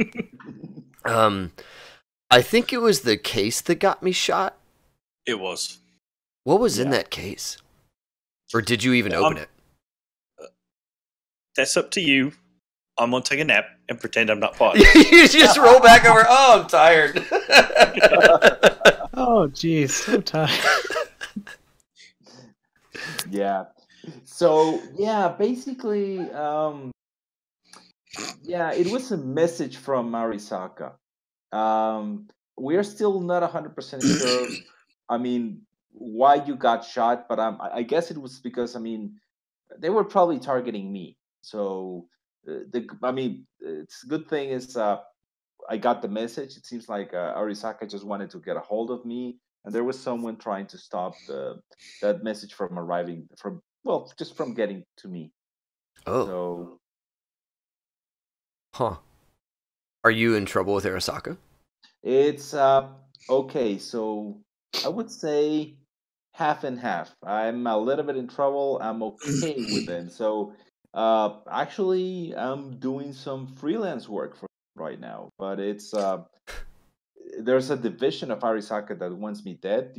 I think it was the case that got me shot. It was. What was in Yeah. that case? Or did you even open it? That's up to you. I'm gonna take a nap and pretend I'm not part of it. You just roll back over. Oh, I'm tired. Oh, geez, so tired. Yeah. So yeah, basically, yeah, it was a message from Arisaka. We're still not 100% sure. I mean, why you got shot, but I guess it was because they were probably targeting me. So it's a good thing is I got the message. It seems like Arisaka just wanted to get a hold of me, and there was someone trying to stop that message from arriving just from getting to me. Oh, So huh. Are you in trouble with Arasaka? it's okay. So I would say half and half. I'm a little bit in trouble. I'm okay with it. So actually, I'm doing some freelance work for right now, but it's there's a division of Arisaka that wants me dead.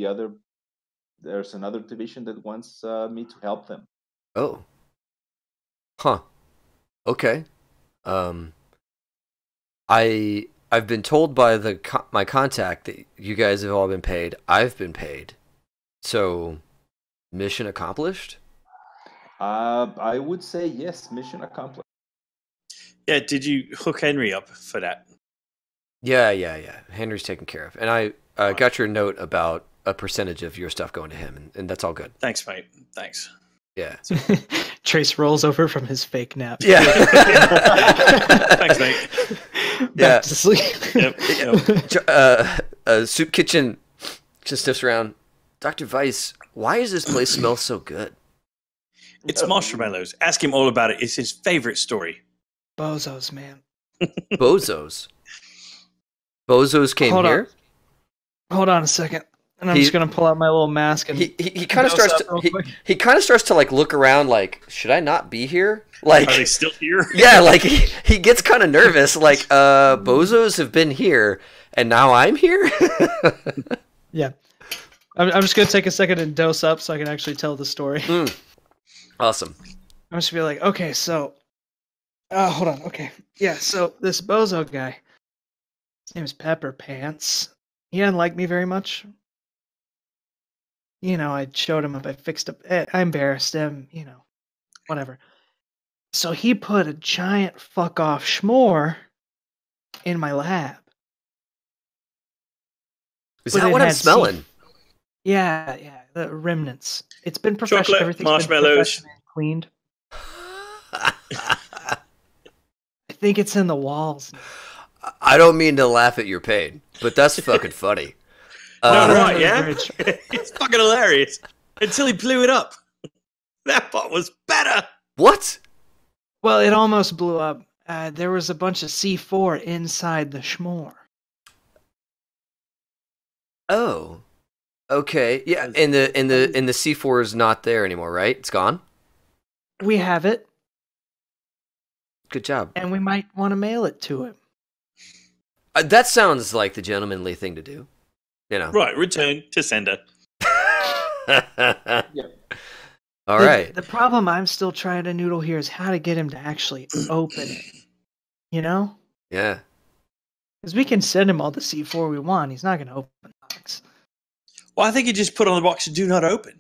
There's another division that wants me to help them. Oh. Huh. Okay. Um, I've been told by my contact that you guys have all been paid. I've been paid. So, mission accomplished? I would say yes, mission accomplished. Yeah, did you hook Henry up for that? Yeah. Henry's taken care of. And I got your note about a percentage of your stuff going to him, and that's all good. Thanks, mate. Thanks. Yeah. Trace rolls over from his fake nap. Yeah. Thanks, mate. Back Yeah. to sleep. Yep. Soup Kitchen just sniffs around. Dr. Weiss, why does this place smell so good? It's marshmallows. Ask him all about it. It's his favorite story. Bozos, man. Bozos. Bozos came Hold on. here? Hold on a second. And I'm He- just gonna pull out my little mask and He kind of dose starts up to real quick. he kind of starts to like look around like, should I not be here? Like Are they still here? yeah, like he gets kind of nervous like bozos have been here and now I'm here? Yeah. I'm just gonna take a second and dose up so I can actually tell the story. Awesome. I'm just gonna be like, okay, so hold on, okay. Yeah, so this bozo guy, his name is Pepper Pants. He didn't like me very much. You know, I showed him up, I fixed up, I embarrassed him, you know, whatever. So he put a giant fuck off schmore in my lab. Is But that it what I'm had smelling? Yeah, the remnants. It's been professional. Chocolate, Everything's marshmallows. been professionally cleaned. I think it's in the walls. I don't mean to laugh at your pain, but that's fucking funny. No, Uh, right, yeah? very true. It's fucking hilarious. Until he blew it up. That part was better. What? Well, it almost blew up. There was a bunch of C4 inside the schmore. Oh. Okay. Yeah, and the C4 is not there anymore, right? It's gone? We have it, Good job. and we might want to mail it to him. That sounds like the gentlemanly thing to do. You know. Right, return to sender. All right. The problem I'm still trying to noodle here is how to get him to actually open it. You know? Yeah. Because we can send him all the C4 we want. He's not going to open the box. Well, I think you just put on the box do not open.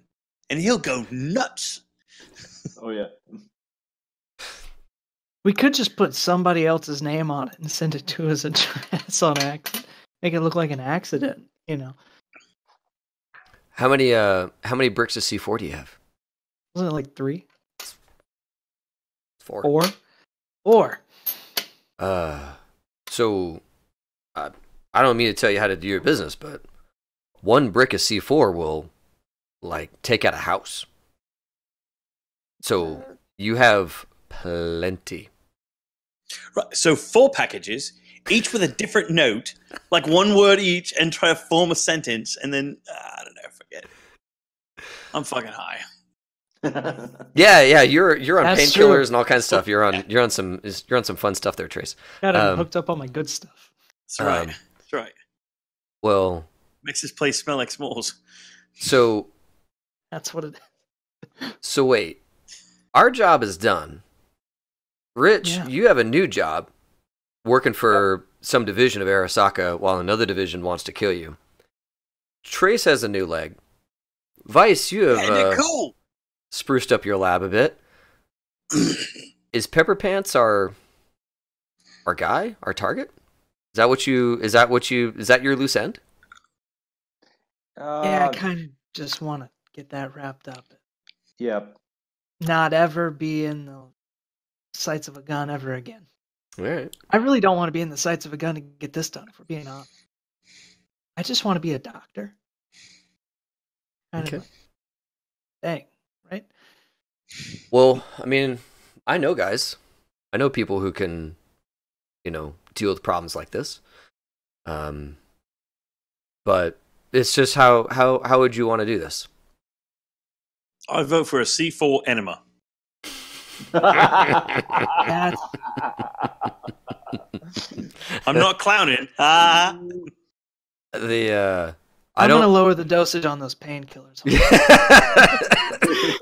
And he'll go nuts. Oh yeah. We could just put somebody else's name on it and send it to his address on accident. Make it look like an accident, you know. How many bricks of C4 do you have? Wasn't it like 3? 4. 4? 4. So I don't mean to tell you how to do your business, but 1 brick of C4 will like take out a house. So you have plenty. Right, so 4 packages, each with a different note, like 1 word each, and try to form a sentence, and then, I don't know, forget it. I'm fucking high. Yeah, you're on That's true. painkillers and all kinds of stuff. You're on some fun stuff there, Trace. Got him hooked up on my good stuff. That's right. Um, That's right. Well, Makes this place smell like s'mores. so That's what it is. So wait, our job is done. Rich, Yeah. you have a new job, working for some division of Arasaka, while another division wants to kill you. Trace has a new leg. Vice, you Yeah, they're have cool. spruced up your lab a bit. Is Pepper Pants our guy, our target? Is that your loose end? Yeah, I kind of just want to get that wrapped up. Yeah. Not ever be in the sights of a gun ever again. All right. I really don't want to be in the sights of a gun to get this done, if we're being honest. I just want to be a doctor. Kind Okay. of like, dang, right? Well, I mean, I know guys. I know people who can, deal with problems like this. But it's just how would you want to do this? I vote for a C4 enema. That's I'm not clowning. The I'm gonna lower the dosage on those painkillers.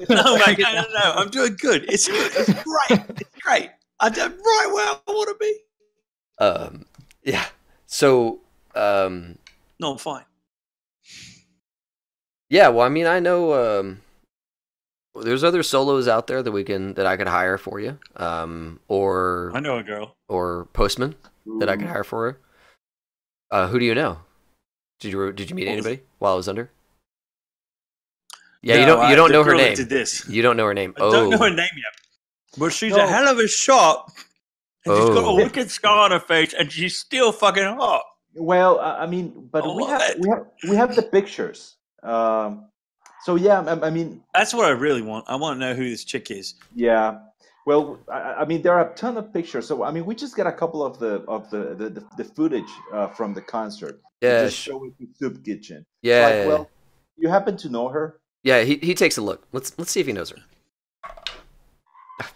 No, mate, no. I'm doing good. It's good. It's great. It's great. I'm right where I want to be. Yeah. So, No, I'm fine. yeah. Well, I mean, I know there's other solos out there that I could hire for you, or I know a girl. or postman that I could hire for her. Who do you know? Did you meet anybody while I was under? Yeah, No, you don't the know her girl that name. Did this? You don't know her name. I don't know her name yet, but she's a hell of a shot, and she's got a Oh. wicked scar on her face, and she's still fucking hot. Well, I mean, but I we love have it. we have the pictures. So yeah, I mean, That's what I really want. I want to know who this chick is. yeah. Well, I mean, there are a ton of pictures. So I mean, we just got a couple of the footage from the concert. Yeah, To just show it to Soup Kitchen. Yeah. Like, well, you happen to know her? Yeah, he takes a look. Let's see if he knows her.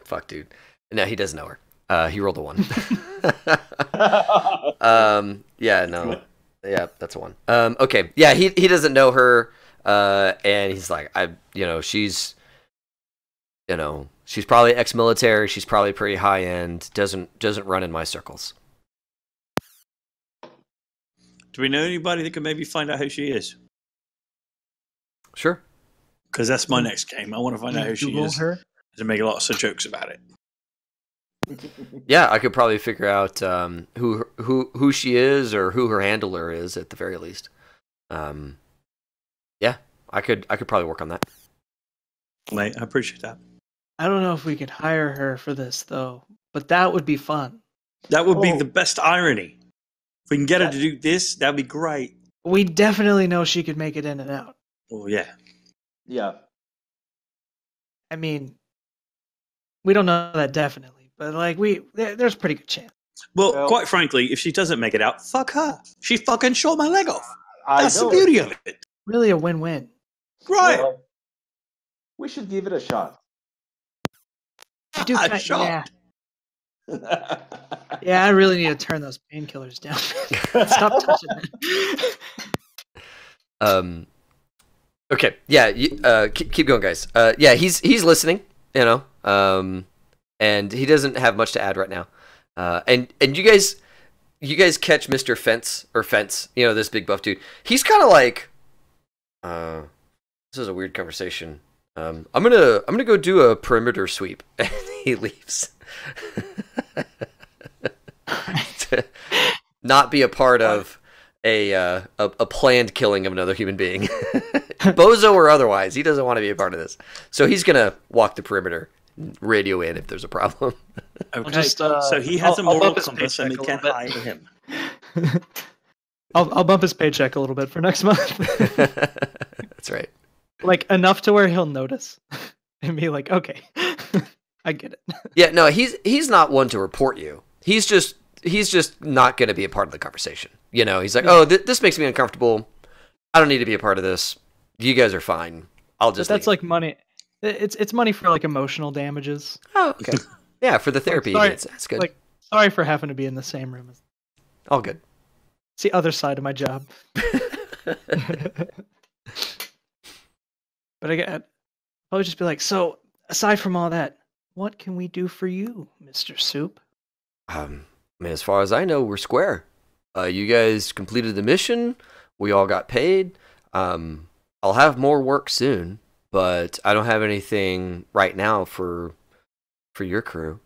Fuck, dude. No, he doesn't know her. He rolled a 1. Yeah, no. Yeah, that's a 1. Okay. Yeah, he doesn't know her. And he's like, she's probably ex-military. She's probably pretty high end. Doesn't run in my circles. Do we know anybody that can maybe find out who she is? Sure. Because that's my next game. I want to find out who she Google is her. to make lots of jokes about it. Yeah, I could probably figure out who she is or who her handler is at the very least. Yeah, I could probably work on that. Mate, I appreciate that. I don't know if we could hire her for this though, but that would be fun. That would be Oh. the best irony. If we can get her to do this, that'd be great. We definitely know she could make it in and out. Oh, yeah. Yeah. I mean, we don't know that definitely, but like there's a pretty good chance. Well, quite frankly, if she doesn't make it out, fuck her. She fucking shot my leg off. I That's the know. beauty of it. Really a win-win. Right. Well, we should give it a shot. I do I'm yeah. shocked. Yeah, I really need to turn those painkillers down. Stop touching that. Okay. Yeah. Keep going, guys. Yeah, he's listening. And he doesn't have much to add right now. And you guys catch Mr. Fence, this big buff dude. He's kind of like, this is a weird conversation. I'm gonna go do a perimeter sweep, and he leaves. To not be a part of a planned killing of another human being, bozo or otherwise. He doesn't want to be a part of this, so he's gonna walk the perimeter, radio in if there's a problem. Okay. just, so he has I'll a moral bump his compass and we paycheck a can little hire bit. him. I'll bump his paycheck a little bit for next month. That's right. Like enough to where he'll notice and be like, okay, I get it. Yeah, no, he's not one to report you. He's just not going to be a part of the conversation. He's like, oh, this makes me uncomfortable. I don't need to be a part of this. You guys are fine. I'll But just. that's leave. like money. It's money for like emotional damages. Oh, okay. Yeah, for the therapy. Sorry, That's good. Like, sorry for having to be in the same room. All good. It's the other side of my job. But I would just be like, so aside from all that, what can we do for you, Mr. Soup? I mean, as far as I know, we're square. You guys completed the mission. We all got paid. I'll have more work soon, but I don't have anything right now for your crew.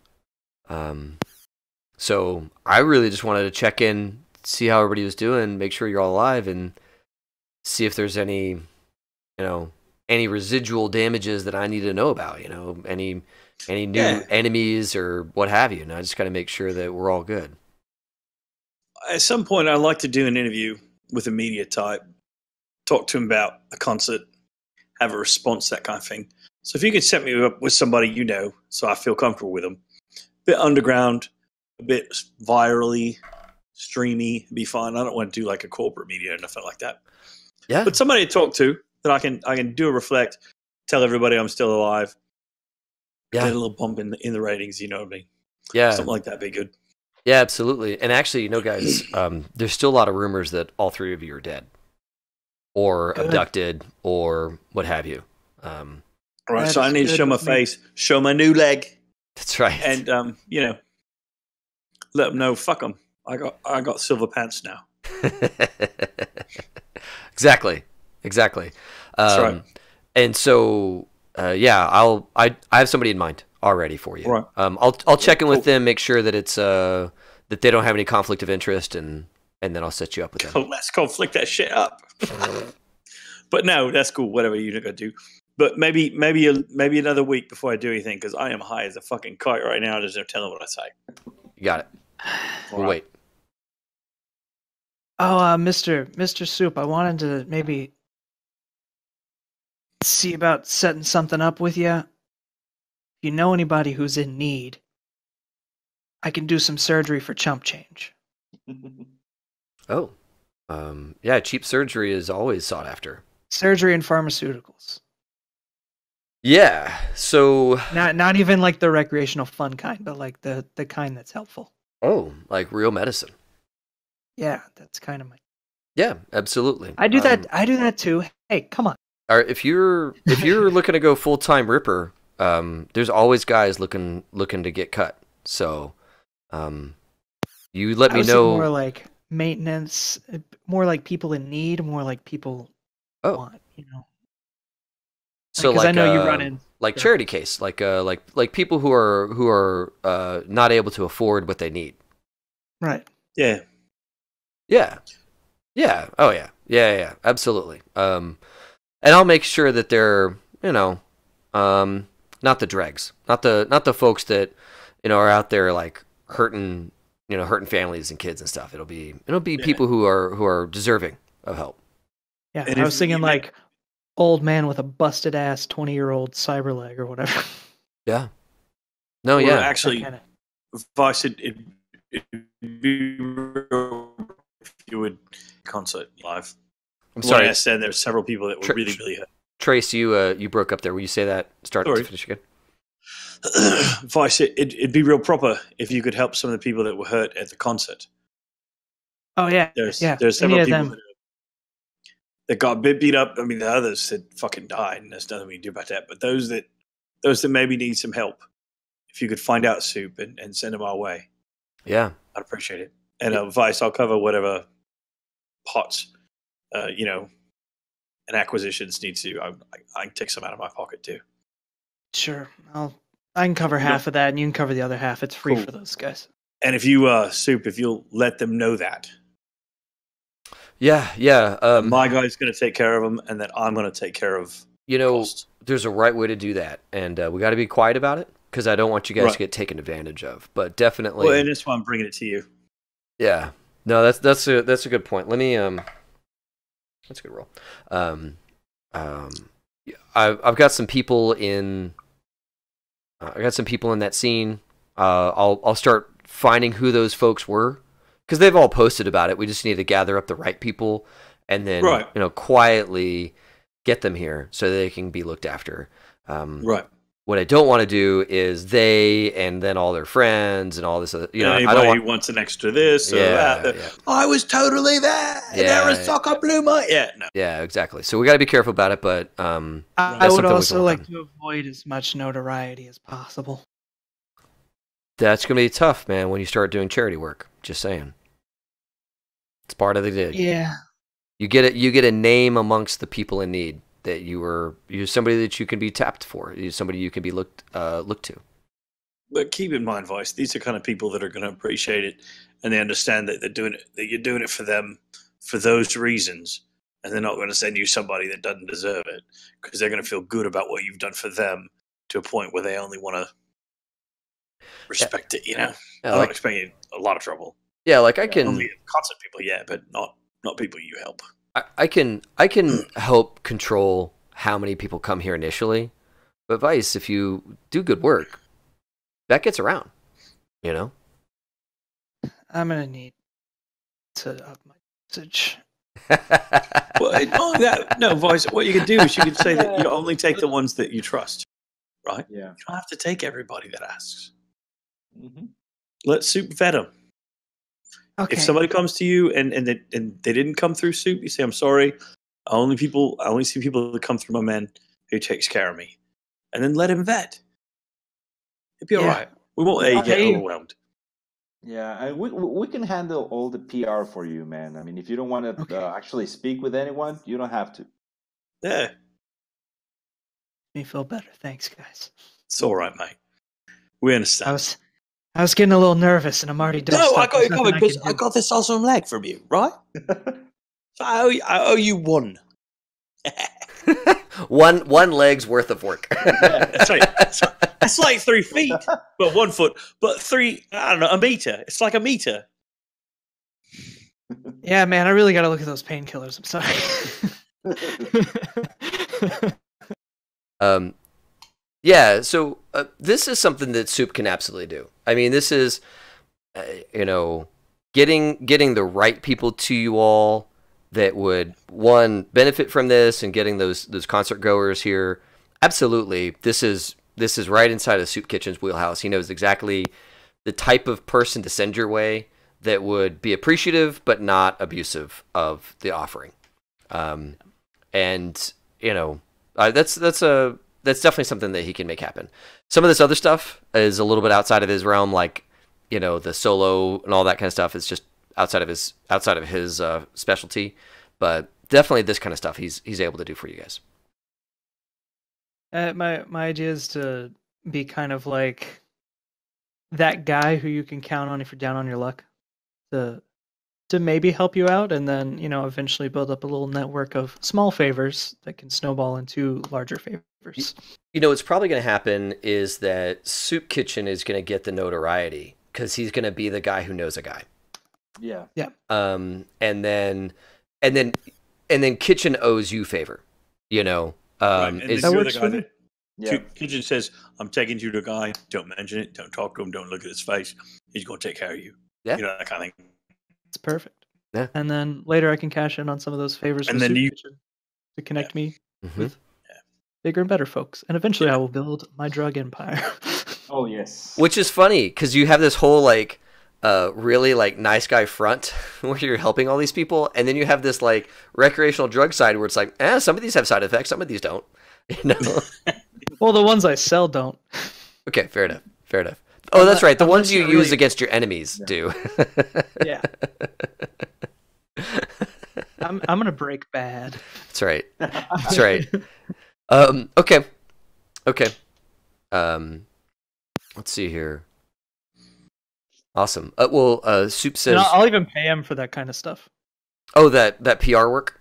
So I really just wanted to check in, see how everybody was doing, make sure you're all alive, and see if there's any residual damages that I need to know about. Any new enemies or what have you. And I just got to make sure that we're all good. At some point, I'd like to do an interview with a media type, talk to him about a concert, have a response, that kind of thing. So if you could set me up with somebody so I feel comfortable with them, a bit underground, a bit virally, streamy, be fine. I don't want to do like a corporate media or nothing like that. Yeah. But somebody to talk to that I can do a reflect, tell everybody I'm still alive, get a little bump in the ratings, you know what I mean? Yeah. Something like that would be good. Yeah, absolutely. And actually, guys, there's still a lot of rumors that all three of you are dead or abducted or what have you. All right, so I need to show my face, show my new leg. That's right. And, let them know, fuck them. I got silver pants now. Exactly. That's right. And so, I have somebody in mind already for you. Right. I'll check in with them, make sure that it's that they don't have any conflict of interest, and then I'll set you up with them. Oh, let's conflict that shit up. But no, that's cool. Whatever you're gonna do. But maybe another week before I do anything, because I am high as a fucking kite right now. There's no telling what I say. You got it. We'll wait. Oh, Mr. Soup, I wanted to maybe see about setting something up with you. If you know anybody who's in need, I can do some surgery for chump change. Oh, yeah, cheap surgery is always sought after. Surgery and pharmaceuticals. Yeah, so not even like the recreational fun kind, but like the kind that's helpful. Oh, like real medicine. Yeah, that's kind of my. Yeah, absolutely. I do that. I do that too. Hey, come on. All right, if you're looking to go full-time Ripper, there's always guys looking to get cut. So, you let me know. More like maintenance, more like people in need, more like people want. So like, I know you run in like charity case, like people who are not able to afford what they need. Right. Yeah. Yeah. Yeah. Oh yeah. Yeah. Absolutely. And I'll make sure that they're not the dregs, not the folks that are out there like hurting families and kids and stuff. It'll be people who are deserving of help. Yeah. And I was thinking like old man with a busted ass 20-year-old cyber leg or whatever. Yeah. No. Well, yeah. Actually, Vice, it'd be real if you would concert live. I'm sorry. Like I said, there's several people that were really hurt. Trace, you broke up there. Will you say that? Start to finish again. Vice, it'd be real proper if you could help some of the people that were hurt at the concert. Oh yeah, there's several people that got a bit beat up. I mean, the others had fucking died, and there's nothing we can do about that. But those that maybe need some help, if you could find out Soup and send them our way, yeah, I'd appreciate it. And Vice, I'll cover whatever pots, and acquisitions need to. I can take some out of my pocket too. Sure, I can cover half of that, and you can cover the other half. It's free for those guys. And if you Soup, if you'll let them know that. Yeah. My guy's going to take care of them, and then I'm going to take care of. There's a right way to do that, and we got to be quiet about it because I don't want you guys to get taken advantage of. But definitely, well, and that's why I'm bringing it to you. Yeah, no, that's a good point. Let me that's a good roll. I've got some people in. I got some people in that scene. I'll start finding who those folks were. Because they've all posted about it. We just need to gather up the right people and then, quietly get them here so they can be looked after. Right. What I don't want to do is they and then all their friends and all this other, Anybody I don't want who wants an extra this or Yeah, that. yeah. I was totally there. Yeah. Arasaka blew my... Yeah, no. Yeah, exactly. So we got to be careful about it, but I that's would something we also can work like on. to avoid as much notoriety as possible. That's going to be tough, man, when you start doing charity work. Just saying. It's part of the gig. Yeah. You get a name amongst the people in need that you're somebody that you can be tapped for. You're somebody you can be looked to. But keep in mind, Vice, these are kind of people that are going to appreciate it, and they understand that you're doing it for them for those reasons, and they're not going to send you somebody that doesn't deserve it because they're going to feel good about what you've done for them to a point where they only want to respect it. Yeah, I'm not expecting a lot of trouble. Yeah, like I can Only concert people, yeah, but not people you help. I can help control how many people come here initially, but Vice, if you do good work, that gets around, I'm gonna need to up my message. Well, no, Vice. What you could do is you could say that you only take the ones that you trust, right? Yeah. You don't have to take everybody that asks. Mm-hmm. Let Soup vet them. Okay. If somebody comes to you and they didn't come through Soup, you say, "I'm sorry. I only see people that come through my man who takes care of me," and then let him vet. It'd be all right. We won't let you get overwhelmed. Yeah, and we can handle all the PR for you, man. I mean, if you don't want to actually speak with anyone, you don't have to. Yeah, Me feel better. Thanks, guys. it's all right, mate. We understand. I was getting a little nervous, and I'm already done. No, I got you covered because I got this awesome leg from you, right? So I owe you one. one leg's worth of work. That's right. That's like 3 feet, but 1 foot, but a meter. It's like a meter. Yeah, man, I really got to look at those painkillers. I'm sorry. Yeah, so this is something that Soup can absolutely do. I mean, this is, getting the right people to you all that would, one, benefit from this and getting those concert goers here. Absolutely, this is right inside of Soup Kitchen's wheelhouse. He knows exactly the type of person to send your way that would be appreciative but not abusive of the offering. That's definitely something that he can make happen. Some of this other stuff is a little bit outside of his realm, like, the solo and all that kind of stuff is just outside of his specialty. But definitely this kind of stuff he's able to do for you guys. My idea is to be kind of like that guy who you can count on if you're down on your luck to maybe help you out, and then eventually build up a little network of small favors that can snowball into larger favors. What's probably going to happen is that Soup Kitchen is going to get the notoriety because he's going to be the guy who knows a guy. Yeah. And then Kitchen owes you favor. Right. And Is then you're works the for guy me. that Kitchen says, "I'm taking you to a guy. Don't mention it. Don't talk to him. Don't look at his face. He's going to take care of you." Yeah. That kind of thing. It's perfect. Yeah. And then later I can cash in on some of those favors And with then Soup you- Kitchen to connect me Mhm. with bigger and better folks. And eventually I will build my drug empire. Oh yes. Which is funny because you have this whole really nice guy front where you're helping all these people, and then you have this recreational drug side where it's like, some of these have side effects, some of these don't. Well, the ones I sell don't. Okay, fair enough. Oh, that's right. The ones Unless you you're use really- against your enemies do. Yeah. I'm gonna break bad. That's right. That's right. Okay. Let's see here. Awesome. Soup And says, I'll even pay him for that kind of stuff. "Oh, that PR work,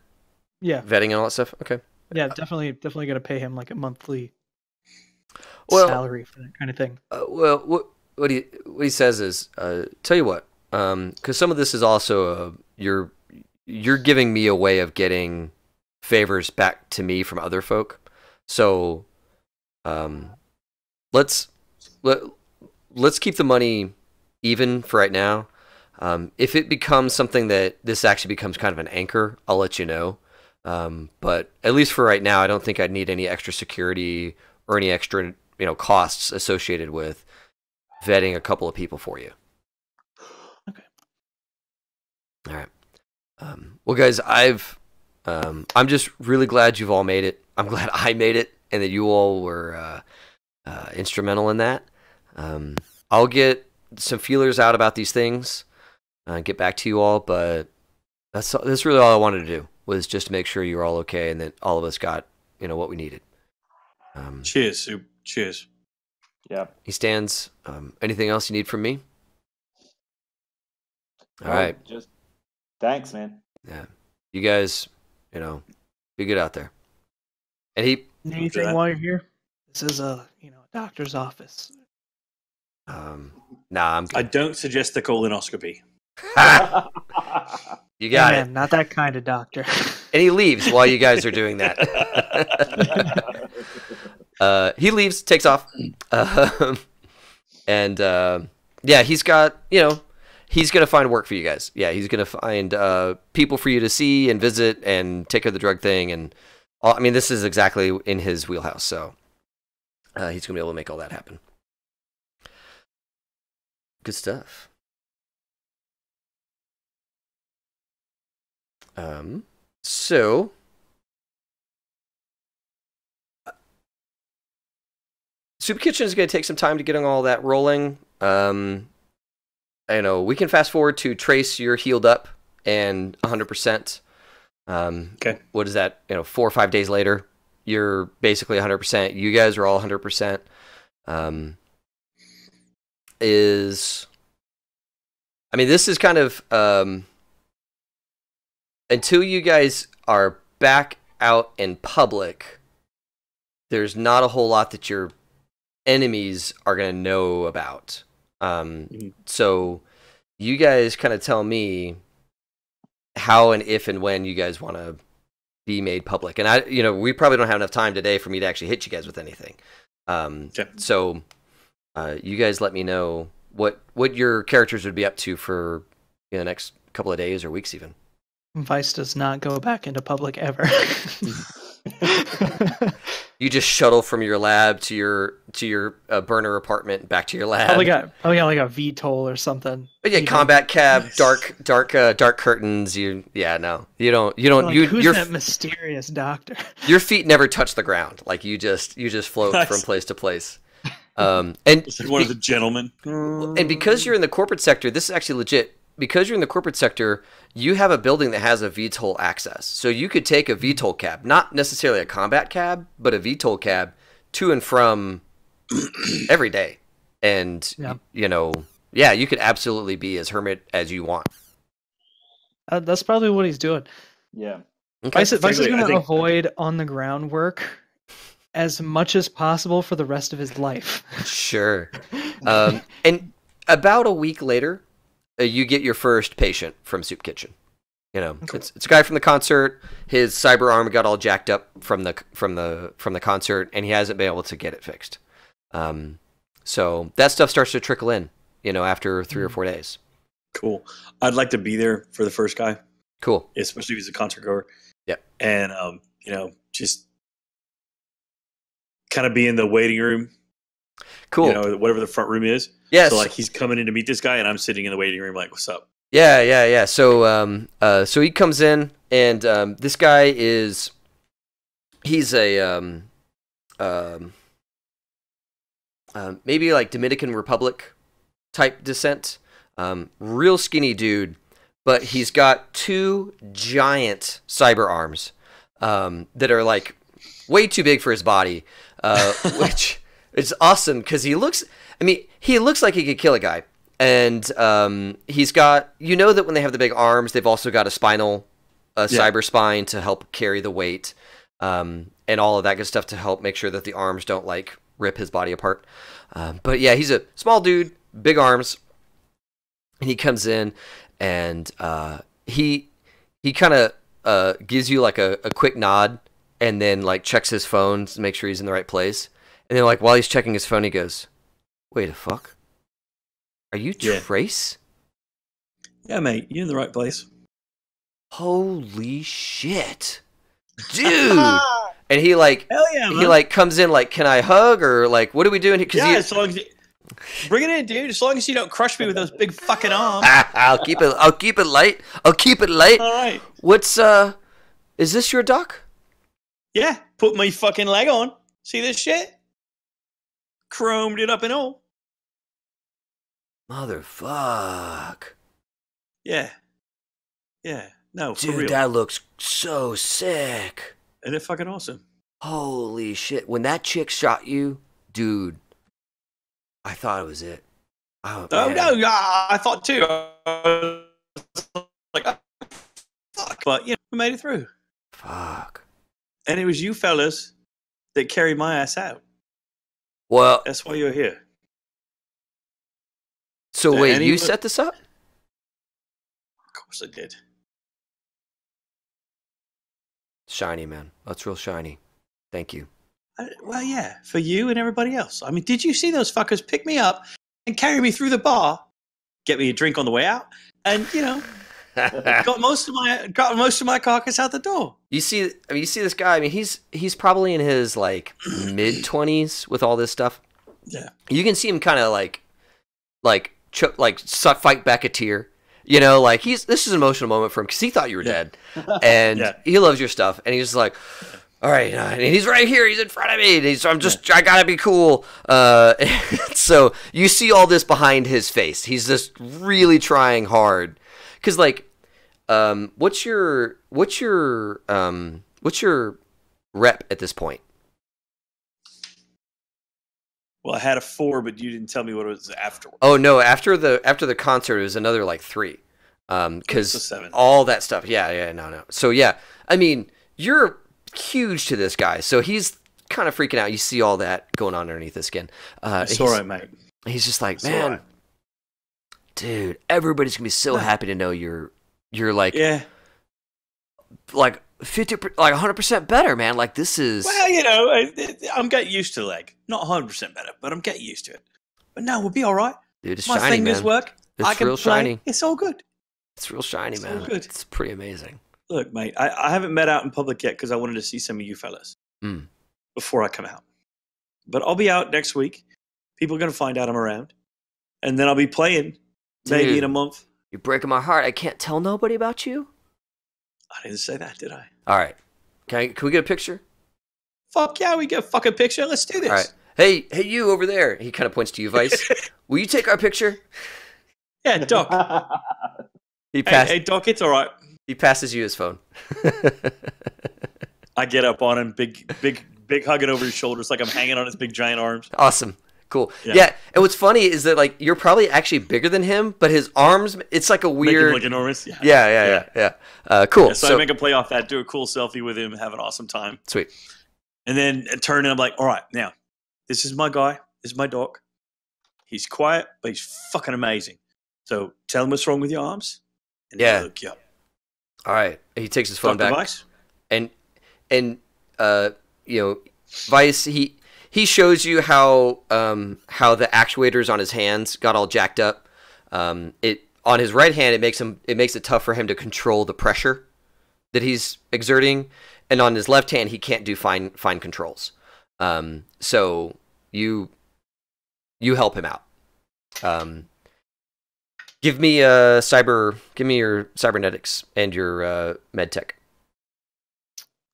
Yeah. vetting and all that stuff." Okay. Yeah, definitely gonna pay him a monthly Well, salary for that kind of thing. What he says is, tell you what, because some of this is also you're giving me a way of getting favors back to me from other folk. So, let's keep the money even for right now. If it becomes something that this actually becomes kind of an anchor, I'll let you know. But at least for right now, I don't think I'd need any extra security or any extra costs associated with vetting a couple of people for you. Okay. All right. Well, guys, I'm just really glad you've all made it. I'm glad I made it, and that you all were instrumental in that. I'll get some feelers out about these things, get back to you all, but that's really all I wanted to do, was just to make sure you were all okay and that all of us got what we needed. Cheers, Soup. Cheers. Yeah. He stands. Anything else you need from me? All No, right. Just thanks, man. Yeah. You guys, be good out there. And he, Need anything while you're here? This is a doctor's office. nah, I'm I good. don't suggest the colonoscopy. You got Hey, it. man, not that kind of doctor. And he leaves while you guys are doing that. He leaves, takes off. And yeah, he's got, he's going to find work for you guys. Yeah, he's going to find people for you to see and visit and take care of the drug thing. And I mean, this is exactly in his wheelhouse. So he's going to be able to make all that happen. Good stuff. So Soup Kitchen is going to take some time to get all that rolling. I know we can fast forward to Trace. You're healed up and 100%. Okay. What is that? 4 or 5 days later, you're basically 100%. You guys are all 100%. This is kind of until you guys are back out in public, there's not a whole lot that your enemies are going to know about. So you guys kind of tell me how and if and when you guys want to be made public. And we probably don't have enough time today for me to actually hit you guys with anything. Okay. So you guys let me know what your characters would be up to for the next couple of days or weeks even. Vice does not go back into public ever. You just shuttle from your lab to your burner apartment back to your lab. Probably got a VTOL or something. But yeah, combat cab, dark curtains. No, you don't. Who's that mysterious doctor? Your feet never touch the ground. Like you just float from place to place. And It's like one of the gentlemen. And because you're in the corporate sector, this is actually legit. Because you're in the corporate sector, you have a building that has a VTOL access. So you could take a VTOL cab, not necessarily a combat cab, but a VTOL cab to and from every day. And, you could absolutely be as hermit as you want. That's probably what he's doing. Yeah. Okay. Vice is going to avoid on-the-ground work as much as possible for the rest of his life. Sure. And about a week later, you get your first patient from Soup Kitchen. It's a guy from the concert. His cyber arm got all jacked up from the concert, and he hasn't been able to get it fixed. So that stuff starts to trickle in, after 3 or 4 days. Cool. I'd like to be there for the first guy. Cool. Especially if he's a concert goer. Yep. And just kind of be in the waiting room. Cool. Whatever the front room is. Yes. So he's coming in to meet this guy, and I'm sitting in the waiting room like, "What's up?" Yeah. So so he comes in, and this guy he's a maybe like Dominican Republic type descent. Real skinny dude, but he's got 2 giant cyber arms that are like way too big for his body, which is awesome because he looks like he could kill a guy. And he's got, that when they have the big arms, they've also got a cyber spine to help carry the weight, and all of that good stuff to help make sure that the arms don't rip his body apart. But yeah, he's a small dude, big arms, and he comes in and he kind of gives you a quick nod and then checks his phone to make sure he's in the right place. And then while he's checking his phone, he goes, "Wait a fuck. Are you Trace?" Yeah, mate, you're in the right place. Holy shit. Dude! And he Hell yeah, man. he like comes in like, can I hug or like, what are we doing? Because as long as you bring it in, dude. As long as you don't crush me with those big fucking arms. I'll keep it light. I'll keep it light. All right. What's is this your dock? Yeah, put my fucking leg on. See this shit? Chromed it up and all. Motherfuck. Yeah. Yeah. No, for Dude, real. that looks so sick. Isn't it fucking awesome? Holy shit. When that chick shot you, dude, I thought it was it. Oh, Oh, man. no, yeah, I thought too. I was like, oh, fuck. But, yeah, we made it through. Fuck. And it was you fellas that carried my ass out. Well, That's why you're here. so So wait, any- you set this up? Of course I did. Shiny, man. That's real shiny. Thank you. Well, yeah, for you and everybody else. I mean, did you see those fuckers pick me up and carry me through the bar, get me a drink on the way out, and got most of my carcass out the door? You see this guy. I mean, he's probably in his like mid-20s with all this stuff. Yeah, You can see him kind of fight back a tear. Like this is an emotional moment for him because he thought you were dead, and Yeah. he loves your stuff, and he's just like, all right, and he's right here, he's in front of me, and I gotta be cool. So you see all this behind his face. He's just really trying hard, because like, what's your rep at this point? Well, I had a 4, but you didn't tell me what it was afterwards. Oh no! After the concert, it was another like 3, So because 7. all that stuff. Yeah, no. So yeah, I mean, you're huge to this guy, so he's kind of freaking out. You see all that going on underneath his skin. It's all right, mate. He's just like, It's all man, right. dude, everybody's gonna be so happy to know you're like Yeah. like 100% better, man. Like this is Well, I'm getting used to the leg. Not 100% better, but I'm getting used to it. But no, we'll be all right. dude, it's My shiny, fingers man. work. It's I can real play. shiny. It's all good. It's real shiny, It's all man. good. It's pretty amazing. Look, mate, I haven't met out in public yet because I wanted to see some of you fellas Mm. before I come out. But I'll be out next week. People are going to find out I'm around. And then I'll be playing maybe Dude. in a month. You're breaking my heart. I can't tell nobody about you. I didn't say that, did I? All right, can we get a picture? Fuck yeah, we get a fucking picture. Let's do this. All right. Hey, you over there. He kind of points to you, Vice. Will you take our picture? Yeah, Doc. He Hey, Doc, it's all right. He passes you his phone. I get up on him, big hugging over his shoulders like I'm hanging on his big giant arms. Awesome. Cool. Yeah. Yeah. And what's funny is that like you're probably actually bigger than him, but his arms, it's like a Make him weird. look enormous. Yeah. Yeah. Cool. Yeah, so I make a play off that, do a cool selfie with him, have an awesome time. Sweet. And then turn and I'm like, all right, now, this is my guy. This is my doc. He's quiet, but he's fucking amazing. So tell him what's wrong with your arms. And Yeah. he'll look you up. All right. He takes his phone Dr. back. Vice? And Vice, he shows you how the actuators on his hands got all jacked up. It on his right hand, it makes it tough for him to control the pressure that he's exerting, and on his left hand, he can't do fine controls. So you help him out. Give me your cybernetics and your med tech.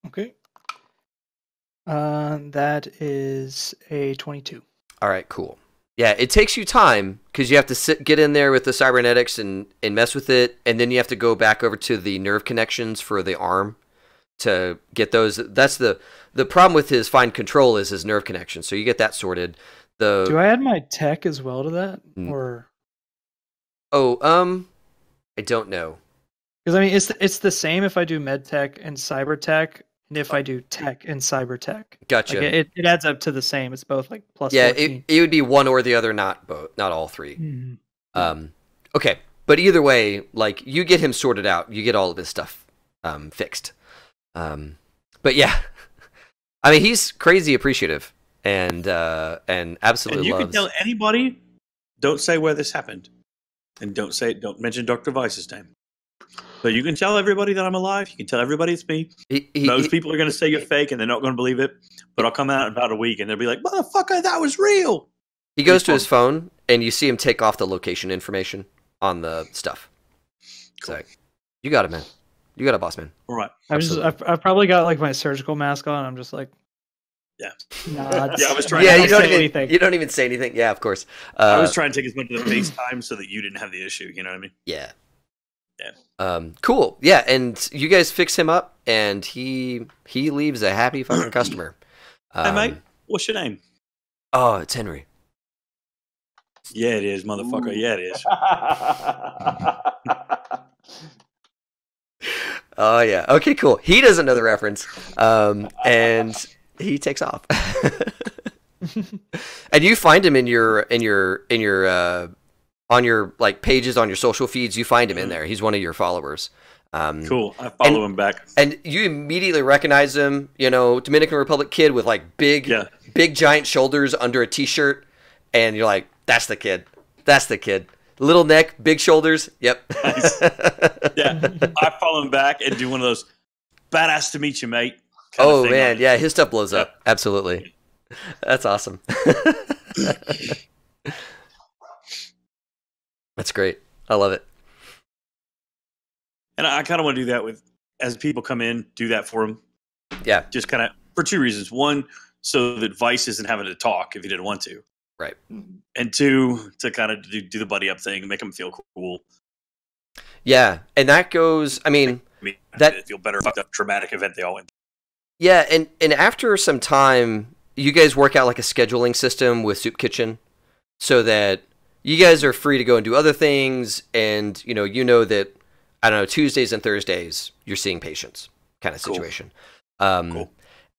Okay. That is a 22. All right, cool. Yeah, it takes you time because you have to get in there with the cybernetics and mess with it, and then you have to go back over to the nerve connections for the arm to get those. That's the problem with his fine control is his nerve connection. So you get that sorted. Do I add my tech as well to that, or? I don't know. Because I mean, it's the same if I do med tech and cyber tech, and if I do tech and cyber tech. Gotcha. Like it adds up to the same. It's both like plus. Yeah, 14. it would be one or the other, not both, not all three. Mhm. Okay, but either way, like you get him sorted out, you get all of his stuff fixed. But yeah, I mean he's crazy appreciative and absolutely And you loves. can tell anybody, don't say where this happened. And don't mention Dr. Vice's name. But you can tell everybody that I'm alive. You can tell everybody it's me. Most people are going to say you're fake, and they're not going to believe it. But I'll come out in about a week, and they'll be like, "Motherfucker, that was real." He goes to his phone, and you see him take off the location information on the stuff. Cool. It's like, you got it, man. You got it, boss man. All right. I've probably got like my surgical mask on. I'm just like, yeah. Nods. Yeah, I was trying. Yeah, you don't even say anything. Yeah, of course. I was trying to take as much of the FaceTime so that you didn't have the issue. You know what I mean? Yeah. Yeah. Cool. Yeah, and you guys fix him up, and he leaves a happy fucking customer. Hey, mate, what's your name? Oh, it's Henry. Yeah, it is, motherfucker. Yeah, it is. Oh yeah. Okay, cool. He doesn't know the reference, and he takes off. And you find him in your on your like pages on your social feeds. You find him in there. He's one of your followers. Cool. I follow him back, and you immediately recognize him. You know, Dominican Republic kid with like big giant shoulders under a t-shirt, and you're like, that's the kid. That's the kid. Little neck, big shoulders. Yep. Nice. Yeah, I follow him back and do one of those badass to meet you, mate. Oh man, yeah, his stuff blows up. Absolutely. That's awesome. That's great. I love it. And I kind of want to do that with, as people come in, do that for them. Yeah. Just kind of for two reasons. One, so that Vice isn't having to talk if he didn't want to. Right. And two, to kind of do the buddy up thing and make them feel cool. Yeah, and that goes. I mean that feel better about the traumatic event they all went through. Yeah, and after some time, you guys work out like a scheduling system with Soup Kitchen, so that you guys are free to go and do other things, and you know that I don't know, Tuesdays and Thursdays you're seeing patients kind of situation. Cool.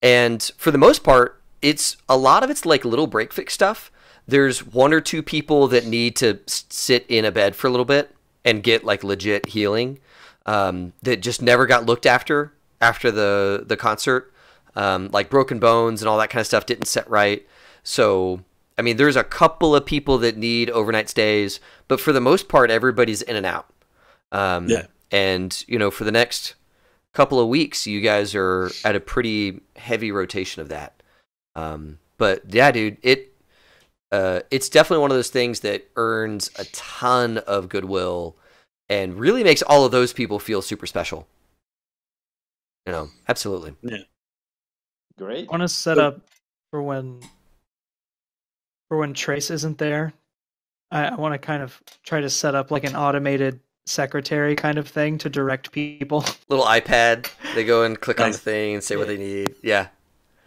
And for the most part, a lot of it's like little break fix stuff. There's one or two people that need to sit in a bed for a little bit and get like legit healing that just never got looked after the concert. Like broken bones and all that kind of stuff didn't set right. So, I mean, there's a couple of people that need overnight stays, but for the most part, everybody's in and out. And, for the next couple of weeks, you guys are at a pretty heavy rotation of that. But yeah, dude, it's definitely one of those things that earns a ton of goodwill and really makes all of those people feel super special. Absolutely. Yeah. Great. I want to set up for when Trace isn't there. I want to kind of try to set up like an automated secretary kind of thing to direct people. Little iPad. They go and click on the thing and say what they need. Yeah.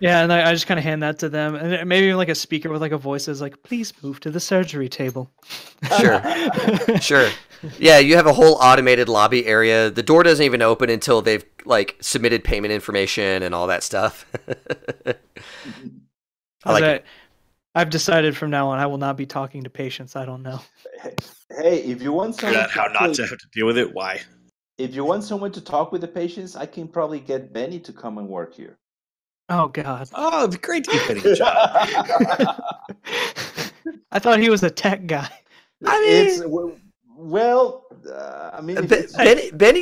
Yeah, and I just kind of hand that to them, and maybe like a speaker with like a voice is like, "Please move to the surgery table." Sure. Yeah, you have a whole automated lobby area. The door doesn't even open until they've like submitted payment information and all that stuff. I've decided from now on I will not be talking to patients I don't know. Hey, if you want someone how not to have to deal with it, why? If you want someone to talk with the patients, I can probably get Benny to come and work here. Oh God! Oh, it'd be great to get Benny a job. I thought he was a tech guy. Benny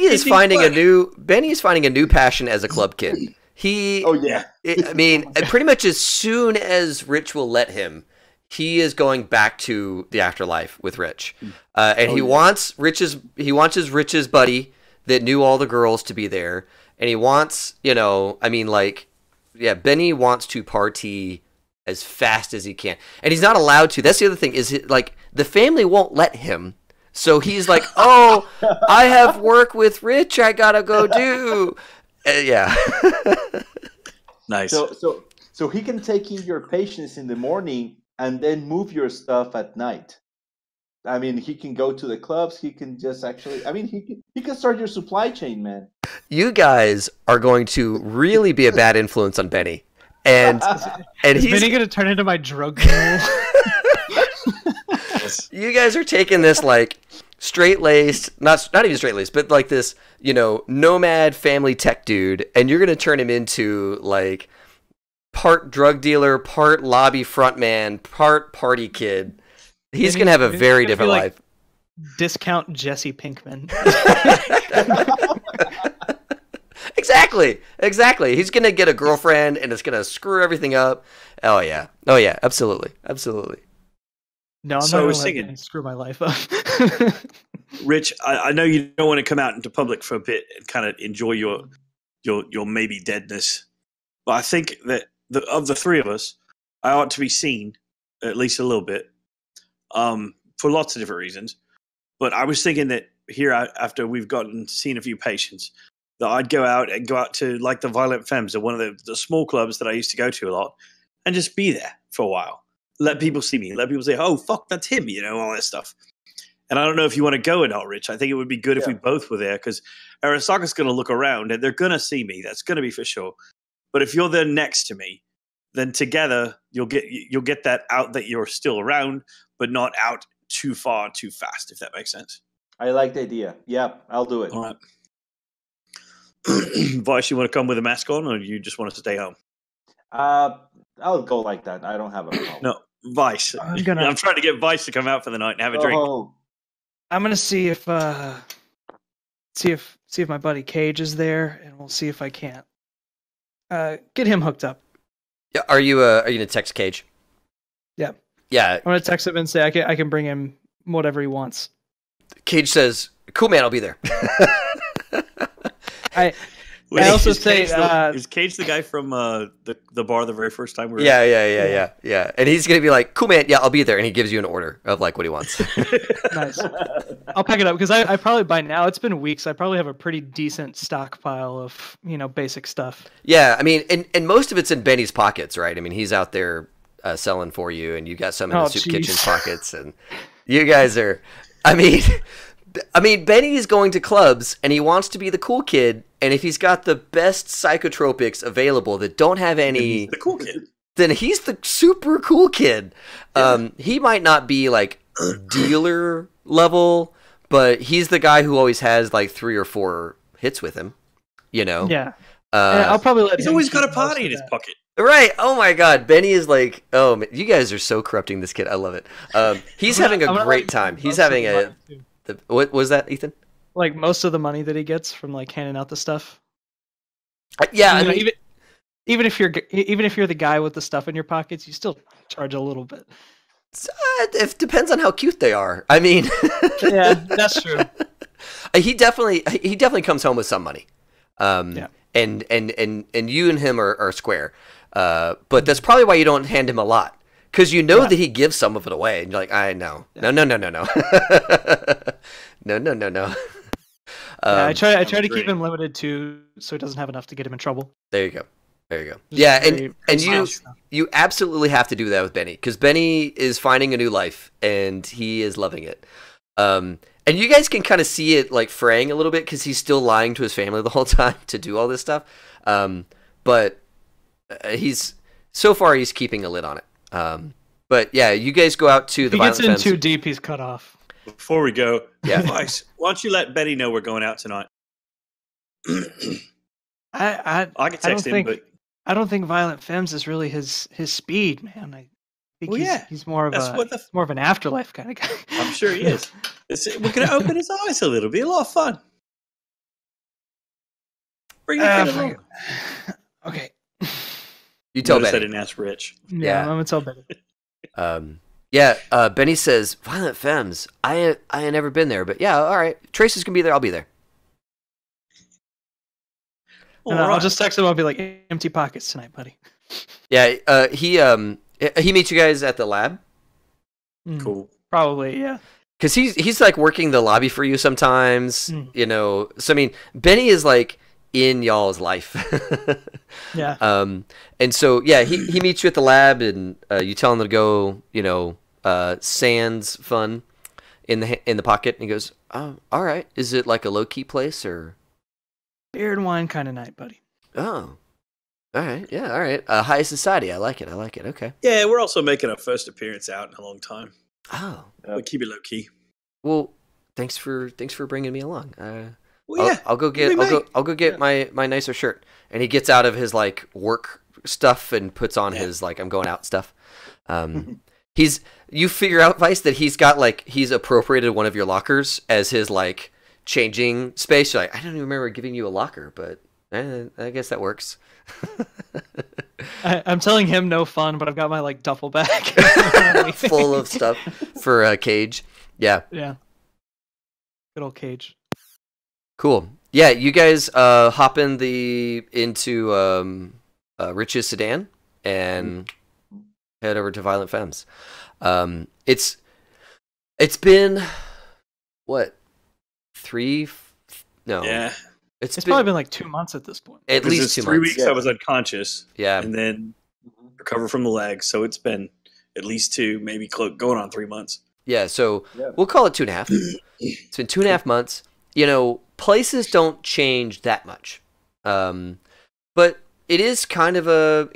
is finding a new passion as a club kid. Pretty much as soon as Rich will let him, he is going back to the afterlife with Rich, and he wants Rich's buddy that knew all the girls to be there, and he wants Benny wants to party as fast as he can, and he's not allowed to. That's the other thing, is the family won't let him. So he's like, "Oh, I have work with Rich. I gotta go do." Yeah. Nice. So he can take in your patients in the morning and then move your stuff at night. I mean, he can go to the clubs. He can just he can start your supply chain, man. You guys are going to really be a bad influence on Benny, and is Benny going to turn into my drug mule? You guys are taking this like straight-laced, not even straight-laced, but like this, nomad family tech dude, and you're going to turn him into like part drug dealer, part lobby frontman, part party kid. He's going to have a very different life. Discount Jesse Pinkman. Exactly. He's gonna get a girlfriend, and it's gonna screw everything up. Oh yeah, absolutely. No, I'm So I not was gonna let thinking- him screw my life up. Rich, I know you don't want to come out into public for a bit and kind of enjoy your maybe deadness, but I think that of the three of us, I ought to be seen at least a little bit, for lots of different reasons. But I was thinking that here, after we've seen a few patients, that I'd go out to like the Violent Femmes, or one of the small clubs that I used to go to a lot, and just be there for a while. Let people see me. Let people say, "Oh, fuck, that's him," all that stuff. And I don't know if you want to go or not, Rich. I think it would be good if we both were there, because Arasaka's going to look around and they're going to see me. That's going to be for sure. But if you're there next to me, then together you'll get that out that you're still around, but not out too far, too fast, if that makes sense. I like the idea. Yeah, I'll do it. All right. Vice, you want to come with a mask on, or you just want us to stay home? I'll go like that. I don't have a problem. No, Vice. I'm trying to get Vice to come out for the night and have a drink. Oh, I'm gonna see if my buddy Cage is there, and we'll see if I can't get him hooked up. Yeah, are you gonna text Cage? Yeah. Yeah. I'm gonna text him and say I can bring him whatever he wants. Cage says, "Cool, man, I'll be there." I also say is Cage the guy from the bar the very first time we were? Yeah. And he's gonna be like, "Cool, man, yeah, I'll be there," and he gives you an order of like what he wants. nice. I'll pack it up because I probably by now, it's been weeks. I probably have a pretty decent stockpile of basic stuff. Yeah, I mean, and most of it's in Benny's pockets, right? I mean, he's out there selling for you, and you got some in the soup kitchen pockets, and you guys are. I mean, Benny's going to clubs, and he wants to be the cool kid. And if he's got the best psychotropics available that don't have any, the cool kid, then he's the super cool kid. Yeah. He might not be like dealer level, but he's the guy who always has like 3 or 4 hits with him. Yeah. I'll probably let. He's always got a party in his pocket. Right. Oh my God. Benny is like, oh, man, you guys are so corrupting this kid. I love it. He's having a great time. He's having what was that, Ethan? Like most of the money that he gets from like handing out the stuff. Yeah. I mean, even if you're the guy with the stuff in your pockets, you still charge a little bit. It depends on how cute they are. I mean, yeah, that's true. He definitely comes home with some money. Yeah. And you and him are square. But that's probably why you don't hand him a lot. Because that he gives some of it away. And you're like, I know. No. No. I try to keep him limited so he doesn't have enough to get him in trouble. There you go. Yeah, and you absolutely have to do that with Benny. Because Benny is finding a new life. And he is loving it. And you guys can kind of see it like fraying a little bit. Because he's still lying to his family the whole time to do all this stuff. But he's keeping a lid on it. But yeah, you guys go out to the Violent Femmes. If he gets in too deep, he's cut off. Before we go, yeah, Vice, why don't you let Betty know we're going out tonight? I can text him, but I don't think Violent Femmes is really his speed, man. I think he's more of an afterlife kind of guy. I'm sure he is. We're gonna open his eyes a little. Be a lot of fun. Bring your friend along. Okay. You tell Notice Benny. I didn't ask Rich. Yeah, I'm gonna tell Benny. Benny says, Violent Femmes. I ain't never been there, but yeah, all right. Tracy's gonna be there. I'll be there. I'll just text him. I'll be like, empty pockets tonight, buddy. Yeah. He meets you guys at the lab. Cool. Probably, yeah. Because he's like working the lobby for you sometimes. So I mean, Benny is like in y'all's life. Yeah. And so yeah, he meets you at the lab, and you tell him to go, sans fun in the pocket, and he goes, "Oh, all right. Is it like a low key place or beer and wine kind of night, buddy?" Oh, all right. Yeah, all right. High society. I like it. Okay. Yeah, we're also making our first appearance out in a long time. Oh, we keep it low key. Well, thanks for bringing me along. Well, yeah, I'll go get my nicer shirt. And he gets out of his like work stuff and puts on his like I'm going out stuff. You figure out, Vice, that he's appropriated one of your lockers as his like changing space. You're like, I don't even remember giving you a locker, but I guess that works. I'm telling him no fun, but I've got my like duffel bag full of stuff for Cage. Yeah. Yeah. Good old Cage. Cool. Yeah, you guys hop into Rich's sedan and head over to Violent Femmes. It's been what? 3? No. Yeah. It's probably been like 2 months at this point. At least 2 months. 3 weeks I was unconscious. Yeah. And then recover from the lag. So it's been at least 2, maybe going on 3 months. Yeah, so we'll call it 2.5. It's been 2.5 months. You know, places don't change that much. But it is kind of a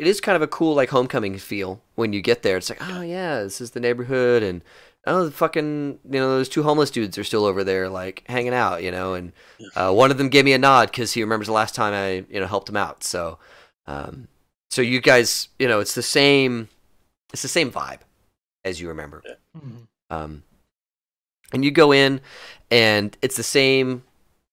cool like homecoming feel when you get there. It's like, oh yeah, this is the neighborhood, and oh, the fucking, those 2 homeless dudes are still over there like hanging out, and one of them gave me a nod because he remembers the last time I helped him out. So so you guys, it's the same vibe as you remember. Mm-hmm. And you go in, and it's the same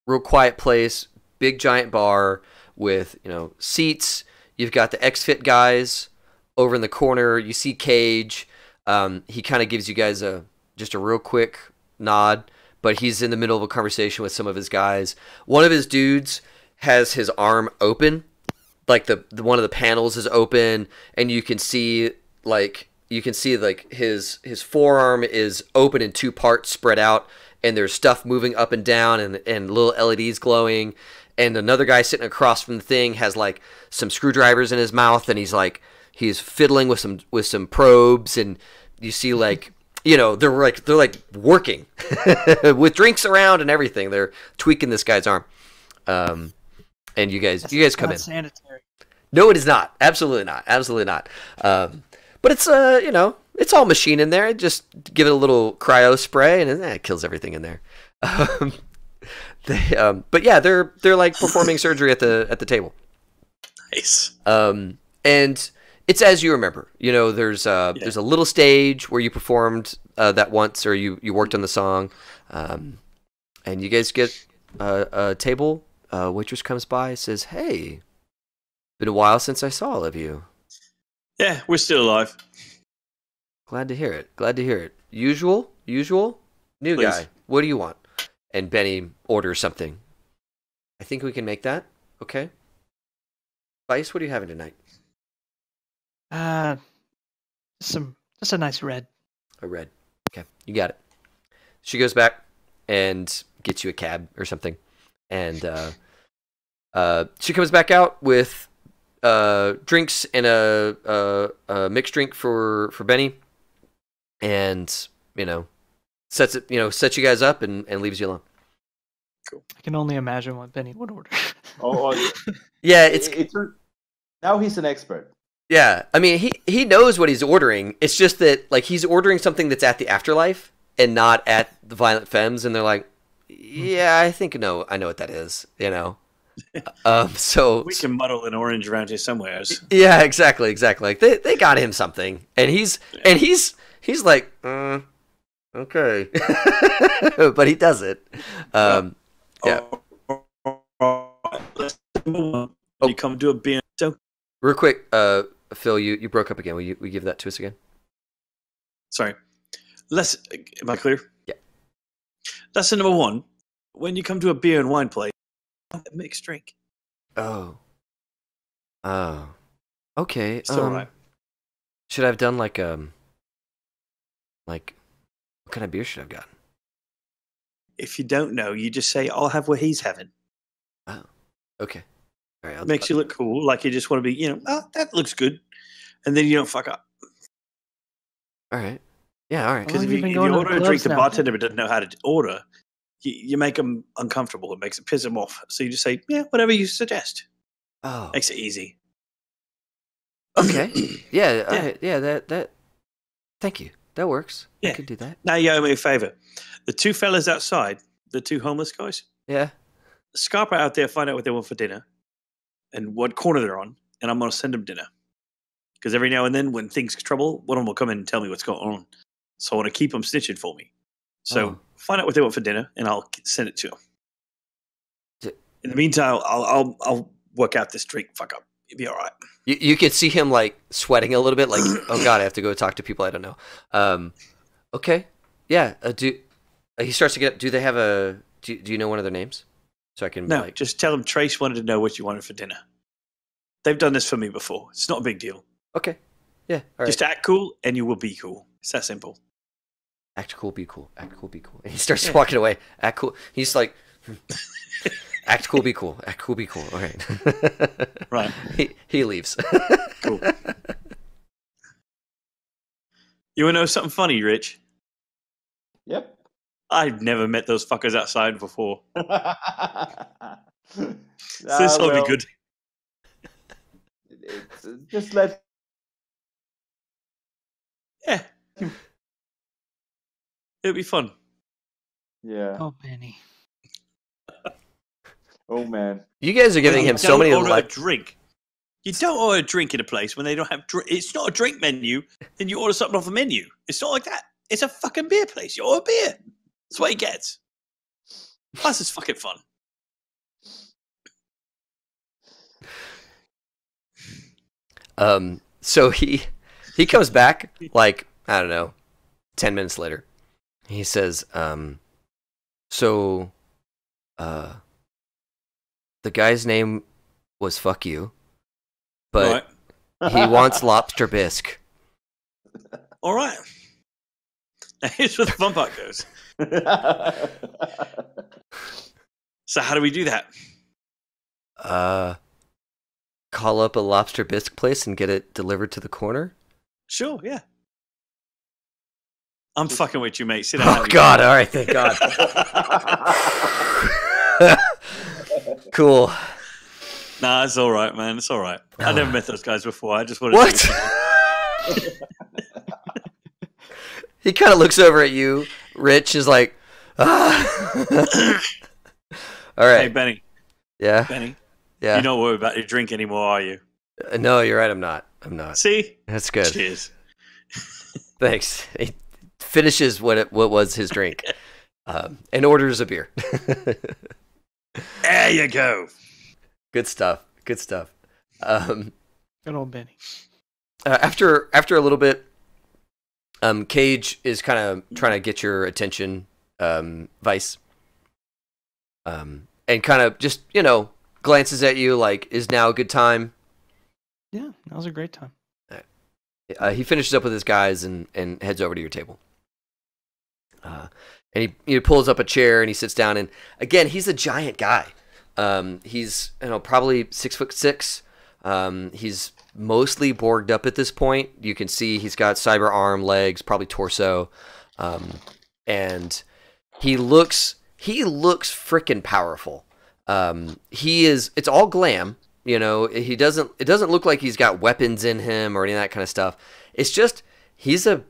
real quiet place, big giant bar with seats. You've got the X-Fit guys over in the corner. You see Cage. He kind of gives you guys just a real quick nod, but he's in the middle of a conversation with some of his guys. One of his dudes has his arm open, like the one of the panels is open, and you can see his forearm is open in 2 parts spread out, and there's stuff moving up and down and little LEDs glowing. And another guy sitting across from the thing has like some screwdrivers in his mouth, and he's fiddling with some probes, and you see they're like working with drinks around and everything. They're tweaking this guy's arm. And you guys come in. Sanitary. No, it is not. Absolutely not. Absolutely not. But it's it's all machine in there. Just give it a little cryo spray, and it kills everything in there. But yeah, they're like performing surgery at the table. Nice. And it's as you remember. There's a little stage where you performed that once, or you worked on the song, and you guys get a table. Waitress comes by, says, "Hey, been a while since I saw all of you." Yeah, we're still alive. Glad to hear it. Usual, new Please. guy. What do you want? And Benny orders something. I think we can make that. Okay. Vice, what are you having tonight? Just a nice red. A red. Okay, you got it. She goes back and gets you a cab or something, and she comes back out with drinks and a mixed drink for Benny, and sets you guys up and leaves you alone. Cool. I can only imagine what Benny would order. Yeah, now he's an expert. Yeah, I mean he knows what he's ordering. It's just that like he's ordering something that's at the afterlife and not at the Violent Femmes, and they're like, yeah, I know what that is. So we can muddle an orange around here somewhere. Yeah, exactly. Like they got him something, and he's like, okay, but he does it. Yeah. You come do a beer. Real quick, Phil, you broke up again. Will you give that to us again? Sorry. Am I clear? Yeah. Lesson number 1: when you come to a beer and wine place, mixed drink. Oh. Okay. It's all right. Should I have done like what kind of beer should I have gotten? If you don't know, you just say, "I'll have what he's having." Oh. Okay. All right. Makes you look cool, like you just want to be, that looks good, and then you don't fuck up. All right. Yeah. All right. Because if you order a drink, the bartender doesn't know how to order. You make them uncomfortable. It makes it piss them off. So you just say, "Yeah, whatever you suggest." Oh. Makes it easy. Okay. Yeah. All right. Yeah. That. Thank you. That works. Yeah. I could do that. Now you owe me a favor. The 2 fellas outside, the 2 homeless guys, Yeah. Scarpa out there, find out what they want for dinner and what corner they're on, and I'm going to send them dinner. Because every now and then, when things trouble, one of them will come in and tell me what's going on. So I want to keep them snitching for me. So find out what they want for dinner, and I'll send it to them. In the meantime, I'll work out this drink fuck up. You'll be all right. You could see him like sweating a little bit, like, oh god, I have to go talk to people I don't know. Okay, yeah. He starts to get up. Do they have a? Do you know one of their names? So I can No, just tell them Trace wanted to know what you wanted for dinner. They've done this for me before. It's not a big deal. Okay, yeah. All right. Just act cool, and you will be cool. It's that simple. Act cool, be cool. Act cool, be cool. And he starts walking away. Act cool. He's like, act cool, be cool. Act cool, be cool. All right. Right. He leaves. Cool. You want to know something funny, Rich? Yep. I've never met those fuckers outside before. So this will be good. Just let. Yeah. It'll be fun. Yeah. Oh, Benny. Oh man. You guys are giving him so many. Order a drink. You don't order a drink in a place when they don't have. It's not a drink menu. Then you order something off a menu. It's not like that. It's a fucking beer place. You order beer. That's what he gets. Plus, it's fucking fun. So he comes back like, I don't know, 10 minutes later. He says, so the guy's name was Fuck You, but he wants lobster bisque. All right. Here's where the fun part goes. So how do we do that? Call up a lobster bisque place and get it delivered to the corner? Sure, yeah. I'm fucking with you, mate. Sit down. Oh, God. All right. Thank God. Cool. Nah, it's all right, man. It's all right. I never met those guys before. I just wanted What? to... He kind of looks over at you. Rich is like, ah. All right. Hey, Benny. Yeah. Benny. Yeah. You don't worry about your drink anymore, are you? No, you're right. I'm not. See? That's good. Cheers. Thanks. He finishes what was his drink, and orders a beer. There you go. Good stuff. Good stuff. Good old Benny. After a little bit, Cage is kind of trying to get your attention, Vice, and kind of just glances at you like, "Is now a good time?" Yeah, that was a great time. He finishes up with his guys and heads over to your table. And he pulls up a chair and he sits down. And again, he's a giant guy. He's probably 6'6". He's mostly borged up at this point. You can see he's got cyber arm, legs, probably torso, and he looks freaking powerful. It's all glam. It doesn't look like he's got weapons in him or any of that kind of stuff. It's just he's a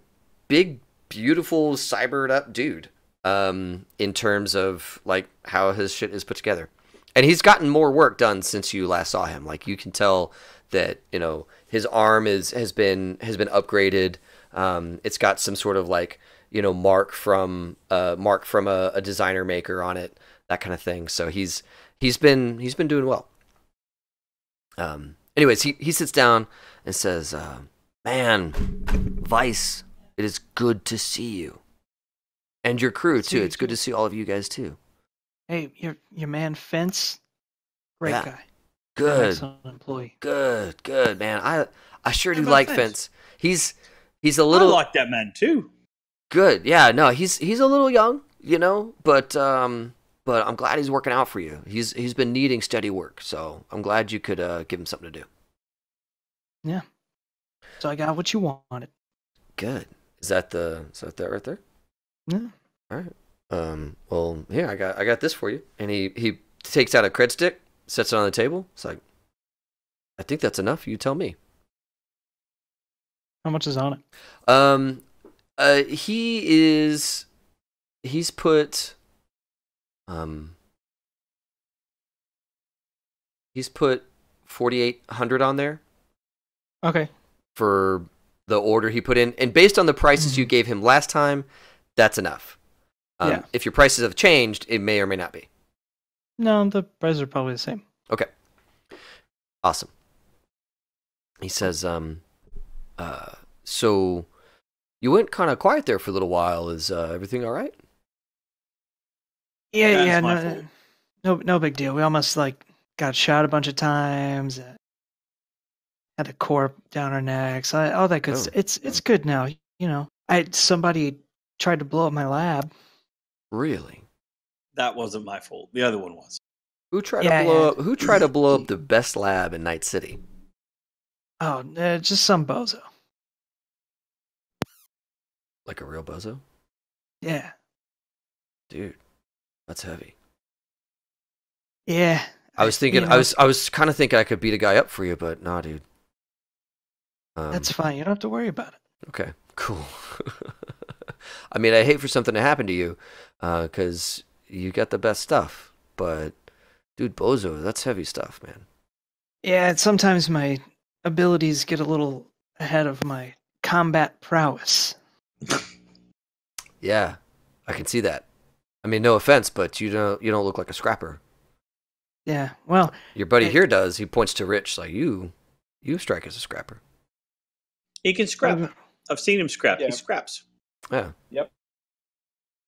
big, beautiful, cybered up dude. In terms of like how his shit is put together, and he's gotten more work done since you last saw him. Like you can tell that his arm has been upgraded. It's got some sort of like mark from a designer maker on it, that kind of thing. So he's been doing well. Anyways, he sits down and says, "Man, Vice, it is good to see you, and your crew too. It's good to see all of you guys too." Hey, your man Fence, great guy. Good, excellent employee. Good man. I sure do How about like Fence? Fence. He's a little I like that man too. good. Yeah, no, he's a little young, but I'm glad he's working out for you. He's been needing steady work, so I'm glad you could give him something to do. Yeah. So I got what you wanted. Good. Is that right there? Yeah. All right. Well, here I got this for you. And he takes out a cred stick, sets it on the table. It's like, I think that's enough. You tell me. How much is on it? He's put 4,800 on there. Okay. For the order he put in, and based on the prices you gave him last time, that's enough. Yeah. If your prices have changed, it may or may not be. No, the prices are probably the same. Okay. Awesome. He says, so you went kind of quiet there for a little while. Is everything all right? Yeah, my fault. no big deal. We almost like got shot a bunch of times. Had the corp down our necks. All that good Oh. stuff. It's good now. You know, somebody tried to blow up my lab. Really? That wasn't my fault. The other one was. Who tried Yeah, to blow yeah. up? Who tried to blow up the best lab in Night City? Oh, just some bozo. Like a real bozo? Yeah, Dude, that's heavy. yeah. I was thinking, you know, I was kind of thinking I could beat a guy up for you, but nah, dude. That's fine. You don't have to worry about it. Okay, cool. I mean, I hate for something to happen to you, because you got the best stuff. But, dude, bozo, that's heavy stuff, man. Yeah, sometimes my abilities get a little ahead of my combat prowess. Yeah, I can see that. I mean, no offense, but you don't look like a scrapper. Yeah, well, Your buddy here does. He points to Rich like you strike as a scrapper. He can scrap. I've seen him scrap. Yeah. He scraps. Yeah. Yep.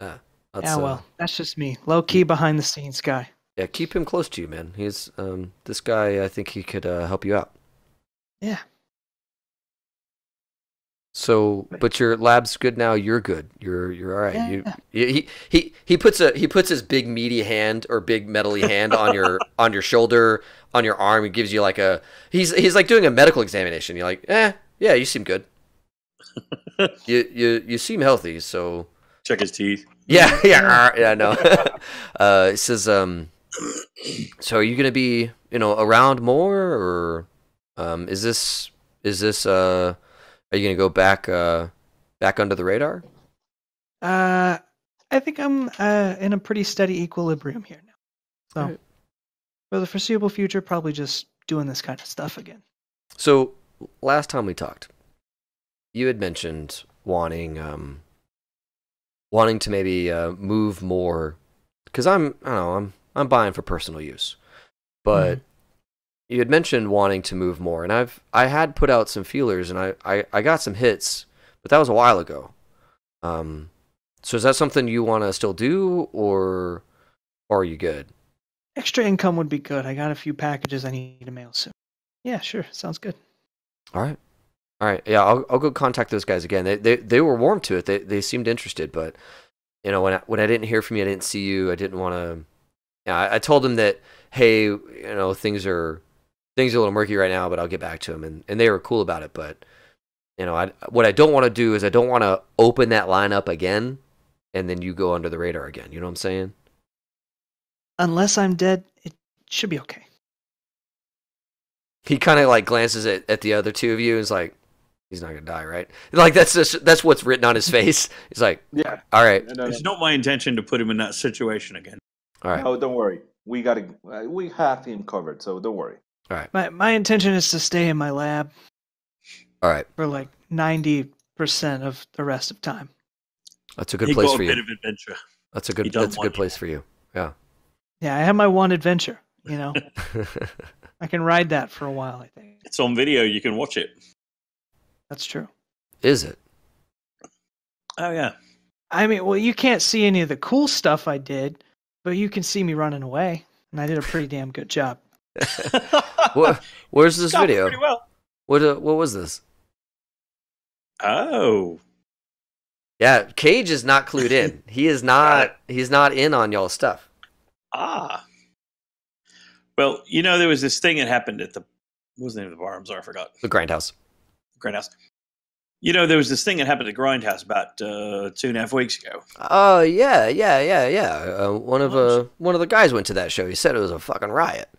Yeah. yeah, well, that's just me. Low key behind the scenes guy. Yeah, keep him close to you, man. He's this guy. I think he could help you out. Yeah. So, but your lab's good now. You're good. You're all right. Yeah. He puts his big meaty hand or big metally hand on your shoulder, on your arm. He gives you like he's like doing a medical examination. You're like, yeah, you seem good. you seem healthy. So Check his teeth. yeah, no. It says, so are you gonna be around more, or is this are you gonna go back under the radar? I think I'm in a pretty steady equilibrium here now. So, Right. for the foreseeable future, probably just doing this kind of stuff again. So last time we talked, you had mentioned wanting to maybe move more, because I'm buying for personal use, but you had mentioned wanting to move more, and I had put out some feelers, and I got some hits, but that was a while ago. So is that something you want to still do, or are you good? Extra income would be good. I got a few packages I need to mail soon. Yeah, sure. Sounds good. All right. Yeah, I'll go contact those guys again. They were warm to it. They seemed interested, but when I didn't hear from you, I didn't see you. I didn't want to. Yeah, I told them that, hey, things are a little murky right now, but I'll get back to them, and they were cool about it. But what I don't want to do is I don't want to open that line up again, and then you go under the radar again. You know what I'm saying? Unless I'm dead, it should be okay. He kind of like glances at the other two of you and is like, he's not gonna die, right? Like that's what's written on his face. He's like, Yeah. all right, No. It's not my intention to put him in that situation again. all right, No, don't worry. We have him covered, so don't worry. all right, My intention is to stay in my lab all right. for like 90% of the rest of time. That's a good He place got for a bit you. of adventure. That's a he good don't that's a want good place for you. Yeah. Yeah, I have my one adventure. I can ride that for a while, I think. It's on video. You can watch it. That's true. Is it? Oh yeah. I mean, well, you can't see any of the cool stuff I did, but you can see me running away, and I did a pretty damn good job. Where's this Got it video? pretty well. What was this? Oh. Yeah, Cage is not clued in. He is not. He's not in on y'all's stuff. Ah. Well, there was this thing that happened at what was the name of the bar? I'm sorry, I forgot. The Grindhouse. Grindhouse. There was this thing that happened at Grindhouse about 2.5 weeks ago. Oh yeah. One of the guys went to that show. He said it was a fucking riot.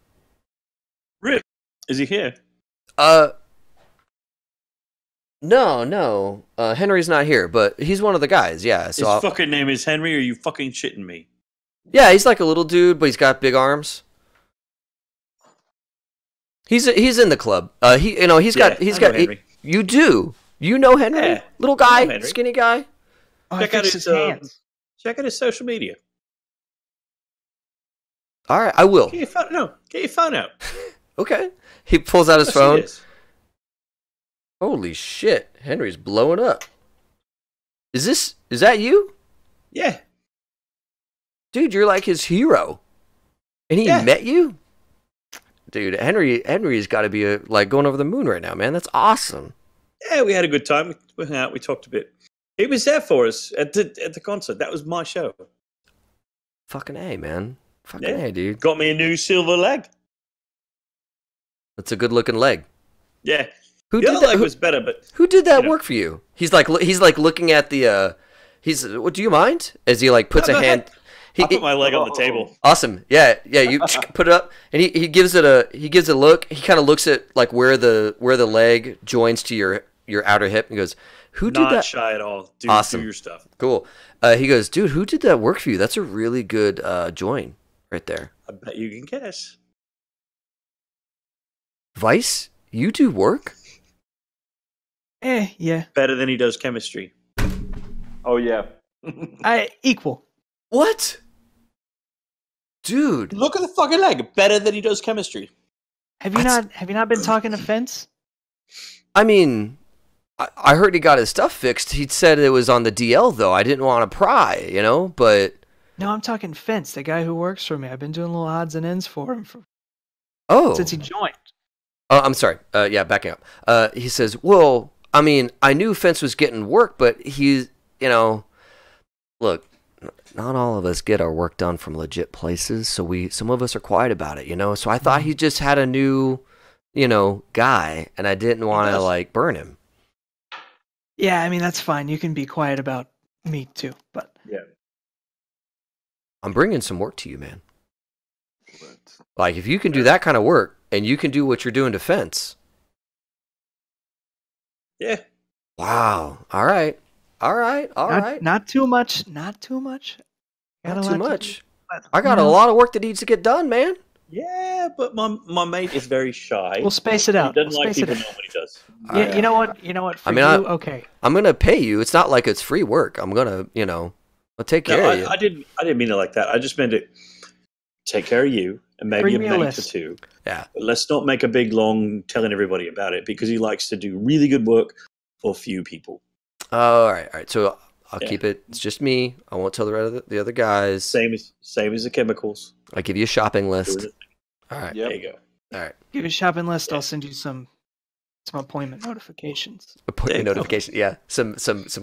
Really? Is he here? No. Henry's not here, but he's one of the guys. Yeah. So His fucking name is Henry. Or are you fucking shitting me? yeah, he's like a little dude, but he's got big arms. He's in the club. He's got Henry. you do. You know Henry? Yeah, Little I guy, know Henry. skinny guy. Oh, Check I out fixed his his hands. Check out his social media. All right, I will. Get your phone out. Okay. He pulls out his Let's see phone. this. Holy shit. Henry's blowing up. Is that you? Yeah. Dude, you're like his hero. And he Yeah. met you? Dude, Henry's got to be like going over the moon right now, man. That's awesome. Yeah, we had a good time. We hung out. We talked a bit. He was there for us at the concert. That was my show. Fucking A, man. Fucking Yeah. A, dude. Got me a new silver leg. That's a good looking leg. Yeah. Who The did other that? leg was better, but Who did that you know. work for you? He's like looking at the what do you mind? As he like puts No, a go hand ahead. I put my leg on the table. Awesome. Yeah, you put it up and he gives it a look. He kind of looks at like where the leg joins to your outer hip and goes, "Who did Not that?" shy at all. Awesome. Do your stuff. Cool. He goes, "Dude, who did that work for you? That's a really good join right there." I bet you can guess. Vice, you do work? Yeah. Better than he does chemistry. Oh yeah. Equal. What? Dude. Look at the fucking leg. Better than he does chemistry. Have you not been talking to Fence? I mean, I heard he got his stuff fixed. He said it was on the DL, though. I didn't want to pry, but... No, I'm talking Fence, the guy who works for me. I've been doing little odds and ends for him since he joined. Oh, I'm sorry. Yeah, backing up. He says, well, I mean, I knew Fence was getting work, but he's, look, not all of us get our work done from legit places, so some of us are quiet about it, So I thought he just had a new, guy, and I didn't want to, burn him. Yeah, I mean, that's fine. You can be quiet about me, too, but... Yeah. I'm bringing some work to you, man. Like, if you can do that kind of work, and you can do what you're doing to Fence. Yeah. Wow. All right. Not too much. Not too much. Not too much. I got a lot of work that needs to get done, man. Yeah, but my mate is very shy. We'll space it out. He doesn't like people knowing what he does. Yeah, you know what? For okay. I'm gonna pay you. It's not like it's free work. I'm gonna, I'll take care of you. I didn't mean it like that. I just meant it. Take care of you and maybe a mate or two. Yeah. But let's not make a big long telling everybody about it because he likes to do really good work for few people. All right. So I'll keep it. It's just me. I won't tell the other guys. Same as the chemicals. I give you a shopping list. All right. Yep. There you go. All right. Give you a shopping list. I'll send you some appointment notifications. Appointment notification. Yeah. Some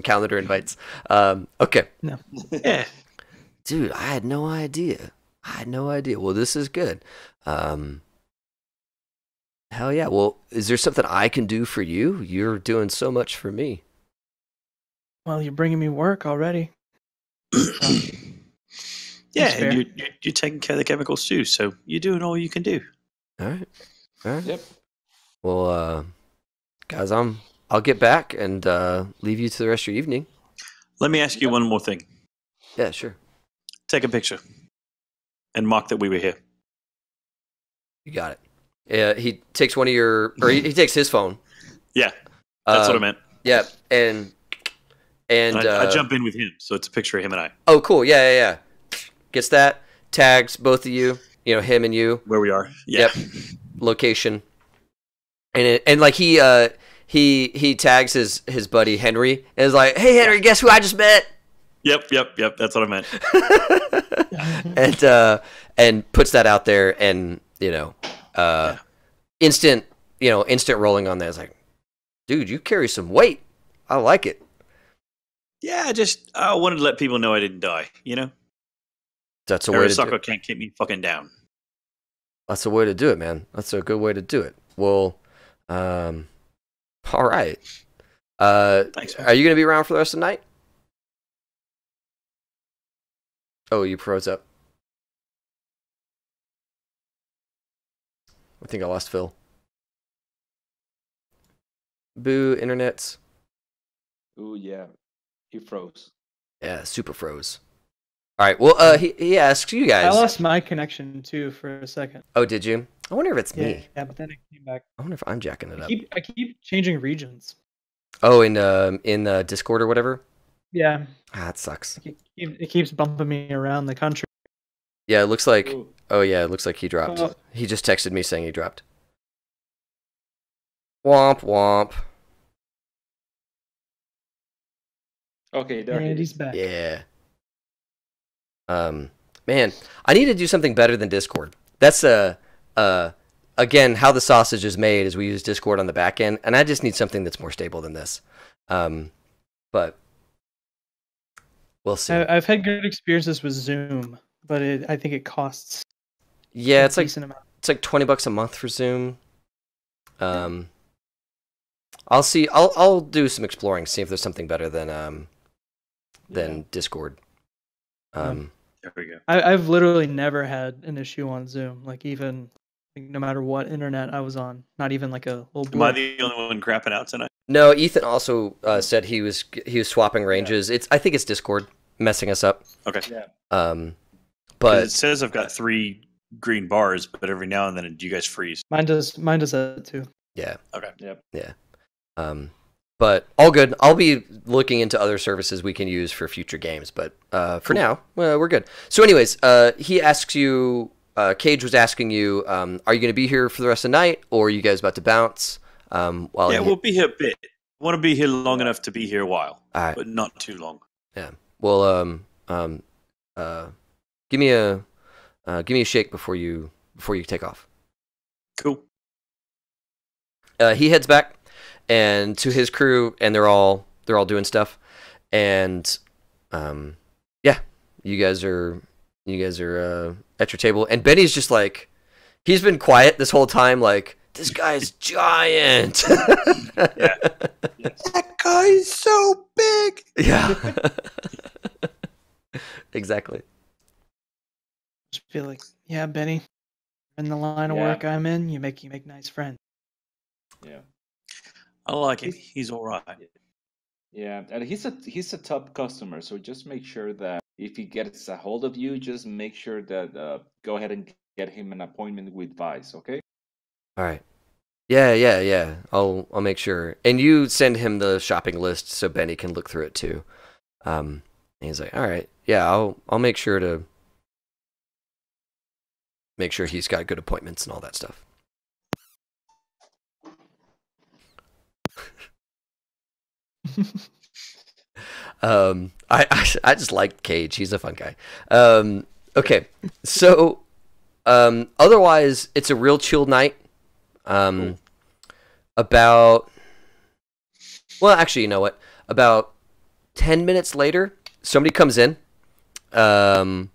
calendar invites. Okay. No. Yeah. Dude, I had no idea. Well, this is good. Hell yeah. Well, is there something I can do for you? You're doing so much for me. Well, you're bringing me work already. Yeah, and you're taking care of the chemicals too, so you're doing all you can do. All right. Yep. Well, guys, I'll get back and leave you to the rest of your evening. Let me ask you one more thing. Yeah, sure. Take a picture and mark that we were here. You got it. Yeah, he takes he takes his phone. Yeah, that's what I meant. Yeah, and I jump in with him, so it's a picture of him and I. Oh, cool. Yeah. Gets that, tags both of you, him and you. Where we are. Yeah. Yep. Location. And like he tags his buddy Henry and is like, "Hey Henry, guess who I just met?" Yep. That's what I meant. and puts that out there, and instant rolling on that. It's like, dude, you carry some weight. I like it. Yeah, I wanted to let people know I didn't die. That's a way to do Arasaka it. can't keep me fucking down. That's a way to do it, man. That's a good way to do it. Well, all right. Thanks, man. Are you gonna be around for the rest of the night? Oh, you froze up. I think I lost Phil. Boo, internets. Ooh yeah. He froze. Yeah, super froze. All right. Well, he asks you guys. I lost my connection too for a second. Oh, did you? I wonder if it's me. Yeah, but then it came back. I wonder if I'm jacking it up. I keep changing regions. Oh, in Discord or whatever. Yeah. That sucks. It keeps bumping me around the country. Yeah, it looks like. Ooh. Oh yeah, it looks like he dropped. Oh. He just texted me saying he dropped. Womp womp. Okay, there he And he's is. back. Yeah. Man, I need to do something better than Discord. That's again how the sausage is made is we use Discord on the back end, and I just need something that's more stable than this. But we'll see. I've had good experiences with Zoom, but I think it costs Yeah, a it's like decent amount. it's like $20 a month for Zoom. I'll see. I'll do some exploring, see if there's something better than Discord. There we go. I've literally never had an issue on Zoom. Like even like, no matter what internet I was on, not even like a little. Am I blip. the only one crapping out tonight? No, Ethan also said he was swapping ranges. I think it's Discord messing us up. Okay. Yeah. 'Cause But it says I've got 3 green bars, but every now and then you guys freeze. Mine does that too. yeah, Okay. Yep. but all good. I'll be looking into other services we can use for future games. But for now, we're good. So, anyways, he asks you. Cage was asking you, are you going to be here for the rest of the night, or are you guys about to bounce? We'll be here a bit. I want to be here long enough to be here a while, All right. but not too long. Yeah. Well, give me a shake before you take off. Cool. He heads back and to his crew, and they're all doing stuff, and yeah, you guys are at your table, and Benny's just like, he's been quiet this whole time, like, this guy's giant. Yeah. That guy is so big. Yeah. Exactly. Just feel like, yeah, Benny, in the line of Yeah. work I'm in, you make nice friends. Yeah. I like him. He's all right. Yeah, and he's a top customer, so just make sure that if he gets a hold of you, just make sure that go ahead and get him an appointment with Vice, okay? All right. Yeah. I'll make sure. And you send him the shopping list so Benny can look through it too. And he's like, all right, yeah, I'll make sure he's got good appointments and all that stuff. I just like Cage. He's a fun guy. Okay, so otherwise it's a real chill night. Cool. Actually, you know what? About 10 minutes later, somebody comes in. And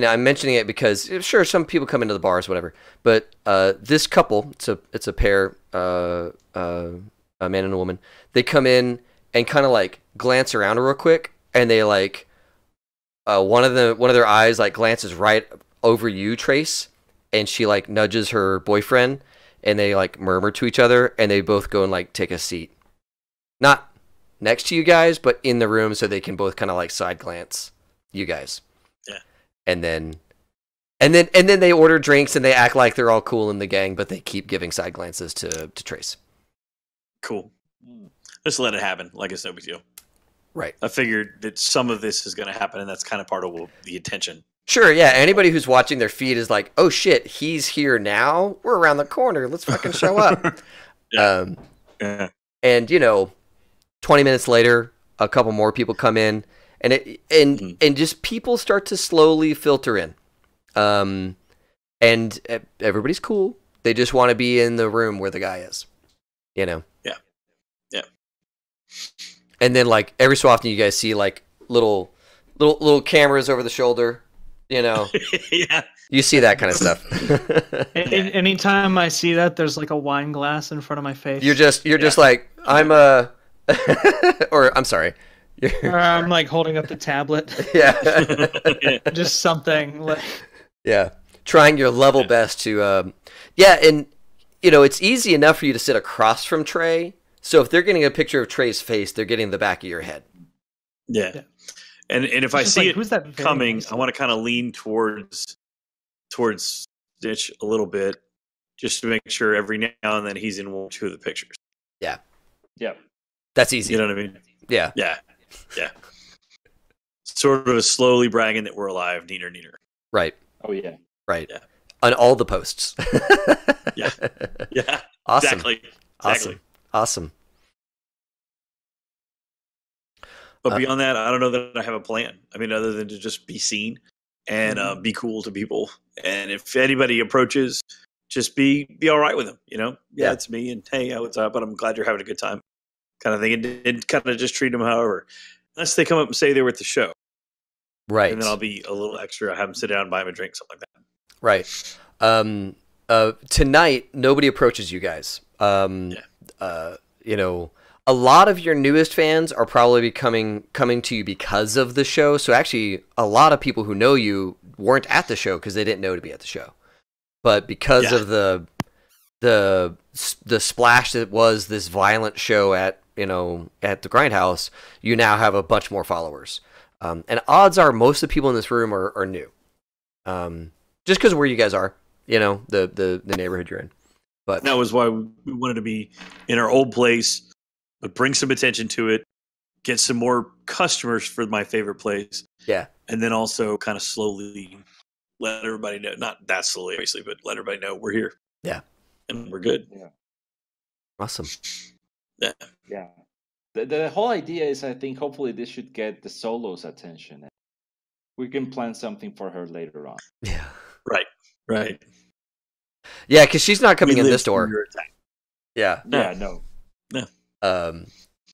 I'm mentioning it because sure, some people come into the bars, whatever. But this couple, it's a pair, a man and a woman. They come in and kind of like glance around real quick, and they like one of their eyes like glances right over you, Trace, and she like nudges her boyfriend, and they like murmur to each other, and they both go and like take a seat, not next to you guys, but in the room, so they can both kind of like side glance you guys. Yeah. And then they order drinks and they act like they're all cool in the gang, but they keep giving side glances to Trace. Cool. Just let it happen. Like it's no big deal. Right. I figured that some of this is going to happen, and that's kind of part of the attention. Sure, yeah. Anybody who's watching their feed is like, oh shit, he's here now? We're around the corner. Let's fucking show up. Yeah. Yeah. And, 20 minutes later, a couple more people come in, and and just people start to slowly filter in. And everybody's cool. They just want to be in the room where the guy is. Yeah. And then, like, every so often you guys see, like, little cameras over the shoulder, Yeah. You see that kind of stuff. Anytime I see that, there's like a wine glass in front of my face. You're just like, I'm or I'm sorry. Or I'm like holding up the tablet. Yeah. Just something like. Yeah. Trying your level best to, and, it's easy enough for you to sit across from Trey. So if they're getting a picture of Trey's face, they're getting the back of your head. Yeah. And if I Just see like, it who's that coming, face? I want to kind of lean towards Stitch a little bit, just to make sure every now and then he's in one or two of the pictures. Yeah. Yeah. That's easy. You know what I mean? Yeah. Yeah. Sort of slowly bragging that we're alive, neener. Right. Oh yeah. Right. Yeah. on all the posts. Yeah. Yeah. Awesome. Exactly. Awesome. But beyond that, I don't know that I have a plan. I mean, other than to just be seen and be cool to people. And if anybody approaches, just be all right with them. Yeah. It's me, and hey, what's up? But I'm glad you're having a good time, kind of thing. And kind of just treat them however, unless they come up and say they were at the show, Right. and then I'll be a little extra. I have them sit down and buy them a drink, something like that. Right. Tonight, nobody approaches you guys. A lot of your newest fans are probably coming to you because of the show. So actually, a lot of people who know you weren't at the show because they didn't know to be at the show. But because of the splash that was this violent show at the Grindhouse, you now have a bunch more followers. And odds are most of the people in this room are new. Just because of where you guys are, the neighborhood you're in. But that was why we wanted to be in our old place, but bring some attention to it, get some more customers for my favorite place. Yeah. And then also kind of slowly let everybody know, not that slowly, obviously, but let everybody know we're here. Yeah. And we're good. Yeah. Awesome. Yeah. Yeah. The whole idea is, I think, hopefully this should get the Solo's attention. We can plan something for her later on. Yeah. Right. Yeah, because she's not coming in this door. Yeah. Yeah, no.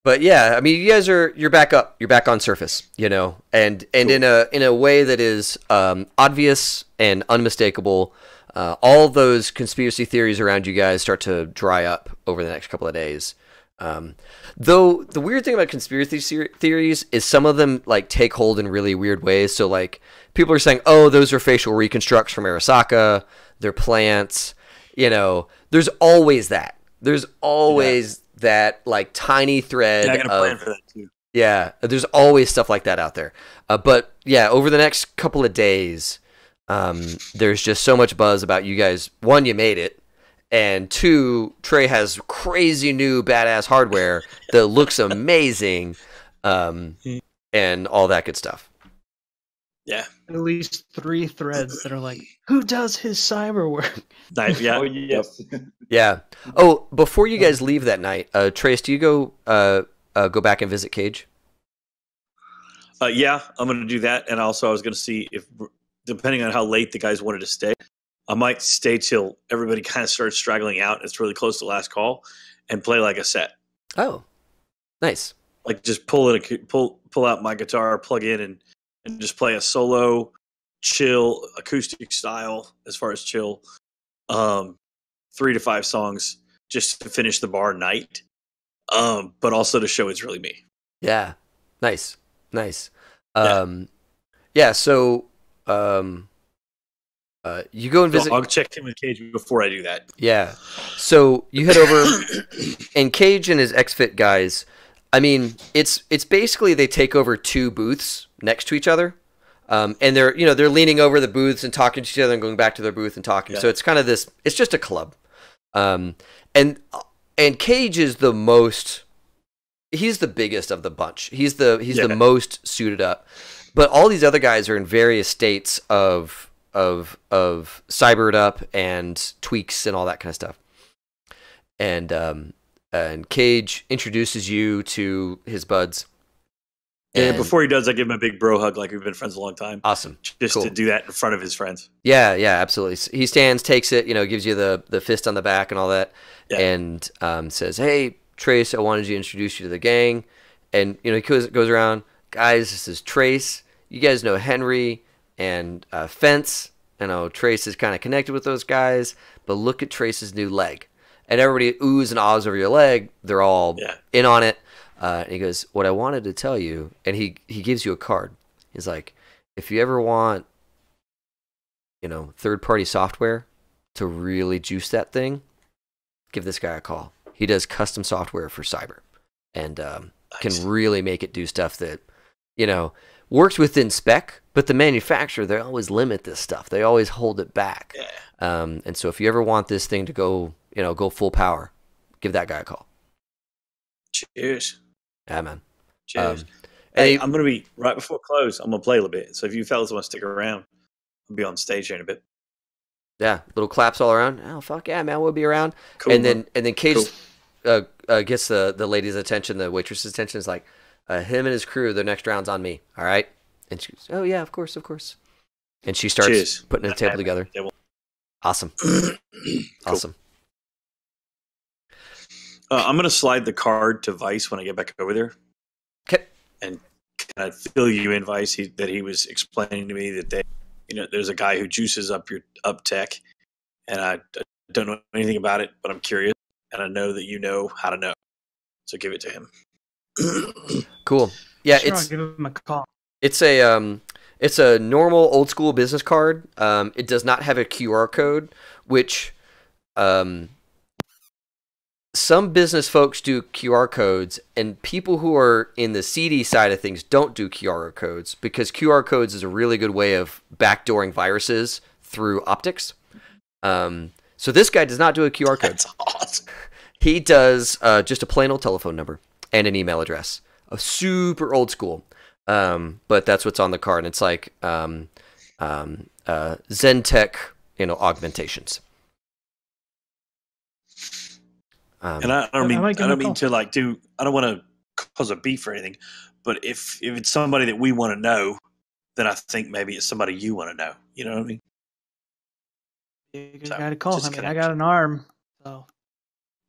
But yeah, I mean, you're back up. You're back on surface, and cool. in a way that is obvious and unmistakable. All those conspiracy theories around you guys start to dry up over the next couple of days. Though the weird thing about conspiracy theories is some of them like take hold in really weird ways. So like people are saying, "Oh, those are facial reconstructs from Arasaka. They're plants." There's always that. There's always that like tiny thread. Yeah, I got a plan for that too. Yeah, there's always stuff like that out there. But yeah, over the next couple of days, there's just so much buzz about you guys. One, you made it. And two, Trey has crazy new badass hardware that looks amazing, and all that good stuff. Yeah. At least 3 threads that are like, who does his cyber work? Yeah. Oh, yes. Yeah. Oh, before you guys leave that night, Trace, do you go back and visit Cage? Yeah, I'm going to do that. And also I was going to see if, depending on how late the guys wanted to stay, I might stay till everybody kind of starts straggling out. It's really close to last call, and play like a set. Oh, nice. Like just pull out my guitar, plug in, and just play a solo, chill, acoustic style as far as chill. 3 to 5 songs just to finish the bar night. But also to show it's really me. Yeah. Nice. Yeah. So you go and visit. I'll check in with Cage before I do that. Yeah. So you head over, and Cage and his X-Fit guys. I mean, it's basically they take over 2 booths next to each other, and they're leaning over the booths and talking to each other and going back to their booth and talking. Yeah. So it's kind of this. It's just a club, and Cage is the most. He's the biggest of the bunch. He's the most suited up, but all these other guys are in various states of cybered up and tweaks and all that kind of stuff. And Cage introduces you to his buds. And before he does, I give him a big bro hug, like we've been friends a long time. Awesome. Just cool. To do that in front of his friends. Yeah, absolutely. He stands, takes it, gives you the fist on the back and all that, and says, "Hey, Trace, I wanted to introduce you to the gang." And he goes around, "Guys, this is Trace. You guys know Henry and Fence. I know Trace is kind of connected with those guys, but look at Trace's new leg." And everybody oohs and ahs over your leg. They're all in on it. And he goes, "What I wanted to tell you," and he gives you a card. He's like, "If you ever want, third-party software to really juice that thing, give this guy a call. He does custom software for cyber, and can really make it do stuff that, works within spec, but the manufacturer, they always limit this stuff. They always hold it back. Yeah. And so if you ever want this thing to go full power, give that guy a call." Cheers. Yeah, man. Cheers. Hey, I'm going to be, right before close, I'm going to play a little bit. So if you fellas want to stick around, I'll be on stage here in a bit. Yeah, little claps all around. Oh fuck yeah, man, we'll be around. Cool, and then Cage Cool. gets the lady's attention, the waitress's attention. Is like, him and his crew. The next round's on me. All right. And she goes, oh yeah, of course, of course. And she starts Cheers. putting the table together. Awesome. Awesome. I'm gonna slide the card to Vice when I get back over there. Okay. And kind of fill you in, Vice, that he was explaining to me that there's a guy who juices up your tech, and I don't know anything about it, but I'm curious, and I know that you know how to know, so give it to him. Cool. Yeah, Sure, I'll give him a call. it's a normal old school business card. It does not have a QR code, which some business folks do QR codes, and people who are in the CD side of things don't do QR codes, because QR codes is a really good way of backdooring viruses through optics. So this guy does not do a QR code. That's awesome. He does just a plain old telephone number and an email address. A super old school. But that's what's on the card. And it's like Zen-Tech, augmentations. And I don't mean to like do. I don't want to cause a beef or anything. But if it's somebody that we want to know, then I think maybe it's somebody you want to know. You know what I mean? You So, got to call. just I mean, kinda- I got an arm, so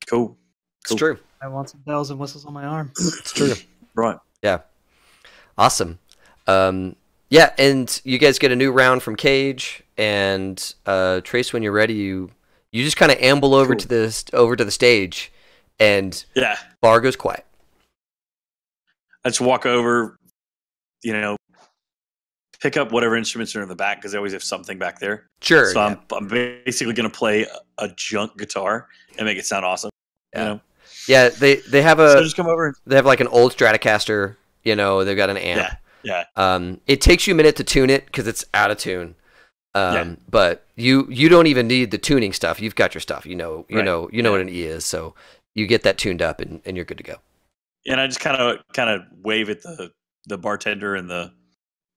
Cool. It's true. I want some bells and whistles on my arm. It's true. Right. Yeah. Awesome. Yeah, and you guys get a new round from Cage, and Trace, when you're ready, you just kind of amble over Cool. to the stage, and Yeah. bar goes quiet. I just walk over, pick up whatever instruments are in the back because they always have something back there. Sure. So yeah. I'm basically going to play a junk guitar and make it sound awesome. Yeah. You know? Yeah, they have So just come over and they have like an old Stratocaster. They've got an amp. yeah. It takes you a minute to tune it because it's out of tune. Yeah. But you don't even need the tuning stuff. You've got your stuff. You know Right. what an E is. So you get that tuned up and you're good to go. And I just kind of wave at the bartender and the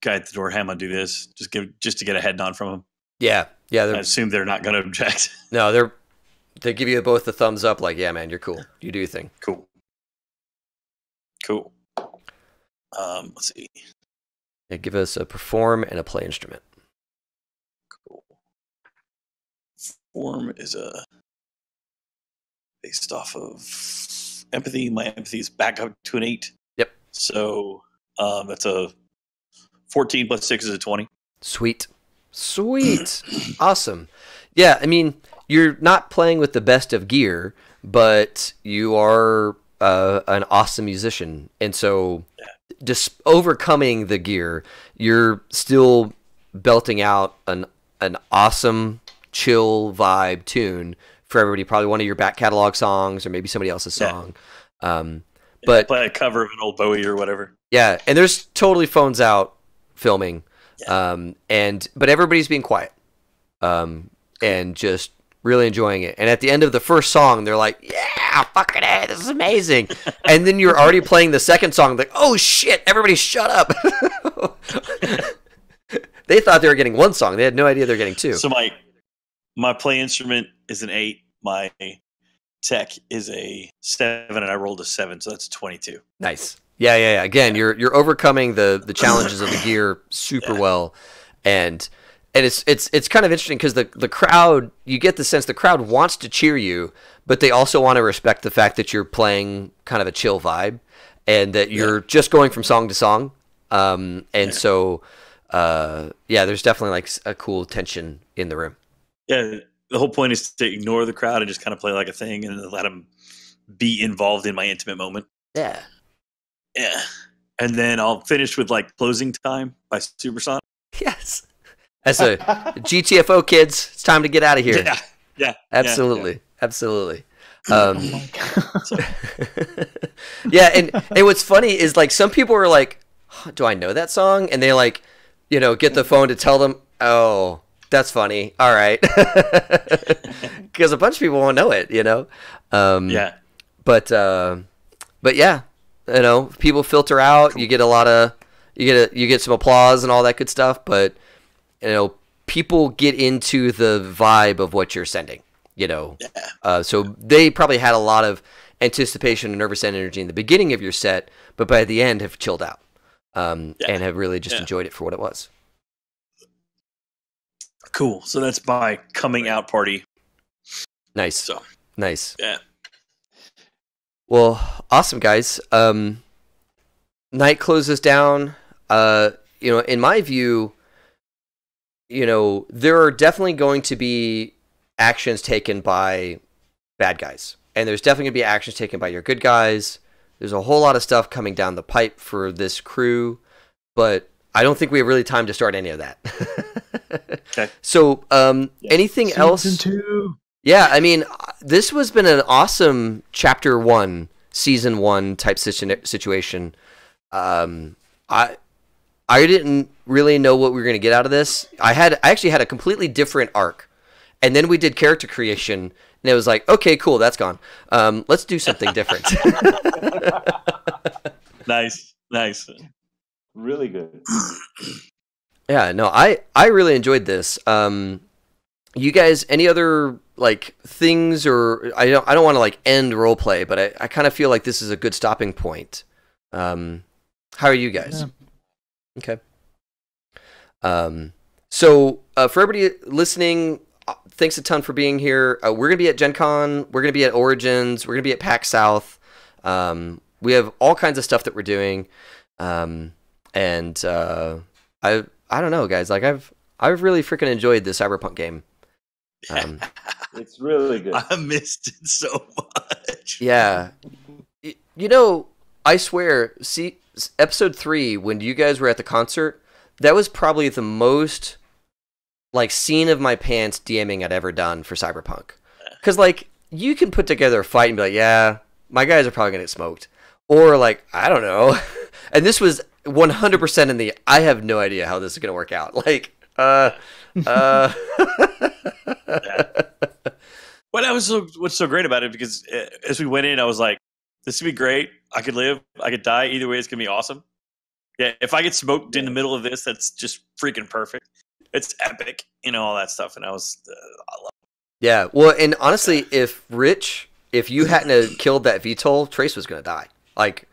guy at the door. Hey, I'm gonna do this just to get a head nod from them. Yeah. I They're, assume they're not gonna object. no, they give you both the thumbs up. Like, yeah, man, you're cool. You do your thing. Cool. Let's see. They give us a perform and a play instrument. Cool. Form is based off of empathy. My empathy is back up to an 8. Yep. So that's a 14 plus 6 is a 20. Sweet. Awesome. Yeah, I mean, you're not playing with the best of gear, but you are an awesome musician. And so just overcoming the gear, you're still belting out an awesome, chill vibe tune for everybody. Probably one of your back catalog songs or maybe somebody else's song. But Play a cover of an old Bowie or whatever. yeah, and there's totally phones out filming. Yeah. But everybody's being quiet. And just really enjoying it. And at the end of the first song, they're like, yeah, fucking A, this is amazing. And then you're already playing the second song, like, oh shit, everybody shut up. They thought they were getting one song. They had no idea they were getting two. So my play instrument is an 8. My tech is a 7, and I rolled a 7, so that's 22. Nice. Yeah. Again, you're overcoming the challenges of the gear super well. And it's kind of interesting because the crowd, you get the sense the crowd wants to cheer you, but they also want to respect the fact that you're playing kind of a chill vibe and that you're just going from song to song. So, there's definitely like a cool tension in the room. Yeah, the whole point is to ignore the crowd and just kind of play like a thing and let them be involved in my intimate moment. Yeah. Yeah. And then I'll finish with like Closing Time by Supersonic. Yes. As a GTFO kids, it's time to get out of here. Yeah. Absolutely. Absolutely. Oh my God. Yeah, and what's funny is like some people are like, do I know that song? And they like, get the phone to tell them, oh, that's funny. All right. Because a bunch of people won't know it, Yeah. But yeah, people filter out. You get a lot of, you get some applause and all that good stuff. But people get into the vibe of what you're sending, you know. Yeah. So they probably had a lot of anticipation and nervous energy in the beginning of your set, but by the end have chilled out and have really just enjoyed it for what it was. Cool. So that's my coming out party. Nice. So nice. Yeah. Well, awesome, guys. Night closes down. You know, in my view, you know, there are definitely going to be actions taken by bad guys. And there's definitely going to be actions taken by your good guys. There's a whole lot of stuff coming down the pipe for this crew, but I don't think we have really time to start any of that. Okay. So, anything else? Season 2. Yeah, I mean, this has been an awesome Chapter 1, Season 1 type situation. I didn't really know what we were going to get out of this. I actually had a completely different arc. And then we did character creation, and it was like, okay, cool, that's gone. Let's do something different. Nice. Really good. Yeah, no, I really enjoyed this. You guys, any other like things, or I don't want to like end roleplay, but I kind of feel like this is a good stopping point. How are you guys? Yeah. Okay. So for everybody listening, thanks a ton for being here. We're gonna be at Gen Con. We're gonna be at Origins. We're gonna be at PAX South. We have all kinds of stuff that we're doing. I don't know, guys. Like I've really freaking enjoyed the Cyberpunk game. It's really good. I missed it so much. Yeah. You know, I swear, see, episode 3, when you guys were at the concert, that was probably the most, like, scene of my pants DMing I'd ever done for Cyberpunk. Because, like, you can put together a fight and be like, yeah, my guys are probably going to get smoked. Or, like, I don't know. And this was 100% in the, I have no idea how this is going to work out. Like, Well, that was what's so great about it, because as we went in, I was like, this would be great. I could live. I could die. Either way, it's going to be awesome. Yeah, if I get smoked in the middle of this, that's just freaking perfect. It's epic, all that stuff. And I love it. Yeah, well, and honestly, if you hadn't have killed that VTOL, Trace was going to die. Like,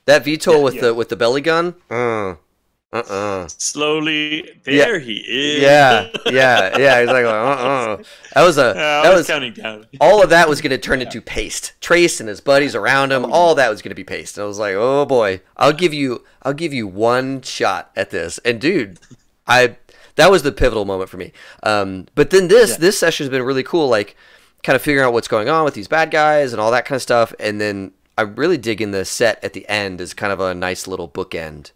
that VTOL with the belly gun, Slowly, there he is. Yeah. He's like, That was counting down. All of that was going to turn into paste. Trace and his buddies around him, all that was going to be paste. And I was like, oh boy, I'll give you one shot at this. And dude, that was the pivotal moment for me. But then this session has been really cool, like kind of figuring out what's going on with these bad guys and all that kind of stuff. And then I'm really digging the set at the end as kind of a nice little bookend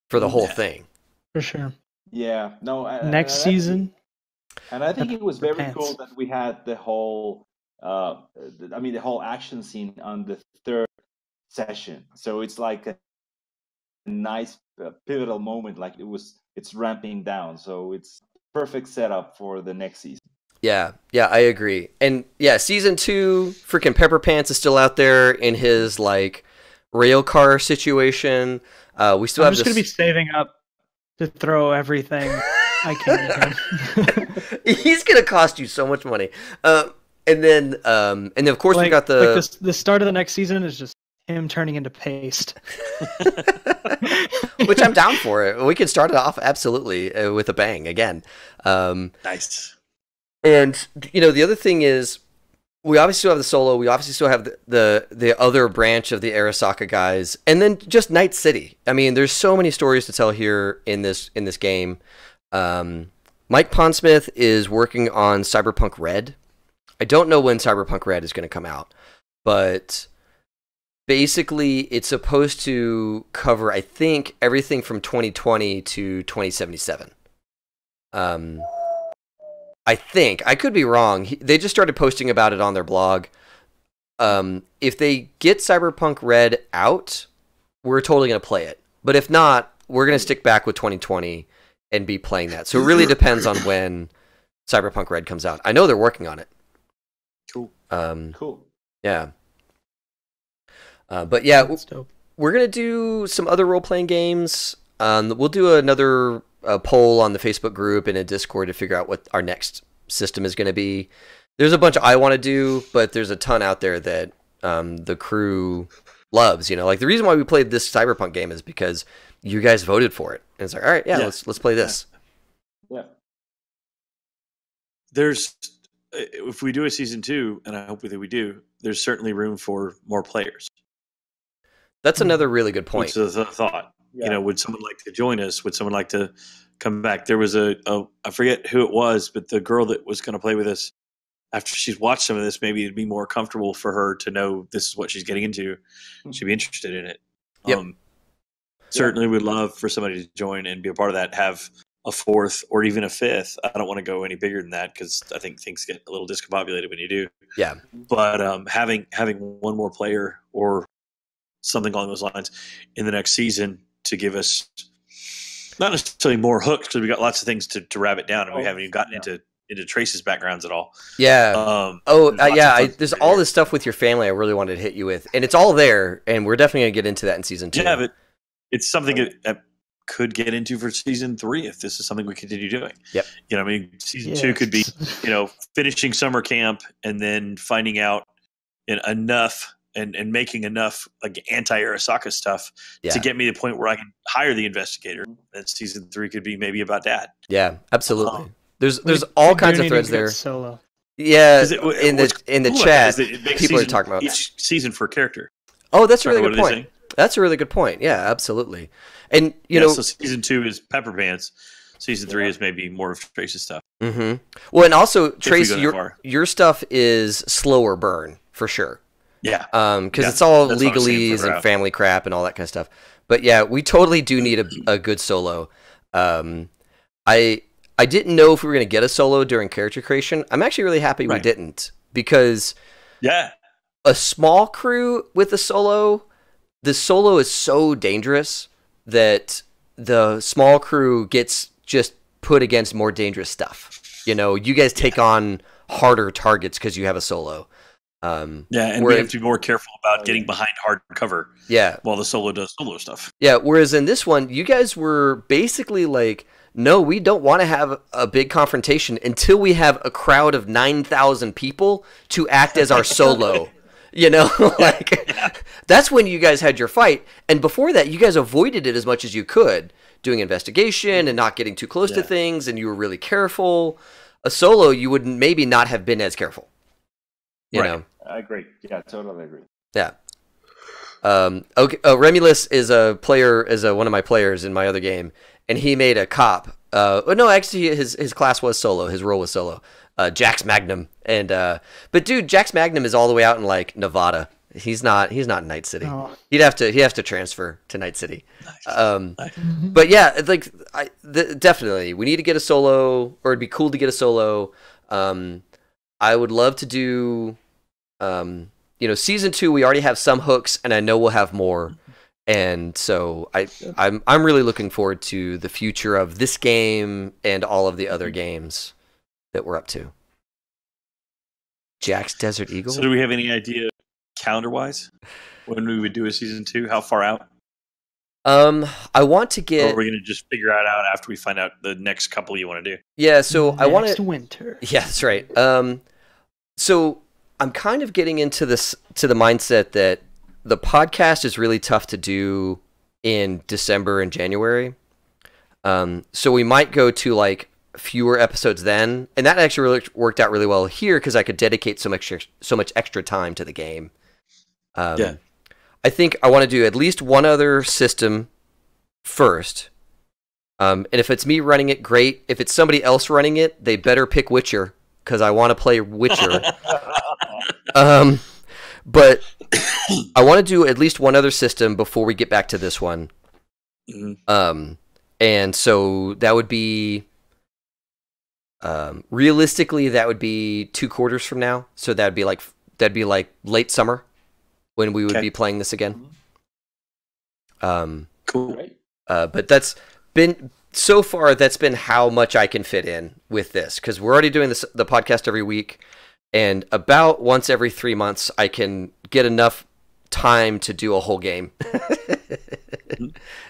for the whole thing. For sure. Yeah. No. Next season. And I think it was very cool that we had the whole, the whole action scene on the third session. So it's like a nice pivotal moment. Like it's ramping down. So it's perfect setup for the next season. Yeah, I agree. And yeah, season 2, freaking Pepper Pants is still out there in his like rail car situation. We still I'm have just going to be saving up to throw everything I can at him. He's going to cost you so much money. And then of course we got the start of the next season is just him turning into paste. Which I'm down for it. We can start it off absolutely with a bang again. Nice. And the other thing is, we obviously still have the solo. We obviously still have the other branch of the Arasaka guys, and then just Night City. I mean, there's so many stories to tell here in this game. Mike Pondsmith is working on Cyberpunk Red. I don't know when Cyberpunk Red is going to come out, but basically it's supposed to cover, I think, everything from 2020 to 2077. I think. I could be wrong. They just started posting about it on their blog. If they get Cyberpunk Red out, we're totally going to play it. But if not, we're going to stick back with 2020 and be playing that. So it really depends on when Cyberpunk Red comes out. I know they're working on it. Cool. Cool. Yeah. But yeah, That's dope. we're going to do some other role-playing games. We'll do another a poll on the Facebook group and a Discord to figure out what our next system is going to be. There's a bunch I want to do, but there's a ton out there that the crew loves. Like the reason why we played this Cyberpunk game is because you guys voted for it, and it's like, all right, let's play this. Yeah. There's, if we do a season 2, and I hope that we do, there's certainly room for more players. That's another really good point. Which is a thought. Yeah. Would someone like to join us? Would someone like to come back? There was I forget who it was, but the girl that was going to play with us, after she's watched some of this, maybe it'd be more comfortable for her to know this is what she's getting into. She'd be interested in it. Yep. Certainly would love for somebody to join and be a part of that, have a 4th or even a 5th. I don't want to go any bigger than that because I think things get a little discombobulated when you do. Yeah. But having one more player or something along those lines in the next season to give us not necessarily more hooks, because we got lots of things to wrap it down, and we haven't even gotten into Trace's backgrounds at all. Yeah. There's all this stuff with your family I really wanted to hit you with, and it's all there, and we're definitely going to get into that in season 2. Yeah, but it's something that could get into for season 3 if this is something we continue doing. Yep. Season 2 could be, finishing summer camp and then finding out enough and making enough like anti-Arasaka stuff to get me to the point where I can hire the investigator. And season 3 could be maybe about Dad. Yeah, absolutely. There's all kinds of threads there. Solo. Yeah, in the chat, people are talking about each season for a character. Oh, that's a really good point. That's a really good point. Yeah, absolutely. And so season 2 is Pepper Pants. Season 3 is maybe more of Trace's stuff. Mm-hmm. Well, and also Trace, your stuff is slower burn for sure. Yeah. Because it's all legalese and family crap and all that kind of stuff. But yeah, we totally do need a good solo. I didn't know if we were going to get a solo during character creation. I'm actually really happy we didn't, because a small crew with a solo, the solo is so dangerous that the small crew gets just put against more dangerous stuff. You guys take on harder targets because you have a solo. And we have to be more careful about getting behind hard cover. Yeah, while the solo does solo stuff. Yeah, whereas in this one, you guys were basically like, no, we don't want to have a big confrontation until we have a crowd of 9,000 people to act as our solo. That's when you guys had your fight. And before that, you guys avoided it as much as you could, doing investigation and not getting too close to things, and you were really careful. A solo, you would maybe not have been as careful. You know? I agree. Yeah, totally agree. Yeah. Okay. Remulus is one of my players in my other game, and he made a cop. No, actually, his class was solo. His role was solo. Jax Magnum, but dude, Jax Magnum is all the way out in like Nevada. He's not in Night City. Oh. He'd have to transfer to Night City. Nice. But yeah, like definitely we need to get a solo, or it'd be cool to get a solo. I would love to do, season 2. We already have some hooks, and I know we'll have more. And so I'm really looking forward to the future of this game and all of the other games that we're up to. Jack's Desert Eagle. So do we have any idea, calendar-wise, when we would do a season 2? How far out? I want to get. Or are we going to just figure it out after we find out the next couple you want to do? Yeah, so I want next winter. Yeah, that's right. So I'm kind of getting into the mindset that the podcast is really tough to do in December and January. So we might go to like fewer episodes then, and that actually really worked out really well here because I could dedicate so much extra time to the game. I think I want to do at least one other system first, and if it's me running it, great. If it's somebody else running it, they better pick Witcher because I want to play Witcher. But I want to do at least one other system before we get back to this one. Mm-hmm. And so that would be, realistically, that would be 2 quarters from now. So that'd be like late summer when we would be playing this again. Cool. But that's been so far. That's been how much I can fit in with this because we're already doing the podcast every week, and about once every 3 months I can get enough time to do a whole game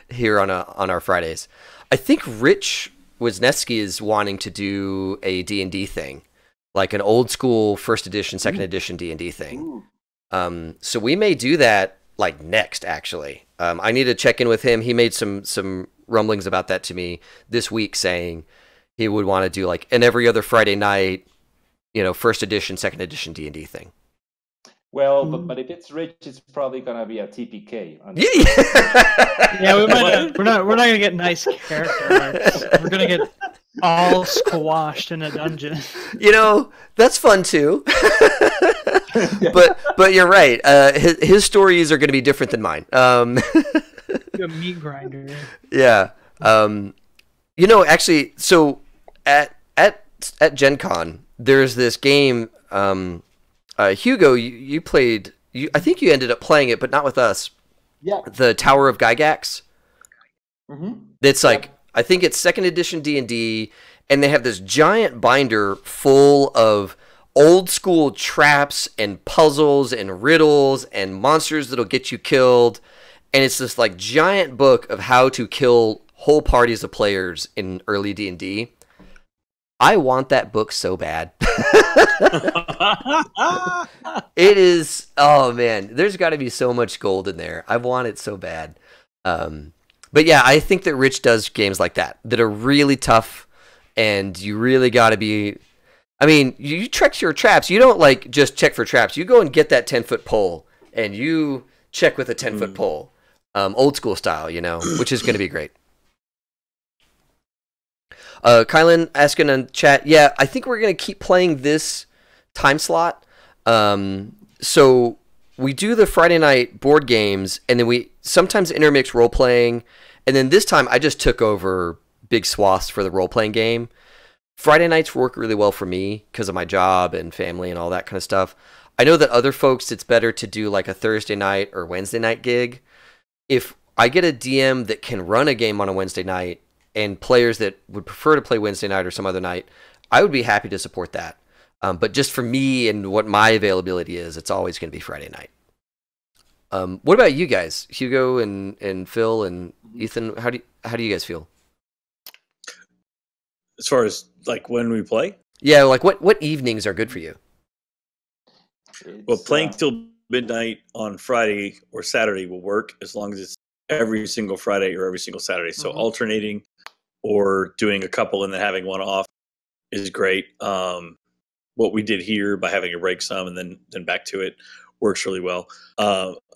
here on our Fridays. I think Rich Wisniewski is wanting to do a D&D thing, like an old school first edition, second edition D&D thing. So we may do that like next, actually. I need to check in with him. He made some rumblings about that to me this week, saying he would want to do like an every other Friday night, first edition, second edition D&D thing. Well, but if it's Rich, it's probably gonna be a TPK. Yeah, we're not gonna get nice character arcs. We're gonna get all squashed in a dungeon. That's fun too. But you're right. His stories are going to be different than mine. A meat grinder. Yeah. Actually, so at Gen Con, there's this game. Hugo, you played. I think you ended up playing it, but not with us. Yeah. The Tower of Gygax. Mm-hmm. It's like I think it's second edition D&D, and they have this giant binder full of old school traps and puzzles and riddles and monsters that'll get you killed, and it's this like giant book of how to kill whole parties of players in early D&D. I want that book so bad. It is, oh man, there's got to be so much gold in there. I want it so bad. But yeah, I think that Rich does games like that are really tough, and you really got to be. I mean, you check your traps. You don't like just check for traps. You go and get that 10-foot pole, and you check with a 10-foot pole, old school style, which is going to be great. Kylan asking in chat, yeah, I think we're going to keep playing this time slot. So we do the Friday night board games, and then we sometimes intermix role-playing, and then this time I just took over big swaths for the role-playing game. Friday nights work really well for me because of my job and family and all that kind of stuff. I know that other folks, it's better to do like a Thursday night or Wednesday night gig. If I get a DM that can run a game on a Wednesday night, and players that would prefer to play Wednesday night or some other night, I would be happy to support that. But just for me and what my availability is, it's always going to be Friday night. What about you guys, Hugo and Phil and Ethan? How do you guys feel? As far as like when we play? Yeah, like what evenings are good for you? Well, playing till midnight on Friday or Saturday will work as long as it's every single Friday or every single Saturday. So alternating or doing a couple and then having one off is great. What we did here by having a break some and then back to it works really well.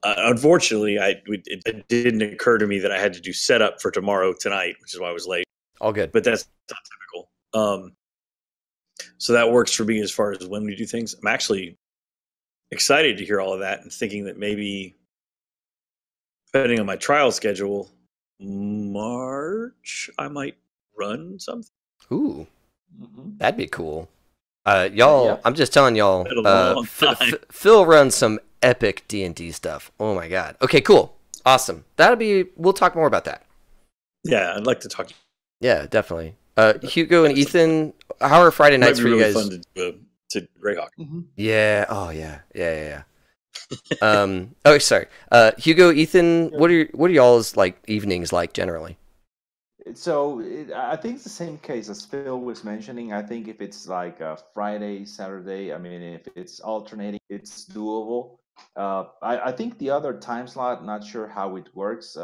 Unfortunately, it didn't occur to me that I had to do setup for tomorrow tonight, which is why I was late. All good. But that's not typical. So that works for me as far as when we do things. I'm actually excited to hear all of that and thinking that maybe, depending on my trial schedule, March, I might run something. Ooh, that'd be cool. Y'all, yeah. I'm just telling y'all, Phil runs some epic D&D stuff. Oh my god. Okay, cool. Awesome. We'll talk more about that. Yeah, I'd like to talk. Yeah, definitely. Hugo and Ethan, how are Friday nights for you guys? Fun to Greyhawk. Yeah. Oh yeah. Oh, sorry. Hugo, Ethan, what are y'all's like evenings like generally? So I think it's the same case as Phil was mentioning. I think if it's like a Friday, Saturday, I mean, if it's alternating, it's doable. I think the other time slot, not sure how it works.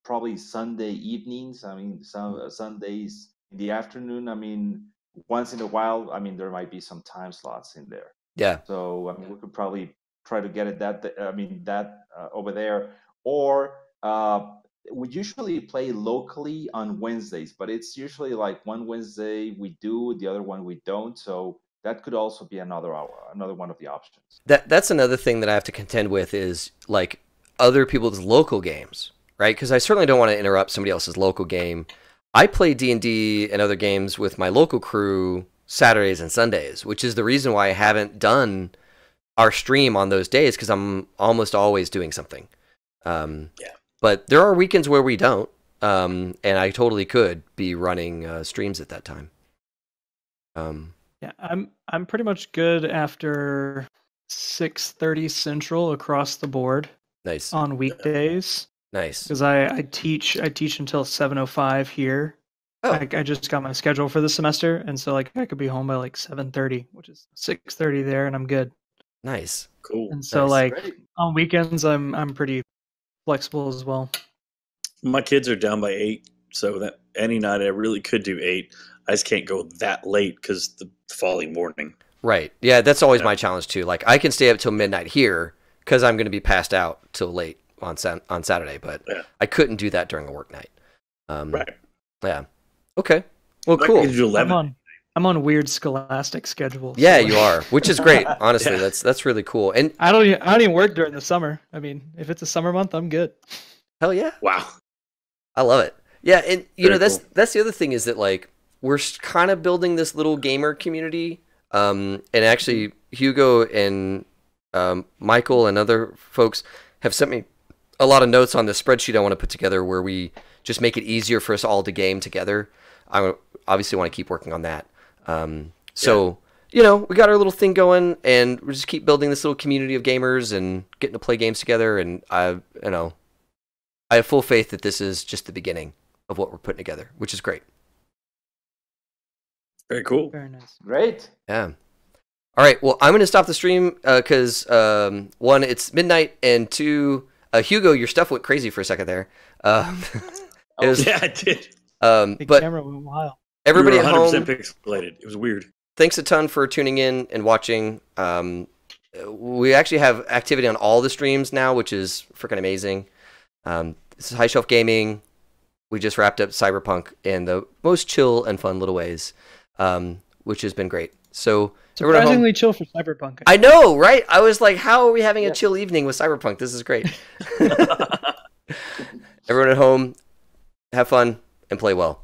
Probably Sunday evenings. I mean, some Sundays in the afternoon. I mean, once in a while. I mean, there might be some time slots in there. Yeah. So I mean, we could probably try to get it that over there, or we usually play locally on Wednesdays, but it's usually like one Wednesday we do, the other one we don't. So that could also be another one of the options. That's another thing that I have to contend with is like other people's local games, right? Because I certainly don't want to interrupt somebody else's local game. I play D&D and other games with my local crew Saturdays and Sundays, which is the reason why I haven't done our stream on those days, because I'm almost always doing something. But there are weekends where we don't, and I totally could be running streams at that time. Yeah, I'm pretty much good after 6:30 Central across the board. Nice. On weekdays. Nice. because I teach until 7:05 here. Oh. I just got my schedule for the semester, and so like I could be home by like 7:30, which is 6:30 there, and I'm good. Nice. Cool. And so Nice. like Great. on weekends, I'm pretty flexible as well. My kids are down by 8, so that any night I really could do 8. I just can't go that late because the following morning. Right. Yeah, that's always Yeah. my challenge too. Like I can stay up till midnight here because I'm going to be passed out till late on Saturday, but Yeah. I couldn't do that during a work night. Right. Yeah. Okay. Well, I cool. could do 11. I'm on weird scholastic schedules. so, Yeah, like, you are, which is great. Honestly, Yeah. that's really cool. And I don't even work during the summer. I mean, if it's a summer month, I'm good. hell yeah, Wow. I love it. Yeah, and you know Very that's cool. that's the other thing is that like we're kind of building this little gamer community. And actually, Hugo and Michael and other folks have sent me a lot of notes on the spreadsheet I want to put together where we just make it easier for us all to game together. I obviously want to keep working on that. So, you know, we got our little thing going and we just keep building this little community of gamers and getting to play games together. And I have full faith that this is just the beginning of what we're putting together, which is great. Very cool. Very nice. Great. Yeah. All right. Well, I'm going to stop the stream because one, it's midnight, and two, Hugo, your stuff went crazy for a second there. It was, Yeah, I did. The but camera went wild. everybody We were at 100% home, pixelated. It was weird. thanks a ton for tuning in and watching. We actually have activity on all the streams now, which is freaking amazing. This is High Shelf Gaming. We just wrapped up Cyberpunk in the most chill and fun little ways, which has been great. So everyone at home, Surprisingly chill for Cyberpunk. I know, right? I was like, how are we having a chill evening with Cyberpunk? This is great. Everyone at home, have fun and play well.